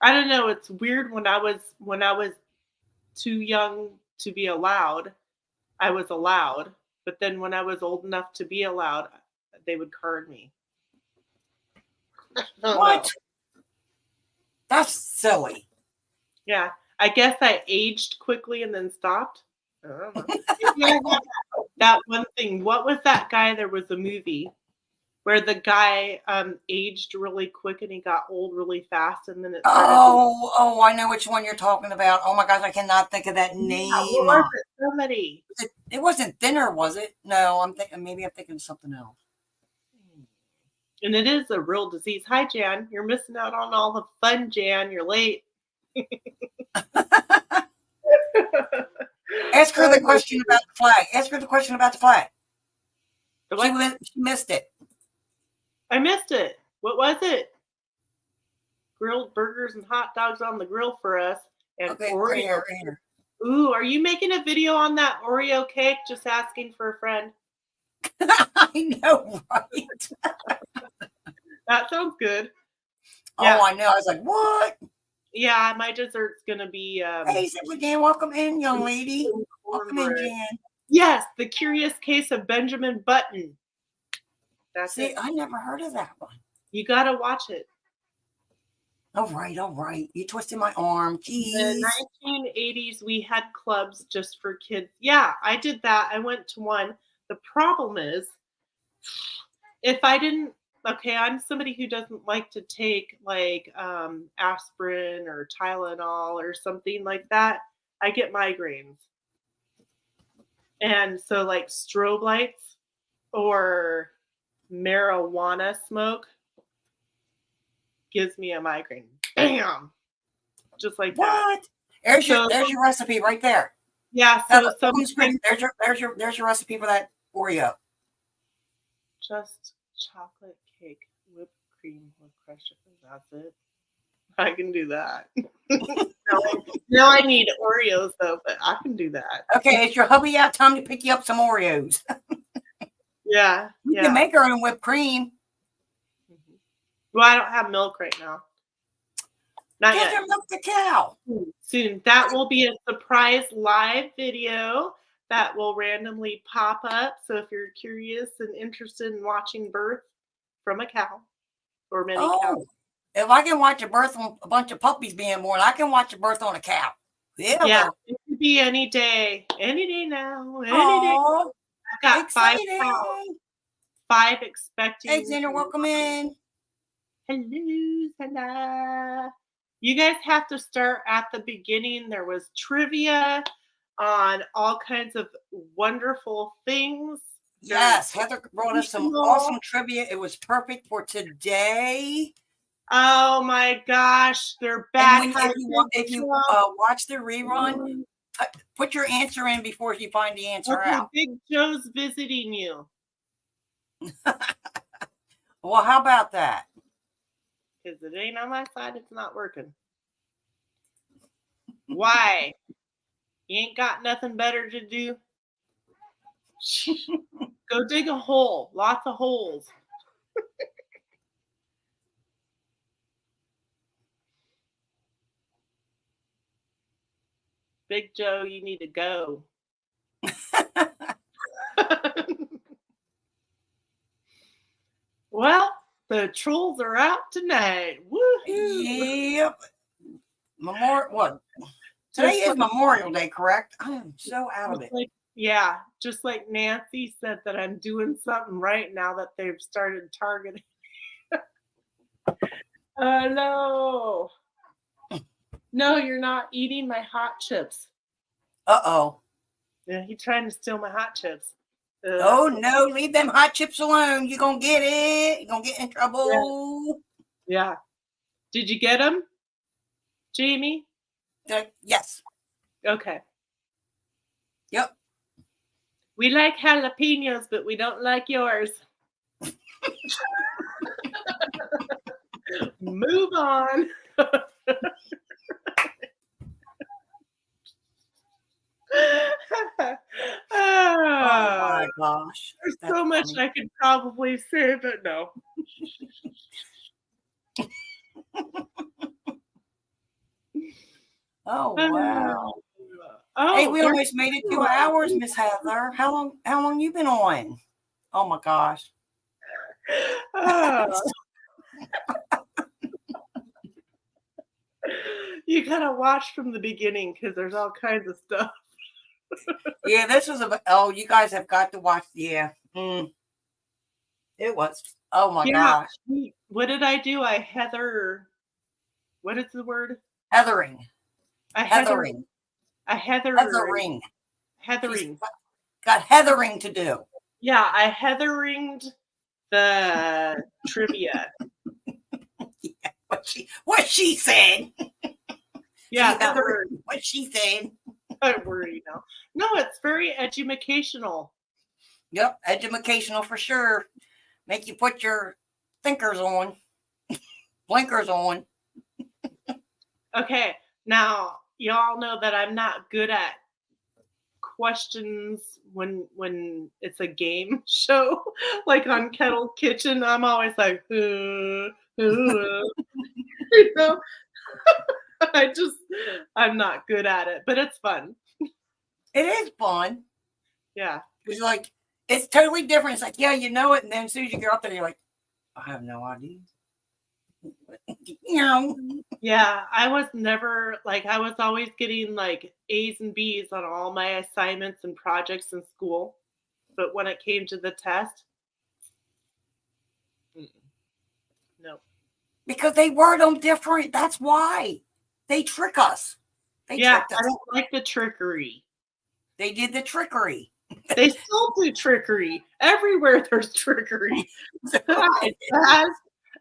S3: I don't know. It's weird when I was too young to be allowed, I was allowed. But then when I was old enough to be allowed, they would card me.
S1: What? Know. That's silly.
S3: Yeah. I guess I aged quickly and then stopped. I don't know. That one thing. What was that guy? There was a movie where the guy aged really quick and he got old really fast, and then it started.
S1: Oh, I know which one you're talking about. Oh my gosh, I cannot think of that name.
S3: What was it? Somebody.
S1: It wasn't Thinner, was it? No, I'm thinking of something else.
S3: And it is a real disease. Hi, Jan. You're missing out on all the fun, Jan. You're late.
S1: Ask her the question about the flag. Ask her the question about the flag. She missed it.
S3: I missed it. What was it? Grilled burgers and hot dogs on the grill for us. And Oreo.
S1: Right here.
S3: Ooh, are you making a video on that Oreo cake? Just asking for a friend.
S1: I know, right?
S3: That sounds good.
S1: Yeah. Oh, I know. I was like, what?
S3: Yeah, my dessert's going to be...
S1: hey, Jan, welcome in, young lady. Welcome in, Jan.
S3: Yes, The Curious Case of Benjamin Button. That's
S1: it. I never heard of that one.
S3: You got to watch it.
S1: All right. You twisted my arm. Jeez.
S3: In the 1980s, we had clubs just for kids. Yeah, I did that. I went to one. The problem is, if I didn't, okay, I'm somebody who doesn't like to take like aspirin or Tylenol or something like that. I get migraines. And so like strobe lights or marijuana smoke gives me a migraine. Bam! Just like that.
S1: There's your recipe right there.
S3: Yeah. So
S1: there's your recipe for that Oreo.
S3: Just chocolate cake, whipped cream with crushed sugar. That's it. I can do that. now I need Oreos though, but I can do that.
S1: Okay, it's your hubby out. Time to pick you up some Oreos.
S3: Yeah.
S1: We can make our own whipped cream.
S3: Mm-hmm. Well, I don't have milk right now. Not
S1: Get
S3: yet.
S1: her milk the cow.
S3: Soon. That will be a surprise live video that will randomly pop up. So if you're curious and interested in watching birth from a cow or many cows.
S1: Oh, if I can watch a birth on a bunch of puppies being born, I can watch a birth on a cow.
S3: Yeah, it could be any day now, any day.
S1: Oh,
S3: I've got
S1: exciting.
S3: 5 cows, 5 expecting.
S1: Alexander, welcome in.
S3: Hello, Sanda. You guys have to start at the beginning. There was trivia on all kinds of wonderful things.
S1: Yes, Heather brought us some awesome trivia. It was perfect for today.
S3: Oh my gosh, they're back.
S1: And if you watch the rerun, put your answer in before you find the answer out.
S3: Big Joe's visiting you.
S1: Well, how about that?
S3: Because it ain't on my side, it's not working. Why? You ain't got nothing better to do? Go dig a hole. Lots of holes. Big Joe, you need to go. Well, the trolls are out tonight. Woohoo!
S1: Yep. Today is Memorial Day, correct? I am so out of it.
S3: Yeah, just like Nancy said that I'm doing something right now that they've started targeting. No. No, you're not eating my hot chips.
S1: Uh-oh.
S3: Yeah, he's trying to steal my hot chips.
S1: Oh, no, leave them hot chips alone. You're going to get it. You're going to get in trouble.
S3: Yeah. Did you get them, Jamie?
S1: Yes.
S3: Okay.
S1: Yep.
S3: We like jalapenos, but we don't like yours. Move on.
S1: Oh my gosh.
S3: There's so much I could probably say, but no.
S1: Oh wow.
S3: Oh,
S1: hey, we almost made it 2 hours, Miss Heather. How long you been on? Oh my gosh.
S3: You gotta watch from the beginning because there's all kinds of stuff.
S1: Yeah, this was you guys have got to watch. Yeah. It was. Oh my gosh.
S3: What did I do? What is the word?
S1: Heathering.
S3: Heathering.
S1: Heathering.
S3: Heathering.
S1: Got heathering to do.
S3: Yeah, I heatheringed the trivia.
S1: Yeah, what she said.
S3: Yeah,
S1: what she said.
S3: Don't worry now. No, it's very educational.
S1: Yep, educational for sure. Make you put your thinkers on, blinkers on.
S3: Okay, now y'all know that I'm not good at questions when it's a game show, like on Kettle Kitchen. I'm always like, you know. I'm not good at it, but it's fun.
S1: It is fun.
S3: Yeah.
S1: It's like, it's totally different. It's like, yeah, you know it. And then as soon as you get up there, you're like, I have no idea.
S3: Yeah, I was always getting like A's and B's on all my assignments and projects in school. But when it came to the test, no.
S1: Because they word them different. That's why. They trick us. Tricked us.
S3: I don't like the trickery.
S1: They did the trickery.
S3: They still do trickery. Everywhere there's trickery. Taz.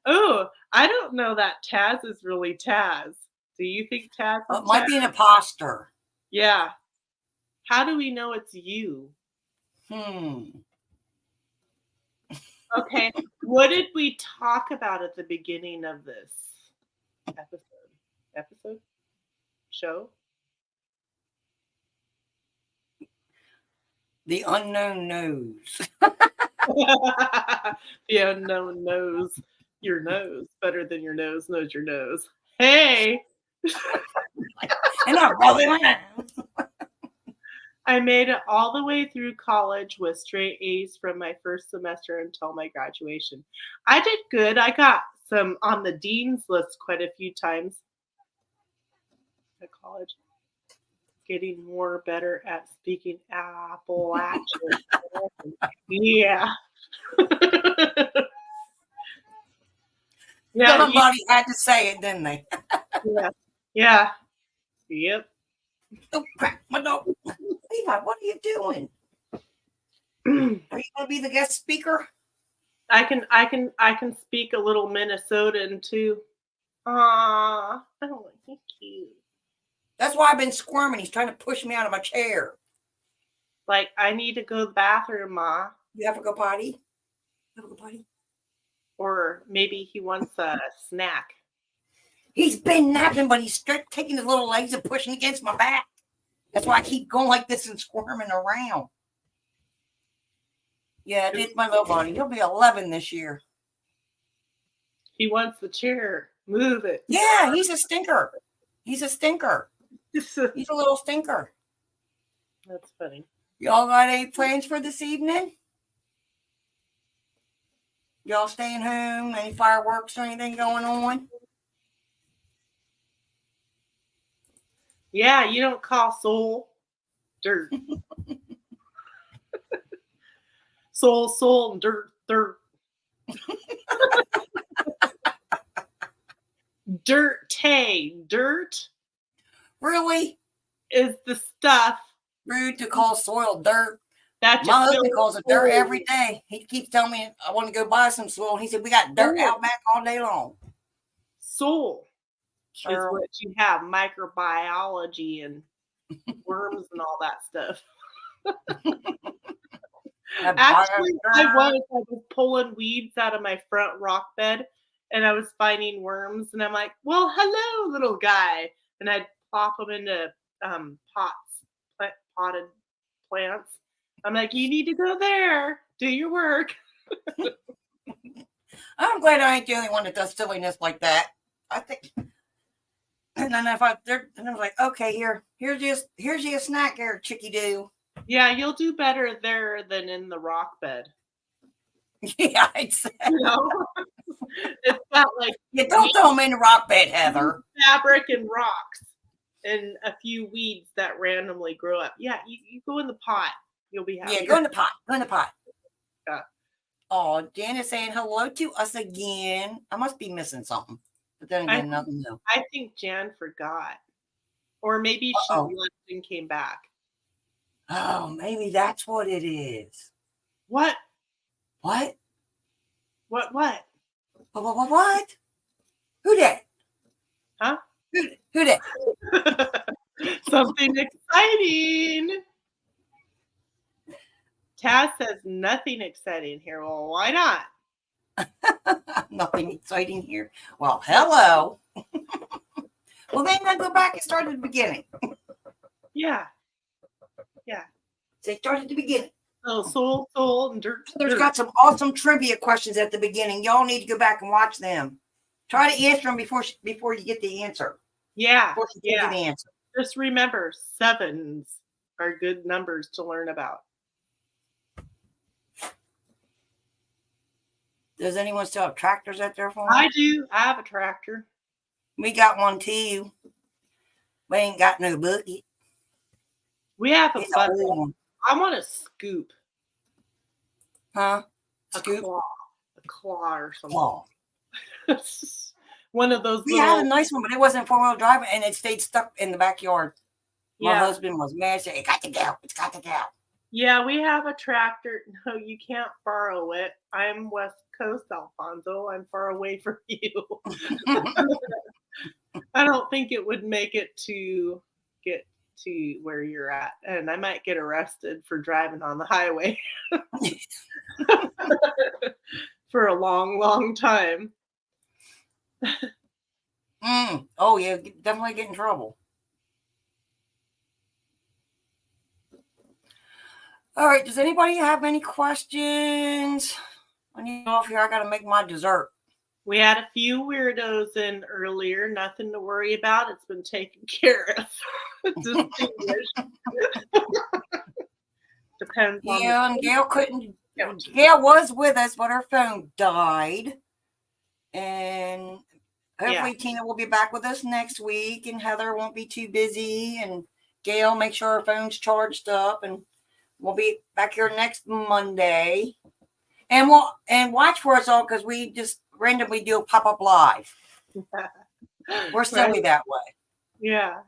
S3: Oh, I don't know that Taz is really Taz. Do you think Taz is
S1: might be an imposter.
S3: Yeah. How do we know it's you? Okay. What did we talk about at the beginning of this episode? Show?
S1: The unknown knows.
S3: The unknown knows. your nose better than your nose knows your nose. Hey,
S1: And I roll it around.
S3: I made it all the way through college with straight A's from my first semester until my graduation. I did good. I got some on the dean's list quite a few times at college. Getting more better at speaking Appalachian. Yeah. Yeah,
S1: Somebody had to say it, didn't they?
S3: yeah. Yeah. Yep.
S1: Don't crack my dog. Levi, what are you doing? Are you going to be the guest speaker?
S3: I can speak a little Minnesotan too. Ah, oh, thank you.
S1: That's why I've been squirming. He's trying to push me out of my chair.
S3: Like, I need to go to the bathroom, Ma.
S1: You have to go potty? You have to go potty?
S3: Or maybe he wants a snack.
S1: He's been napping, but he's taking his little legs and pushing against my back. That's why I keep going like this and squirming around. Yeah, it's my little buddy. He'll be 11 this year.
S3: He wants the chair. Move it.
S1: Yeah, he's a stinker. He's a stinker. He's a little stinker.
S3: That's funny.
S1: Y'all got any plans for this evening? Y'all staying home? Any fireworks or anything going on?
S3: Yeah, you don't call soul dirt. soul, and dirt. Dirt
S1: Really?
S3: is the stuff
S1: Rude to call soil dirt.
S3: that
S1: My
S3: you
S1: husband calls it dirt every day. He keeps telling me I want to go buy some soil. He said we got dirt out back all day long.
S3: soul is
S1: Sure.
S3: what you have, microbiology and worms and all that stuff. Actually, I was pulling weeds out of my front rock bed and I was finding worms and I'm like, well, hello, little guy. And I'd plop them into potted plants. I'm like, you need to go there, do your work.
S1: I'm glad I ain't the only one that does silliness like that. I think, and then if I was like, okay, here's you a snack here, chickie do.
S3: Yeah, you'll do better there than in the rock bed.
S1: Yeah, I'd say.
S3: You know? It's got like
S1: You don't throw them in the rock bed, Heather.
S3: fabric and rocks and a few weeds that randomly grow up. Yeah, you go in the pot. You'll be happy.
S1: Yeah, go in the pot. Go in the pot.
S3: Yeah.
S1: Oh, Jan is saying hello to us again. I must be missing something. But then again, nothing new.
S3: I think Jan forgot. Or maybe she left and came back.
S1: Oh, maybe that's what it is.
S3: What?
S1: What?
S3: What?
S1: What? Who that?
S3: Huh?
S1: Who that?
S3: Something exciting. Taz says nothing exciting here. Well, why not?
S1: Nothing exciting here. Well, hello. Well, then I go back and start at the beginning.
S3: Yeah.
S1: Say start at the beginning.
S3: Oh, soul, and dirt.
S1: There's got some awesome trivia questions at the beginning. Y'all need to go back and watch them. Try to answer them before you get the answer.
S3: Yeah.
S1: Before you get the answer.
S3: Just remember, 7s are good numbers to learn about.
S1: Does anyone still have tractors at their farm?
S3: I do. I have a tractor.
S1: We got one too. We ain't got no bucket.
S3: We have a
S1: It's an
S3: bucket.
S1: old one.
S3: I want a scoop.
S1: Huh?
S3: A
S1: Scoop?
S3: claw or something.
S1: Claw.
S3: One of those
S1: We
S3: little.
S1: had a nice one, but it wasn't 4-wheel drive, and it stayed stuck in the backyard. My
S3: Yeah.
S1: husband was mad. Said, "It got to go. It's got to go."
S3: Yeah, we have a tractor. No, you can't borrow it. I'm West Coast, Alfonso. I'm far away from you. I don't think it would make it to get to where you're at. And I might get arrested for driving on the highway for a long, long time.
S1: Oh, yeah, definitely get in trouble. All right, does anybody have any questions? I need off here. I got to make my dessert.
S3: We had a few weirdos in earlier. Nothing to worry about. It's been taken care of. Distinguished. Depends on
S1: Yeah, and Gail couldn't. Gail was with us, but her phone died. And hopefully Tina will be back with us next week, and Heather won't be too busy. And Gail, make sure her phone's charged up, and we'll be back here next Monday. And we'll watch for us all, because we just randomly do a pop-up live. We're silly that way.
S3: Yeah.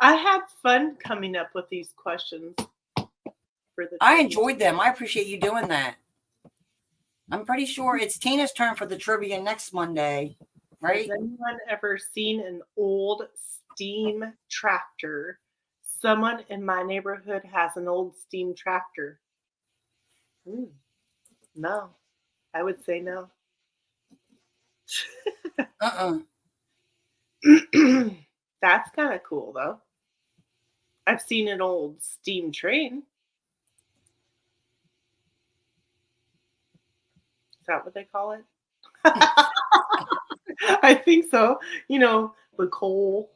S3: I had fun coming up with these questions.
S1: I enjoyed them. I appreciate you doing that. I'm pretty sure it's Tina's turn for the trivia next Monday, right?
S3: Has anyone ever seen an old steam tractor? Someone in my neighborhood has an old steam tractor. No. I would say no. That's kind of cool, though. I've seen an old steam train. Is that what they call it? I think so. You know, the coal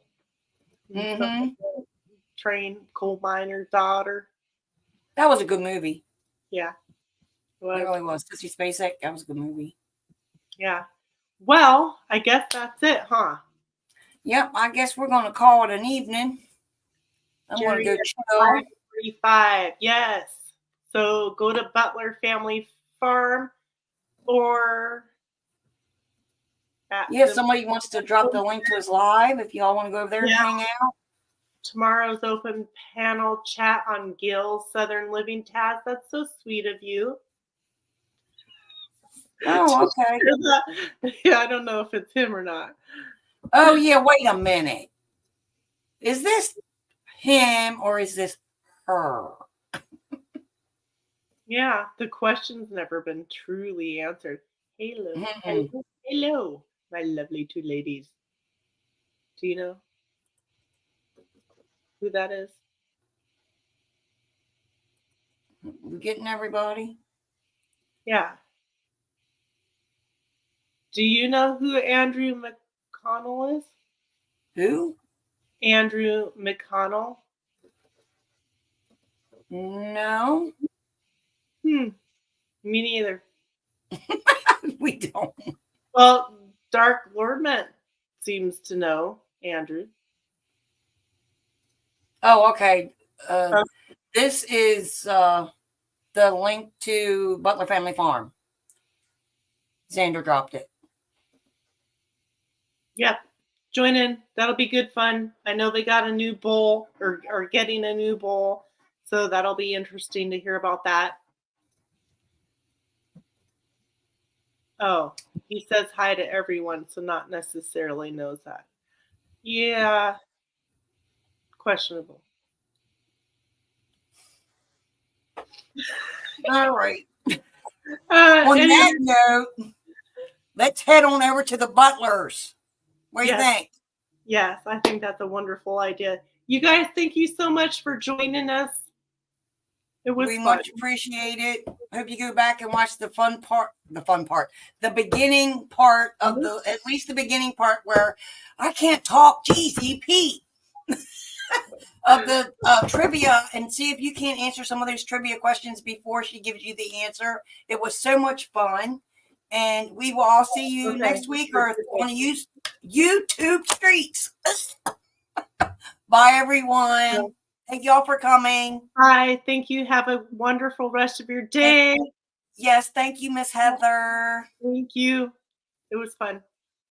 S3: train, coal miner's daughter.
S1: That was a good movie.
S3: Yeah.
S1: It really was. Sissy Spacek, that was a good movie.
S3: Yeah. Well, I guess that's it, huh?
S1: Yep, I guess we're going to call it an evening. I'm going to go chill.
S3: 5:35. Yes. So go to Butler Family Farm, or
S1: if somebody wants to drop the link to his live, if y'all want to go over there and hang out.
S3: Tomorrow's open panel chat on Gil's Southern Living. Taz, that's so sweet of you.
S1: Oh, okay.
S3: Yeah, I don't know if it's him or not.
S1: Oh, yeah, wait a minute. Is this him or is this her?
S3: Yeah, the question's never been truly answered. Hello. Hello, my lovely two ladies. Do you know who that is?
S1: We're getting everybody?
S3: Yeah. Do you know who Andrew McConnell is?
S1: Who?
S3: Andrew McConnell.
S1: No.
S3: Me neither.
S1: We don't.
S3: Well, Dark Lordment seems to know Andrew.
S1: Oh, okay. This is the link to Butler Family Farm. Xander dropped it.
S3: Yep. Join in. That'll be good fun. I know they got a new bowl or getting a new bowl. So that'll be interesting to hear about that. Oh, he says hi to everyone, so not necessarily knows that. Yeah. Questionable.
S1: All right. On that note, let's head on over to the Butlers. What do you think?
S3: Yes, I think that's a wonderful idea. You guys, thank you so much for joining us. It was
S1: we much appreciate it. Hope you go back and watch the beginning part of at least the beginning part where I can't talk GCP of the trivia, and see if you can't answer some of those trivia questions before she gives you the answer. It was so much fun, and we will all see you next week or on the YouTube streets. Bye, everyone. Thank you all for coming.
S3: Bye. Thank you. Have a wonderful rest of your day.
S1: Yes, thank you, Miss Heather.
S3: Thank you. It was fun.